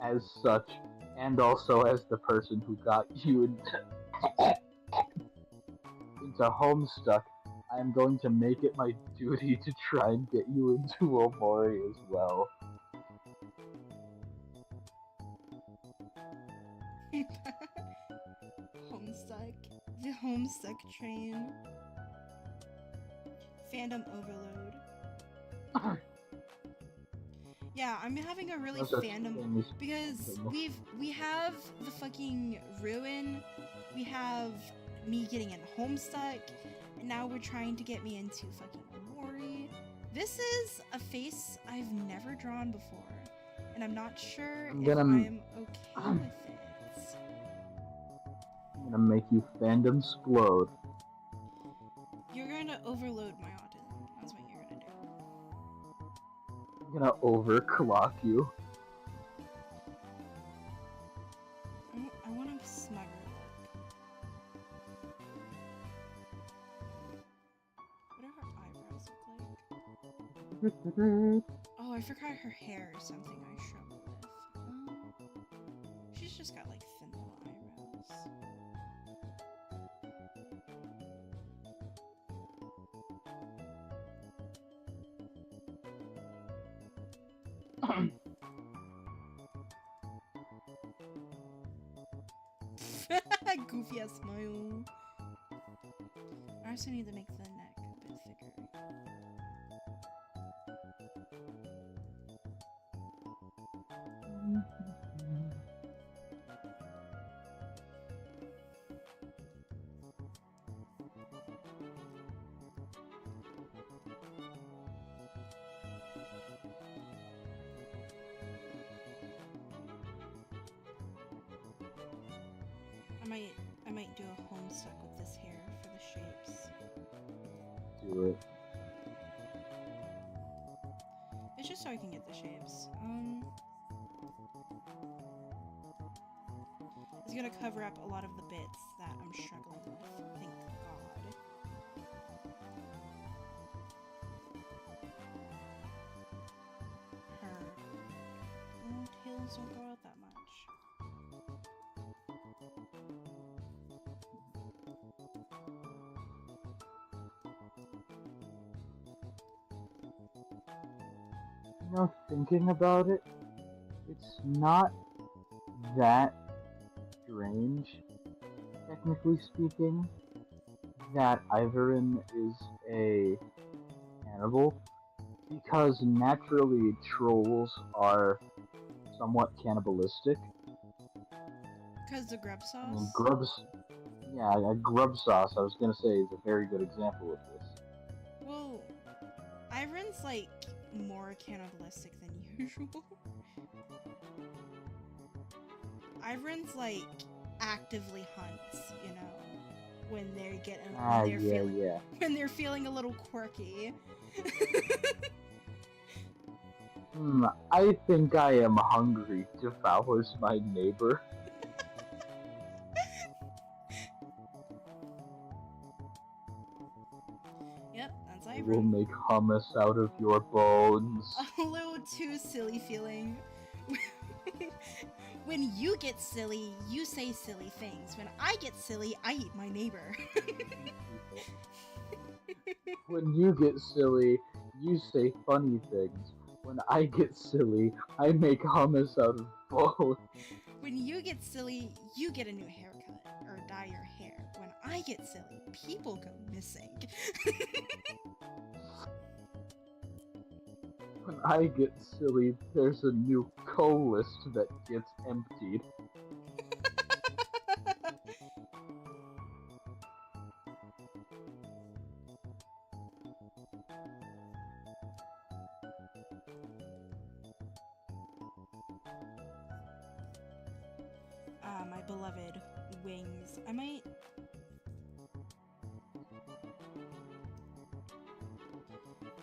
as such, and also as the person who got you into Homestuck. I am going to make it my duty to try and get you into Omori as well. Homestuck. The Homestuck train. Fandom overload. Yeah, I'm having a really fandom because we have the fucking Ruin, we have me getting in Homestuck, and now we're trying to get me into fucking Amori. This is a face I've never drawn before, and I'm not sure if I'm okay with it. I'm gonna make you fandom explode. You're gonna overload my autism. That's what you're gonna do. I'm gonna overclock you. I want a smugger look. What do her eyebrows look like? Oh, I forgot her hair is something I struggle with. She's just got like thin little eyebrows. Goofy ass smile. I also need to make the neck a bit thicker. I might do a homestuck with this hair for the shapes. Do it. It's just so I can get the shapes. It's gonna cover up a lot of the bits that I'm struggling with. Thank God. Her tails don't go out that much. You know, thinking about it, it's not that strange, technically speaking, that Ivorin is a cannibal, because naturally trolls are somewhat cannibalistic. Cause the grub I mean, sauce? a grub sauce, I was gonna say, is a very good example of this. Well, Iron's like more cannibalistic than usual. Iron's like actively hunts, you know, when they're getting when they're feeling a little quirky. I think I am hungry, devours my neighbor. Yep, that's I will Iron. make hummus out of your bones. A little too silly feeling. When you get silly, you say silly things. When I get silly, I eat my neighbor. When you get silly, you say funny things. When I get silly, I make hummus out of bones. When you get silly, you get a new haircut or dye your hair. When I get silly, people go missing. When I get silly, there's a new co-list that gets emptied. My beloved wings.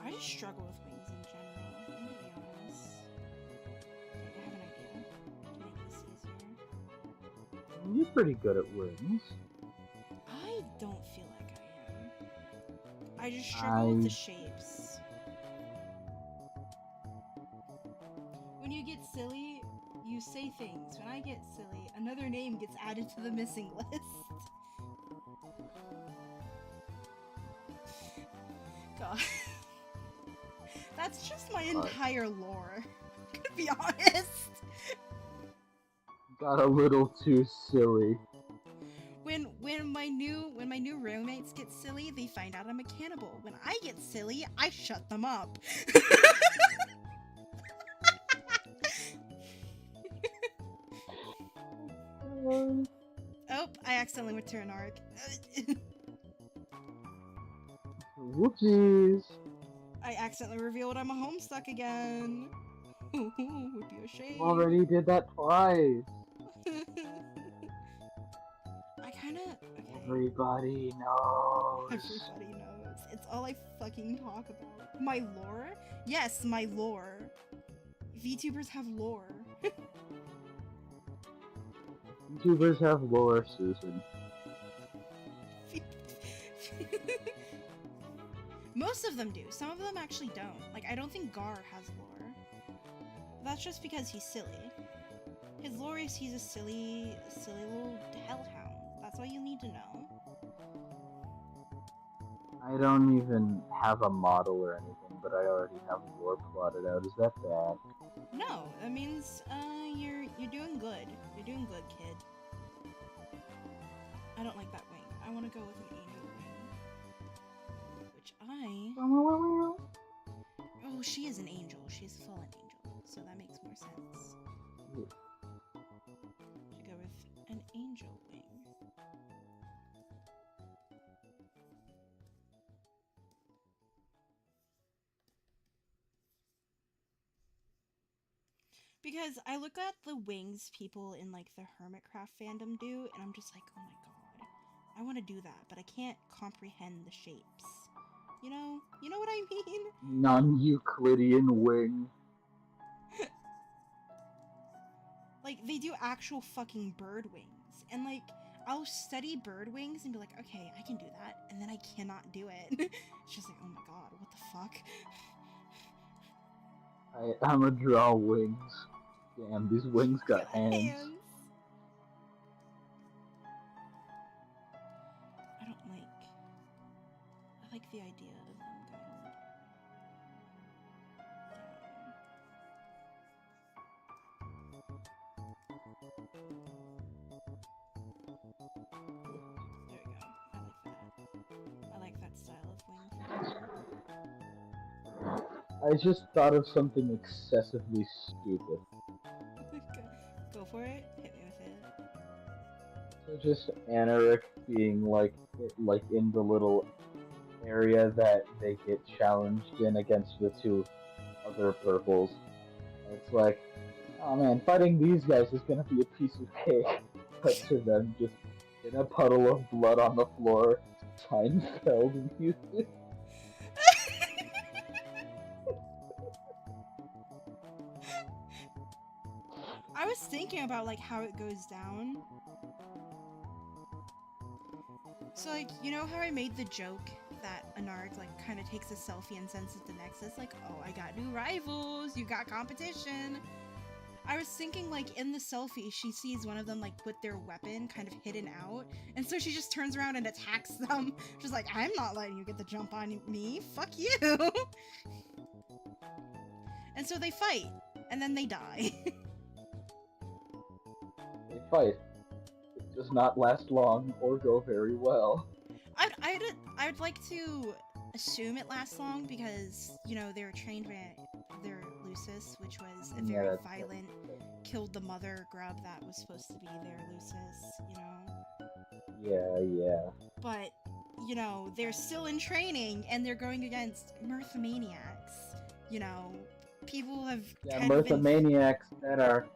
I just struggle with wings in general. I'm gonna be honest. Okay, I have an idea to make this easier. You're pretty good at wings. I don't feel like I am. I just struggle with the shapes. When you get silly, you say things. When I get silly, another name gets added to the missing list. God. That's just my entire lore. I'm gonna be honest. Got a little too silly. When my new roommates get silly, they find out I'm a cannibal. When I get silly, I shut them up. Oh, I accidentally went to an arc. Whoopsies. I accidentally revealed I'm a homestuck again. Would be a shame. You already did that twice. I kinda... Okay. Everybody knows. Everybody knows. It's all I fucking talk about. My lore? Yes, my lore. VTubers have lore. VTubers have lore, Susan. Most of them do. Some of them actually don't. Like, I don't think Gar has lore. That's just because he's silly. His lore is he's a silly little hellhound. That's all you need to know. I don't even have a model or anything, but I already have lore plotted out. Is that bad? No, that means you're doing good. You're doing good, kid. I don't like that wing. I want to go with an angel wing, which Oh, she is an angel. She's a fallen angel, so that makes more sense. Should go with an angel wing. Because I look at the wings people in like the Hermitcraft fandom do, and I'm just like, oh my god, I want to do that, but I can't comprehend the shapes. You know what I mean? Non-Euclidean wing. Like they do actual fucking bird wings, and like I'll study bird wings and be like, okay, I can do that, and then I cannot do it. It's just like, oh my god, what the fuck? I'ma draw wings. Damn, these wings got hands. I don't like. I like the idea of them going down. There we go. I like that style of wing. I just thought of something excessively stupid. Go for it. Hit me with it. So just Anaric being like in the little area that they get challenged in against the two other purples. And it's like, oh man, fighting these guys is gonna be a piece of cake. But to them, just in a puddle of blood on the floor, Seinfeld music. I was thinking about like how it goes down. So like, you know how I made the joke that Anarg like kind of takes a selfie and sends it to Nexus, like, oh, I got new rivals, you got competition. I was thinking like in the selfie, she sees one of them like put their weapon kind of hidden out, and so she just turns around and attacks them. She's like, I'm not letting you get the jump on me, fuck you. And so they fight, and then they die. They fight. It does not last long or go very well. I'd like to assume it lasts long because, you know, they were trained by their Lucis, which was a very violent, killed the mother grub that was supposed to be their Lucis, you know? Yeah. But, you know, they're still in training and they're going against Mirthomaniacs. You know, people have Mirthomaniacs that are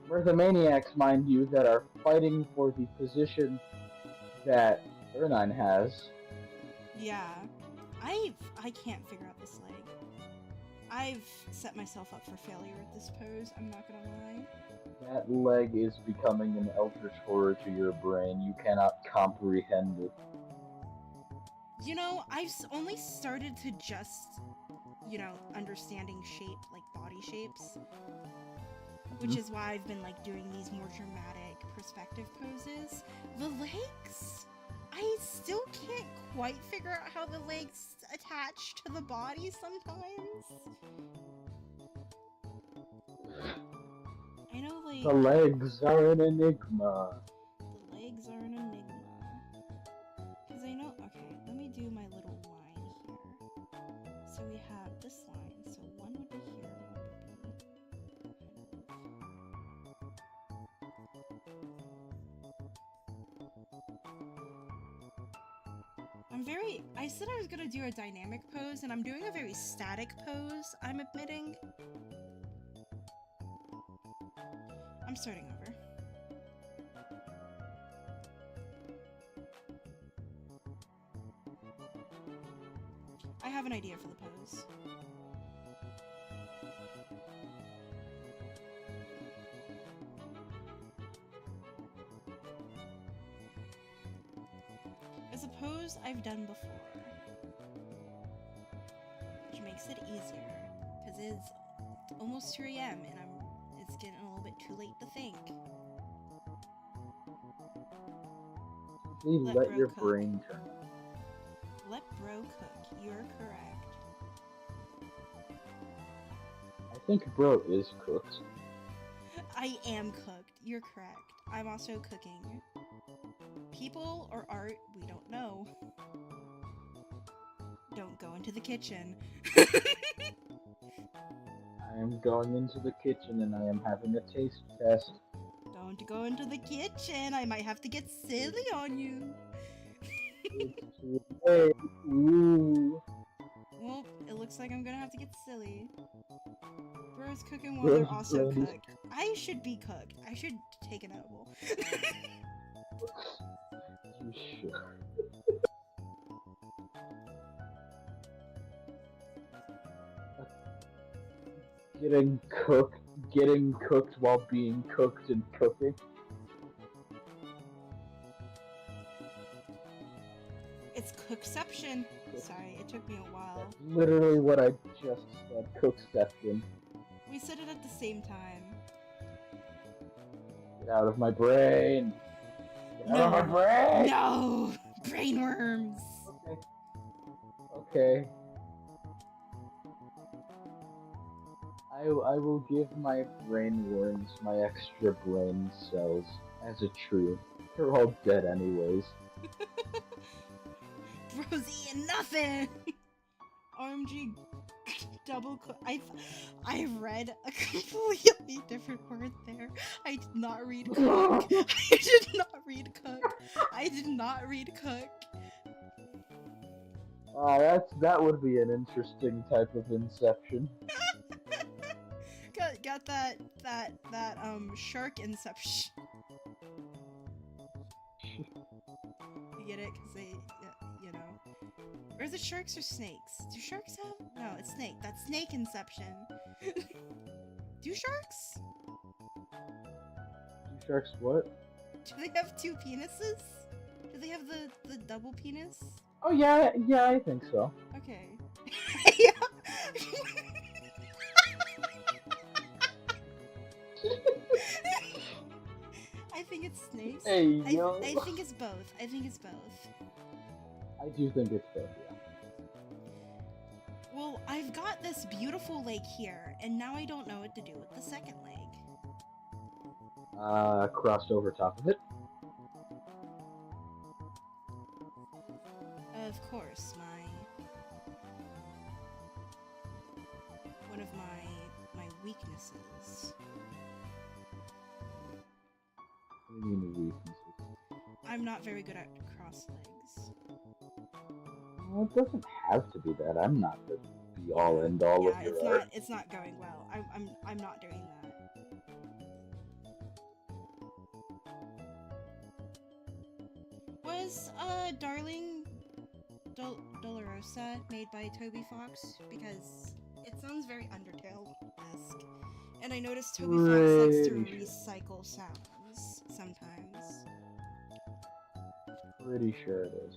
Mirthomaniacs, mind you, that are fighting for the position that Ernine has. Yeah. I can't figure out this leg. I've set myself up for failure with this pose, I'm not gonna lie. That leg is becoming an eldritch horror to your brain. You cannot comprehend it. You know, I've only started to just, you know, understanding shape, like body shapes. Which is why I've been, like, doing these more dramatic perspective poses. The legs? I still can't quite figure out how the legs attach to the body sometimes. I know, like... The legs are an enigma. The legs are an enigma. Because I know... Okay, let me do my little line here. So we have this line. So one would be here, one would be... I said I was gonna do a dynamic pose, and I'm doing a very static pose, I'm admitting. I'm starting over. I have an idea for the pose. It's a pose I've done before, which makes it easier, because it's almost 2 a.m. and it's getting a little bit too late to think. Please let your brain turn. Let bro cook. You're correct. I think bro is cooked. I am cooked. You're correct. I'm also cooking. People or art, we don't know. Don't go into the kitchen. I am going into the kitchen and I am having a taste test. Don't go into the kitchen. I might have to get silly on you. It's too late. Ooh. Well, it looks like I'm gonna have to get silly. Bro's cooking while Bro's they're also brain is cooked. I should be cooked. I should take an edible. You should. Getting cooked while being cooked and cooking. It's cookception. Sorry, it took me a while. That's literally what I just said. Cookception. We said it at the same time. Get out of my brain. Get out of my brain. No! Brainworms! Okay. I will give my brain worms my extra brain cells as a treat. They're all dead anyways. Bro's eating nothing! OMG double cook. I read a completely different word there. I did not read cook. I did not read cook. I did not read cook. That would be an interesting type of inception. got that shark inception. You get it? Cause they, you know. Or is it sharks or snakes? Do sharks have? No, it's snake. That's snake inception. Do sharks? Do sharks what? Do they have two penises? Do they have the double penis? Oh yeah, I think so. Okay. Yeah. I think it's snakes. Hey, yo. I think it's both. I think it's both. I do think it's both, yeah. Well, I've got this beautiful leg here, and now I don't know what to do with the second leg. Crossed over top of it. Of course, one of my weaknesses. What do you mean weaknesses? I'm not very good at cross legs. Well, it doesn't have to be that. I'm not the be all end all of your art. It's not going well. I'm not doing that. Was Darling Dolorosa made by Toby Fox? Because it sounds very Undertale-esque. And I noticed Toby Fox likes to recycle sounds sometimes. Pretty sure it is.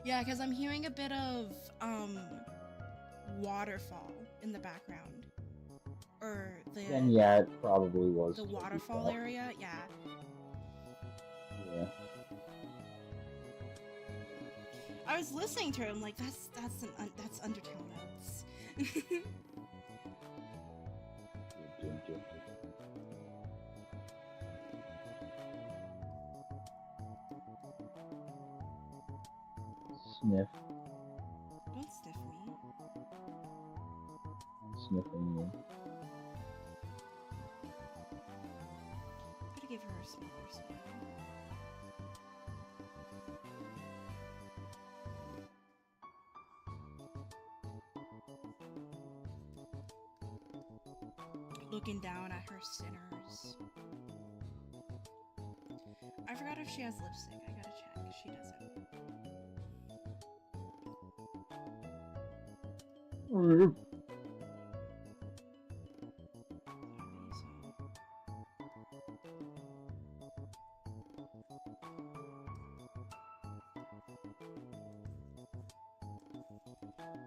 Yeah, because I'm hearing a bit of waterfall in the background. Or And yeah, it probably was. The waterfall area, yeah. Yeah. I was listening to it. I'm like, that's Undertale notes. Sniff. Don't sniff me. I'm sniffing you. Gotta give her a smaller smile. Looking down at her sinners. I forgot if she has lipstick. I gotta check. She doesn't.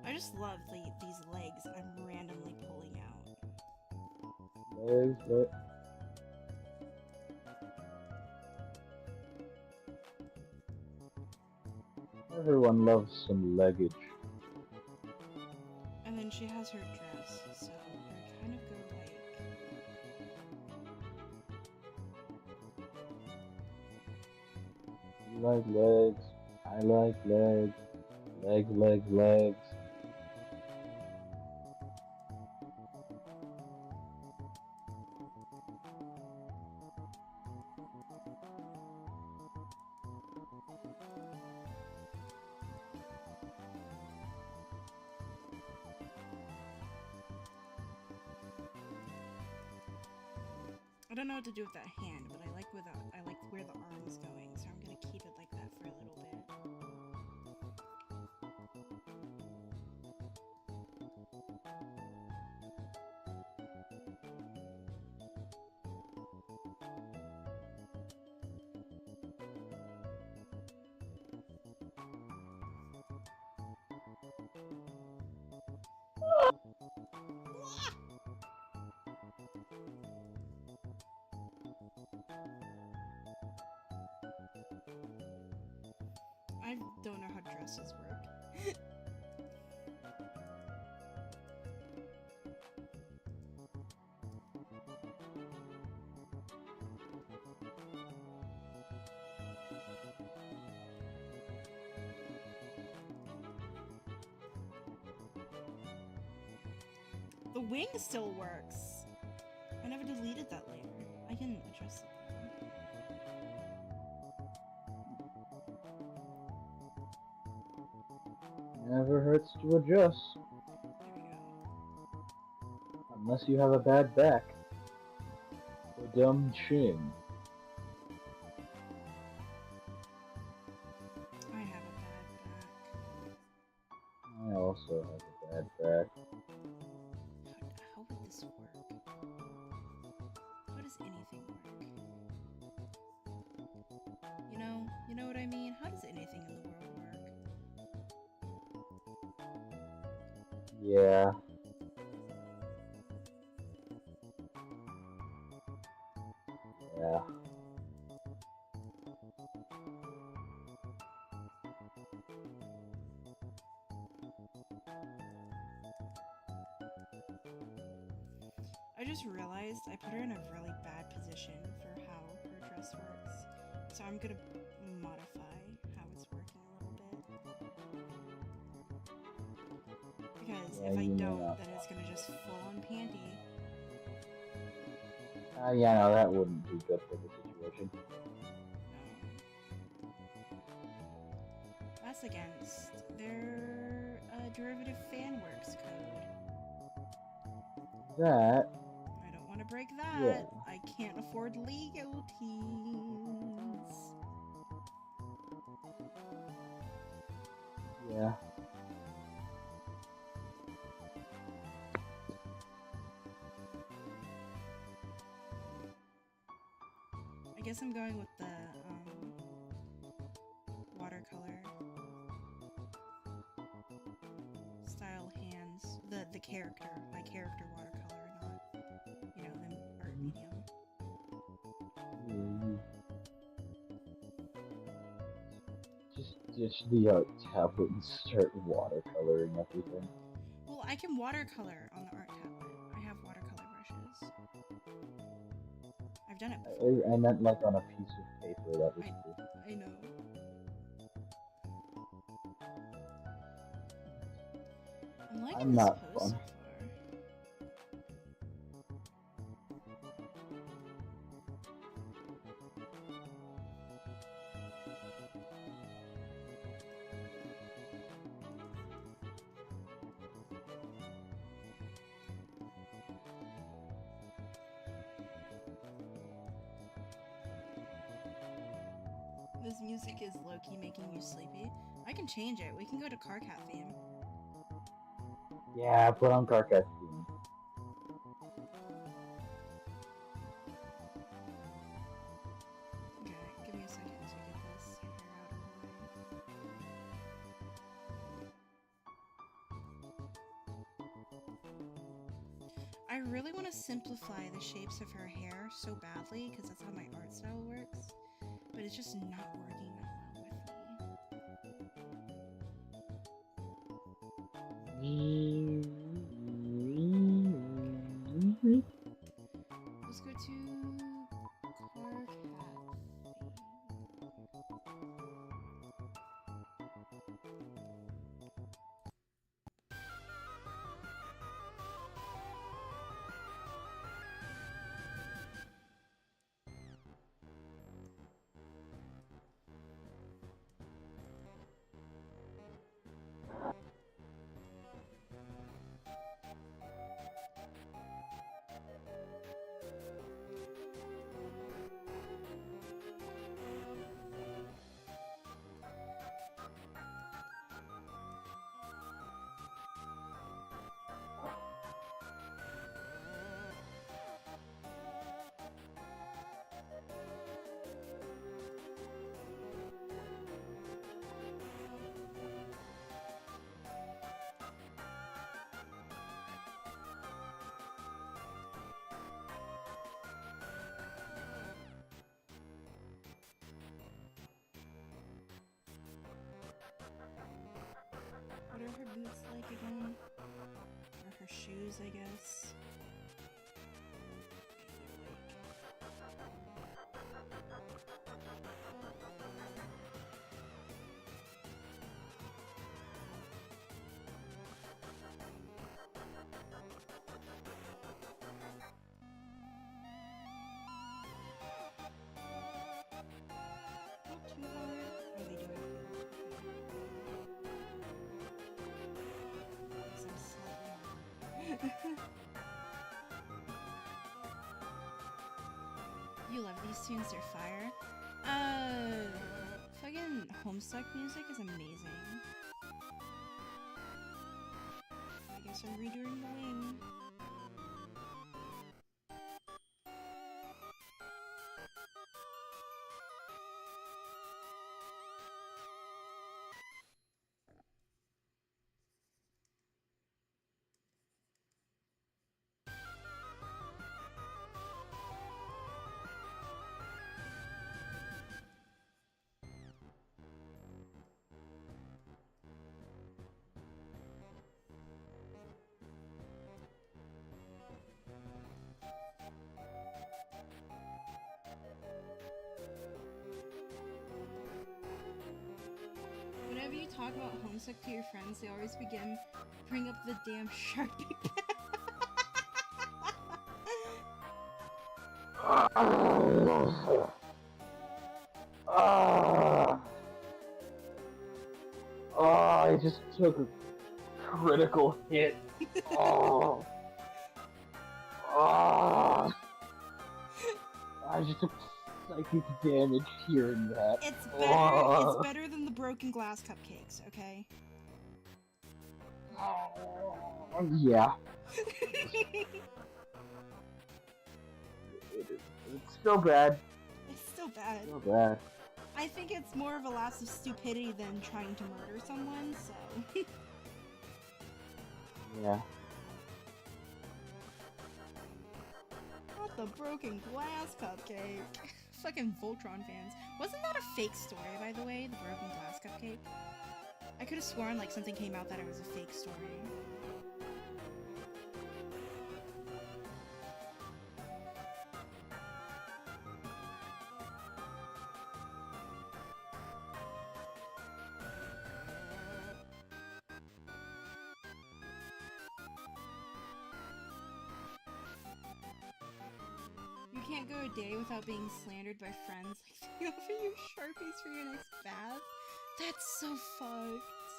I just love these legs I'm randomly pulling out. Legs, but everyone loves some leggage. And then she has her dress, so I kind of go like... You like legs. I like legs. Legs. I don't know what to do with that hand, but I like where the arm's going, so I'm gonna keep it like that for a little bit. I don't know how dresses work. The wing still works. I never deleted that layer. I can adjust it. Never hurts to adjust. There we go. Unless you have a bad back. Or dumb chin. I have a bad back. I also have a bad back. How would this work? How does anything work? You know what I mean? How does anything in the world work? Yeah. Yeah. I just realized I put her in a really bad position for how her dress works. So I'm gonna modify how it's working a little bit. Because Yeah, if I you may don't, not. then it's gonna just full on panty. Yeah, no, that wouldn't be good for the situation. That's against their derivative fan works code. That. I don't want to break that. Yeah. I can't afford legalities. Yeah. I guess I'm going with the watercolor style hands. The character, my character watercolor, not the art medium. Just ditch the art tablet and start watercoloring everything. Well, I can watercolor on the art tablet. I have watercolor brushes. I've done it before. I meant like on a piece of paper. That was cool. I know. I'm liking I'm this not pose so fun. far. This music is low-key making you sleepy. I can change it. We can go to Carcat theme. Yeah, put on Carcat theme. Okay, give me a second to get this hair out of the way. I really want to simplify the shapes of her hair so badly because that's how my art style works, but it's just not working that well with me. Let's go to Carcat. again? Or her shoes, I guess. Not too hard. Oh, they do have heels. Okay. Guess I'm slightly hard. You love these tunes, they're fire. Fucking Homestuck music is amazing. I guess I'm redoing the wing. Whenever you talk about Homestuck to your friends, they always bring up the damn Sharpie pen. I just took a critical hit. Oh. Oh. I just took psychic damage hearing that. It's better than the broken glass cupcakes, okay? Yeah. It's still bad. It's still bad. Still bad. I think it's more of a lapse of stupidity than trying to murder someone, so... Yeah. Not the broken glass cupcake. Fucking Voltron fans. Wasn't that a fake story, by the way? The broken glass cupcake? I could have sworn like something came out that it was a fake story. You can't go a day without being slandered by friends like they offer you Sharpies for your next bath? That's so fucked.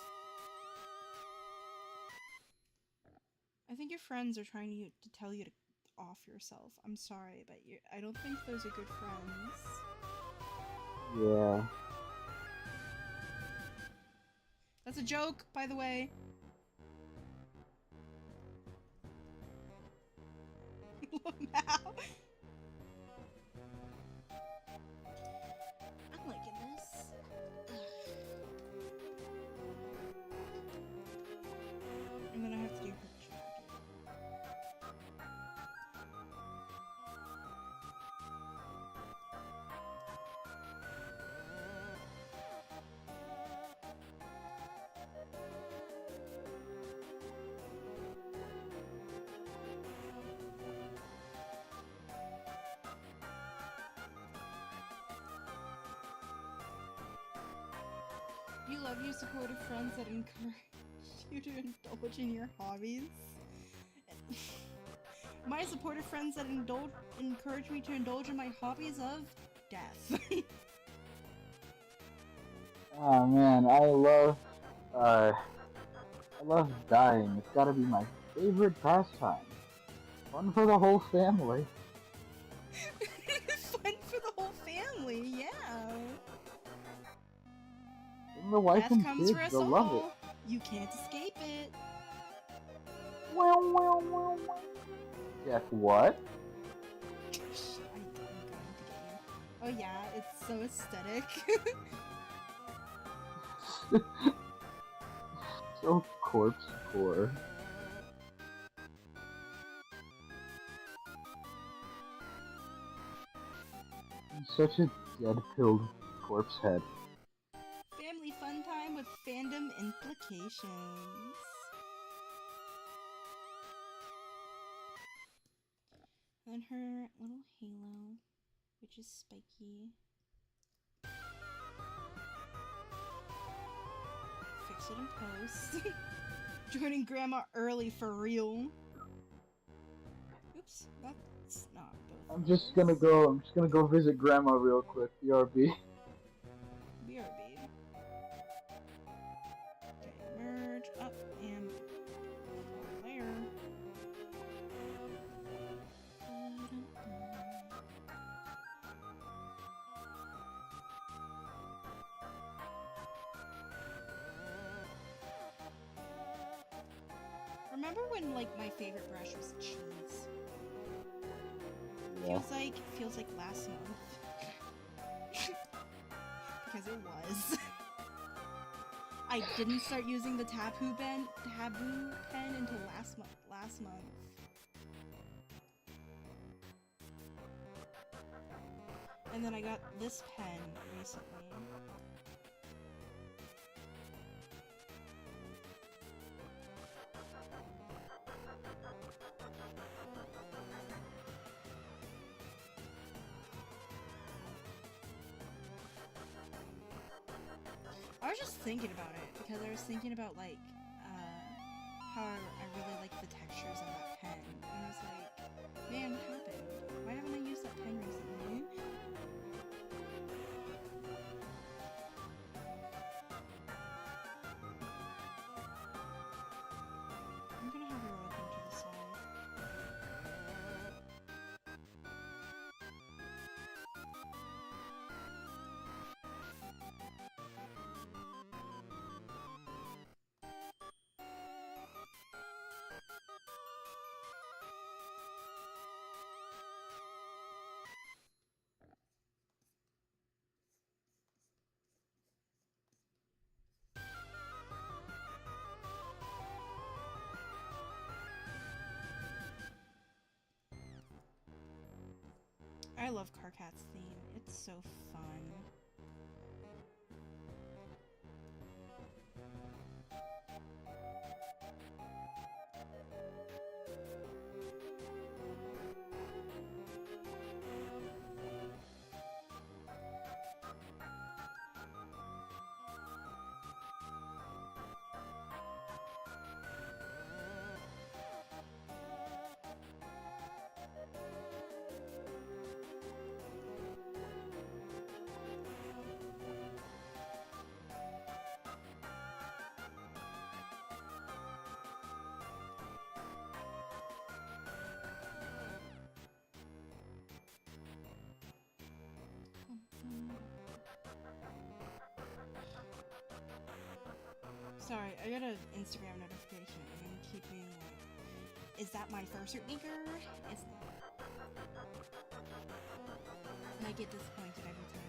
I think your friends are trying to tell you to off yourself. I'm sorry, but I don't think those are good friends. Yeah. That's a joke, by the way. Now. I'm liking this. And then I have to do her jacket. You love your supportive friends that encourage you to indulge in your hobbies. My supportive friends that encourage me to indulge in my hobbies of death. Oh man, I love dying. It's gotta be my favorite pastime. Fun for the whole family. Fun for the whole family, yeah. And the wife Death and comes kids, for us they'll love it. all. You can't escape it. Well. Death what? I'm going to get you. Oh yeah, it's so aesthetic. So corpse core. I'm such a dead-pilled corpse head. Family fun time with fandom implications. then her little halo, which is spiky. Fix it in post. Joining Grandma early for real. Oops, that's not both. I'm just gonna go visit Grandma real quick. BRB. BRB. Okay, merge up and there. Remember when like my favorite brush was cheese? Yeah. Feels like last month. Because it was. I didn't start using the taboo pen until last month. And then I got this pen recently. I was just thinking about it because I was thinking about like how I really like the textures of that pen, and I was like, man, what happened? Why haven't I used that pen recently? I'm gonna have her look into the side. I love Carcat's theme. It's so fun. Sorry, I got an Instagram notification and I'm keep being like, is that my first maker? It's not. And I get disappointed every time.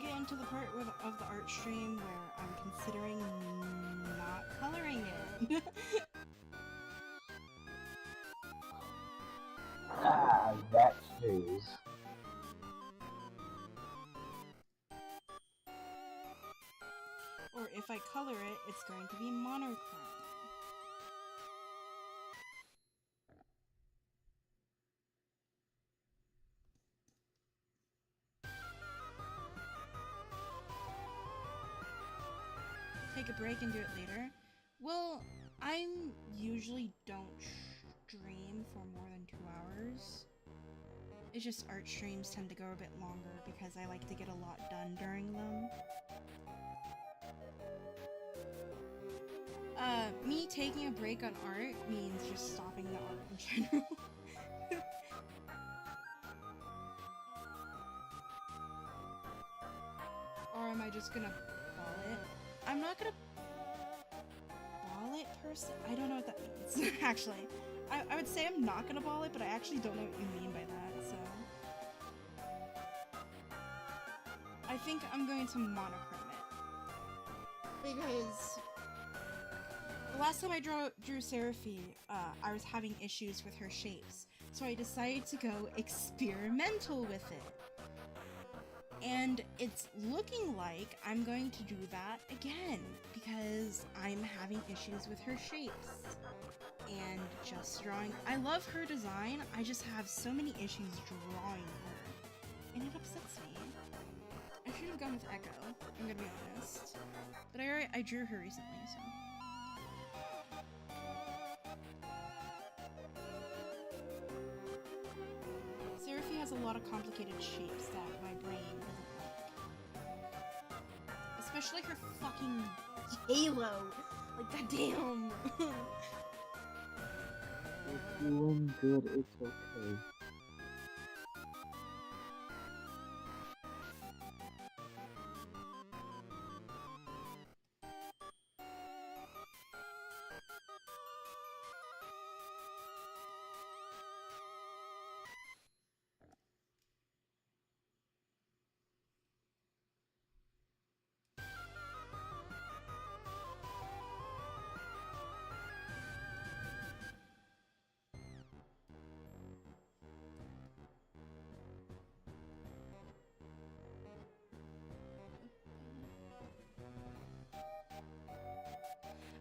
get into the part of the art stream where I'm considering not coloring it. Ah, that phase. Or if I color it, it's going to be monochrome. Take a break and do it later. Well, I usually don't stream for more than 2 hours. It's just art streams tend to go a bit longer because I like to get a lot done during them. Me taking a break on art means just stopping the art in general. Or am I just gonna ball it? I'm not gonna ball it per se. I don't know what that means, actually. I would say I'm not gonna ball it, but I actually don't know what you mean by that, so... I think I'm going to monochrome it. Because... the last time I drew Seraphie, I was having issues with her shapes, so I decided to go experimental with it. And it's looking like I'm going to do that again, because I'm having issues with her shapes. And just drawing... I love her design, I just have so many issues drawing her. And it upsets me. I should have gone with Echo, I'm gonna be honest. But I drew her recently, so... Seraphie has a lot of complicated shapes that my brain doesn't like. Especially her fucking halo! Like, goddamn! You're doing good, it's okay.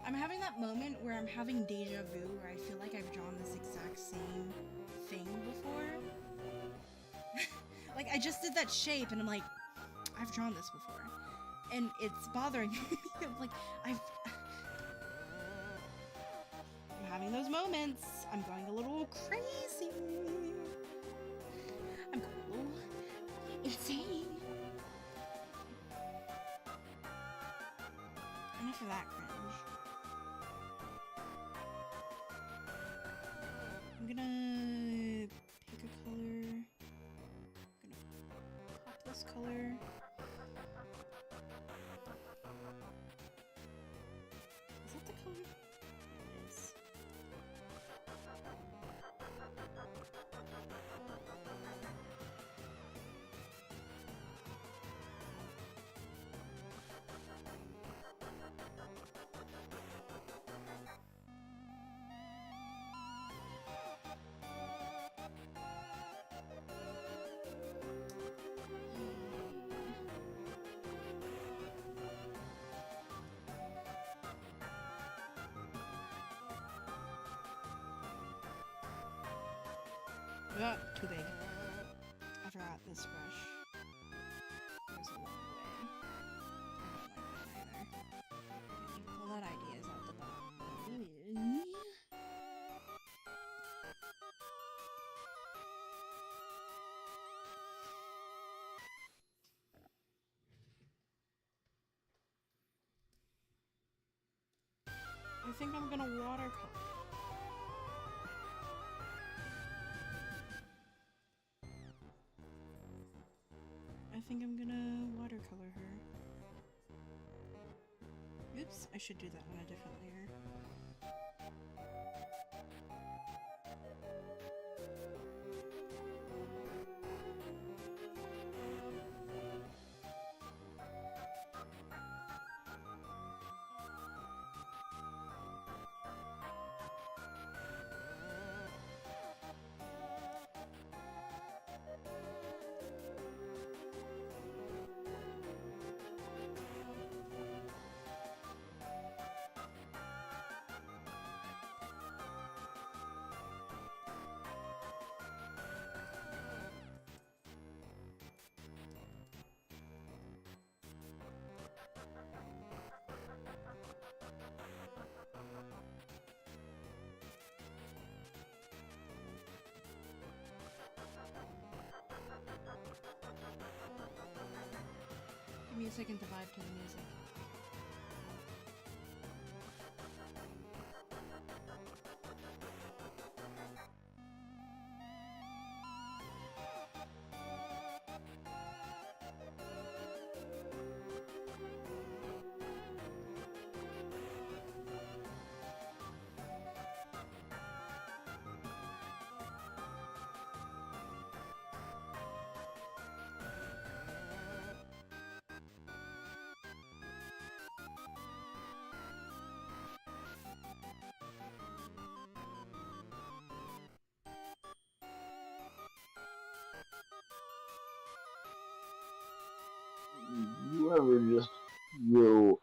I'm having that moment where I'm having deja vu, where I feel like I've drawn this exact same thing before. Like, I just did that shape, and I'm like, I've drawn this before. And it's bothering me. I'm like, I'm having those moments. I'm going a little crazy. I'm going a little insane. Enough of that cringe. I'm gonna pick a color. I'm gonna pop this color. Is that the color? It is. Too big. I forgot this brush. Goes a long way. I don't like that either. Okay, well, that idea is out the bottom. I think I'm gonna watercolor. I think I'm gonna watercolor her. Oops, I should do that on a different layer. me a second to vibe to the music. You ever just feel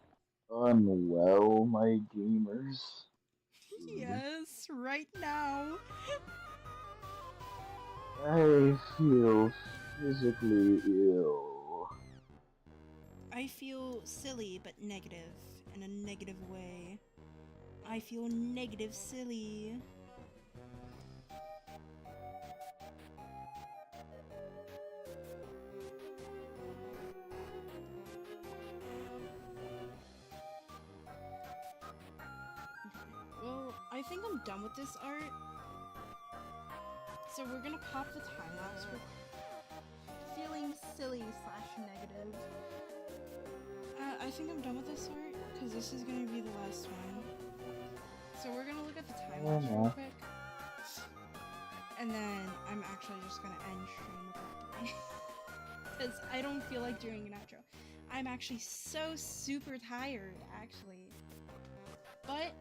unwell, my gamers? Yes, right now. I feel physically ill. I feel silly but negative in a negative way. I feel negative silly. Well, I think I'm done with this art. So we're gonna pop the time lapse for feeling silly slash negative. I think I'm done with this art because this is gonna be the last one. So we're gonna look at the time lapse real quick. And then I'm actually just gonna end stream abruptly. Because I don't feel like doing an outro. I'm actually so super tired, actually. But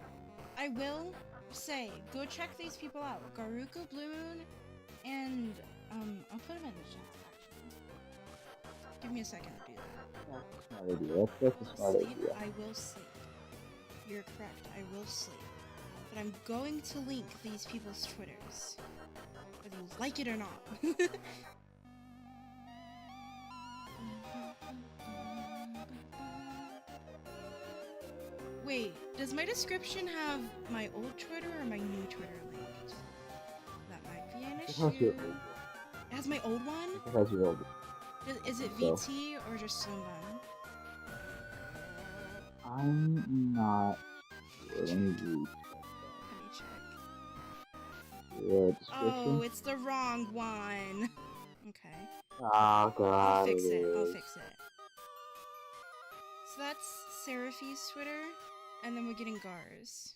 I will say, go check these people out. Garuka, Blue Moon, and I'll put them in the chat, actually. Give me a second to do that. That's a smart idea. That's a smart Sleep, idea. I will sleep. You're correct, I will sleep. But I'm going to link these people's Twitters. Whether you like it or not. Wait, does my description have my old Twitter or my new Twitter linked? That might be an It has your issue. old one. It has my old one? It has your old one. Is it So. VT or just Slim Bun? I'm not sure. Let me recheck Let me check. your description. Oh, it's the wrong one. Okay. Oh god. I'll fix it. I'll fix it. So that's Seraphi's Twitter, and then we're getting Gar's.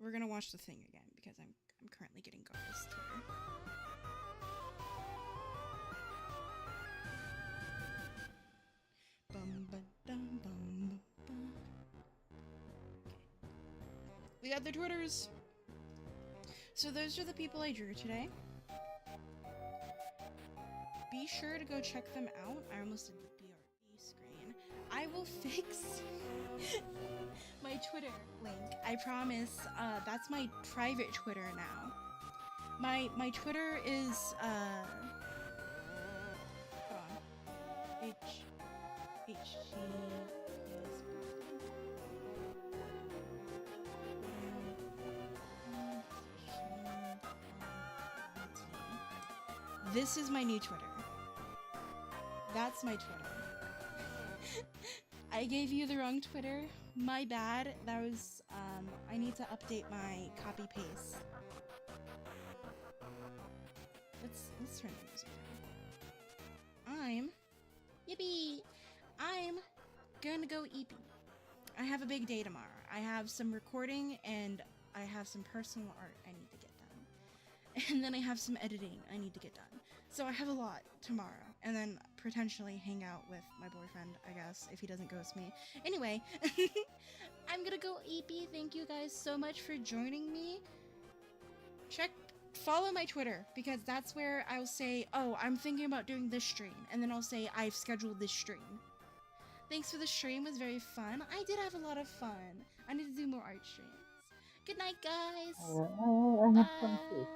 We're gonna watch the thing again because I'm currently getting Gar's Twitter. Bum ba dum bum ba. We got their Twitters. So those are the people I drew today. Be sure to go check them out. I almost did the BRB screen. I will fix my Twitter link. I promise. That's my private Twitter now. My Twitter is hold on. This is my new Twitter. That's my Twitter. I gave you the wrong Twitter. My bad. That was, I need to update my copy paste. Let's turn the music down. I'm gonna go EP. I have a big day tomorrow. I have some recording and I have some personal art I need to get done. And then I have some editing I need to get done. So I have a lot tomorrow. And then potentially hang out with my boyfriend, I guess, if he doesn't ghost me. Anyway, I'm gonna go EP. Thank you guys so much for joining me. Follow my Twitter, because that's where I'll say, oh, I'm thinking about doing this stream. And then I'll say, I've scheduled this stream. Thanks for the stream. It was very fun. I did have a lot of fun. I need to do more art streams. Good night, guys. I had fun too.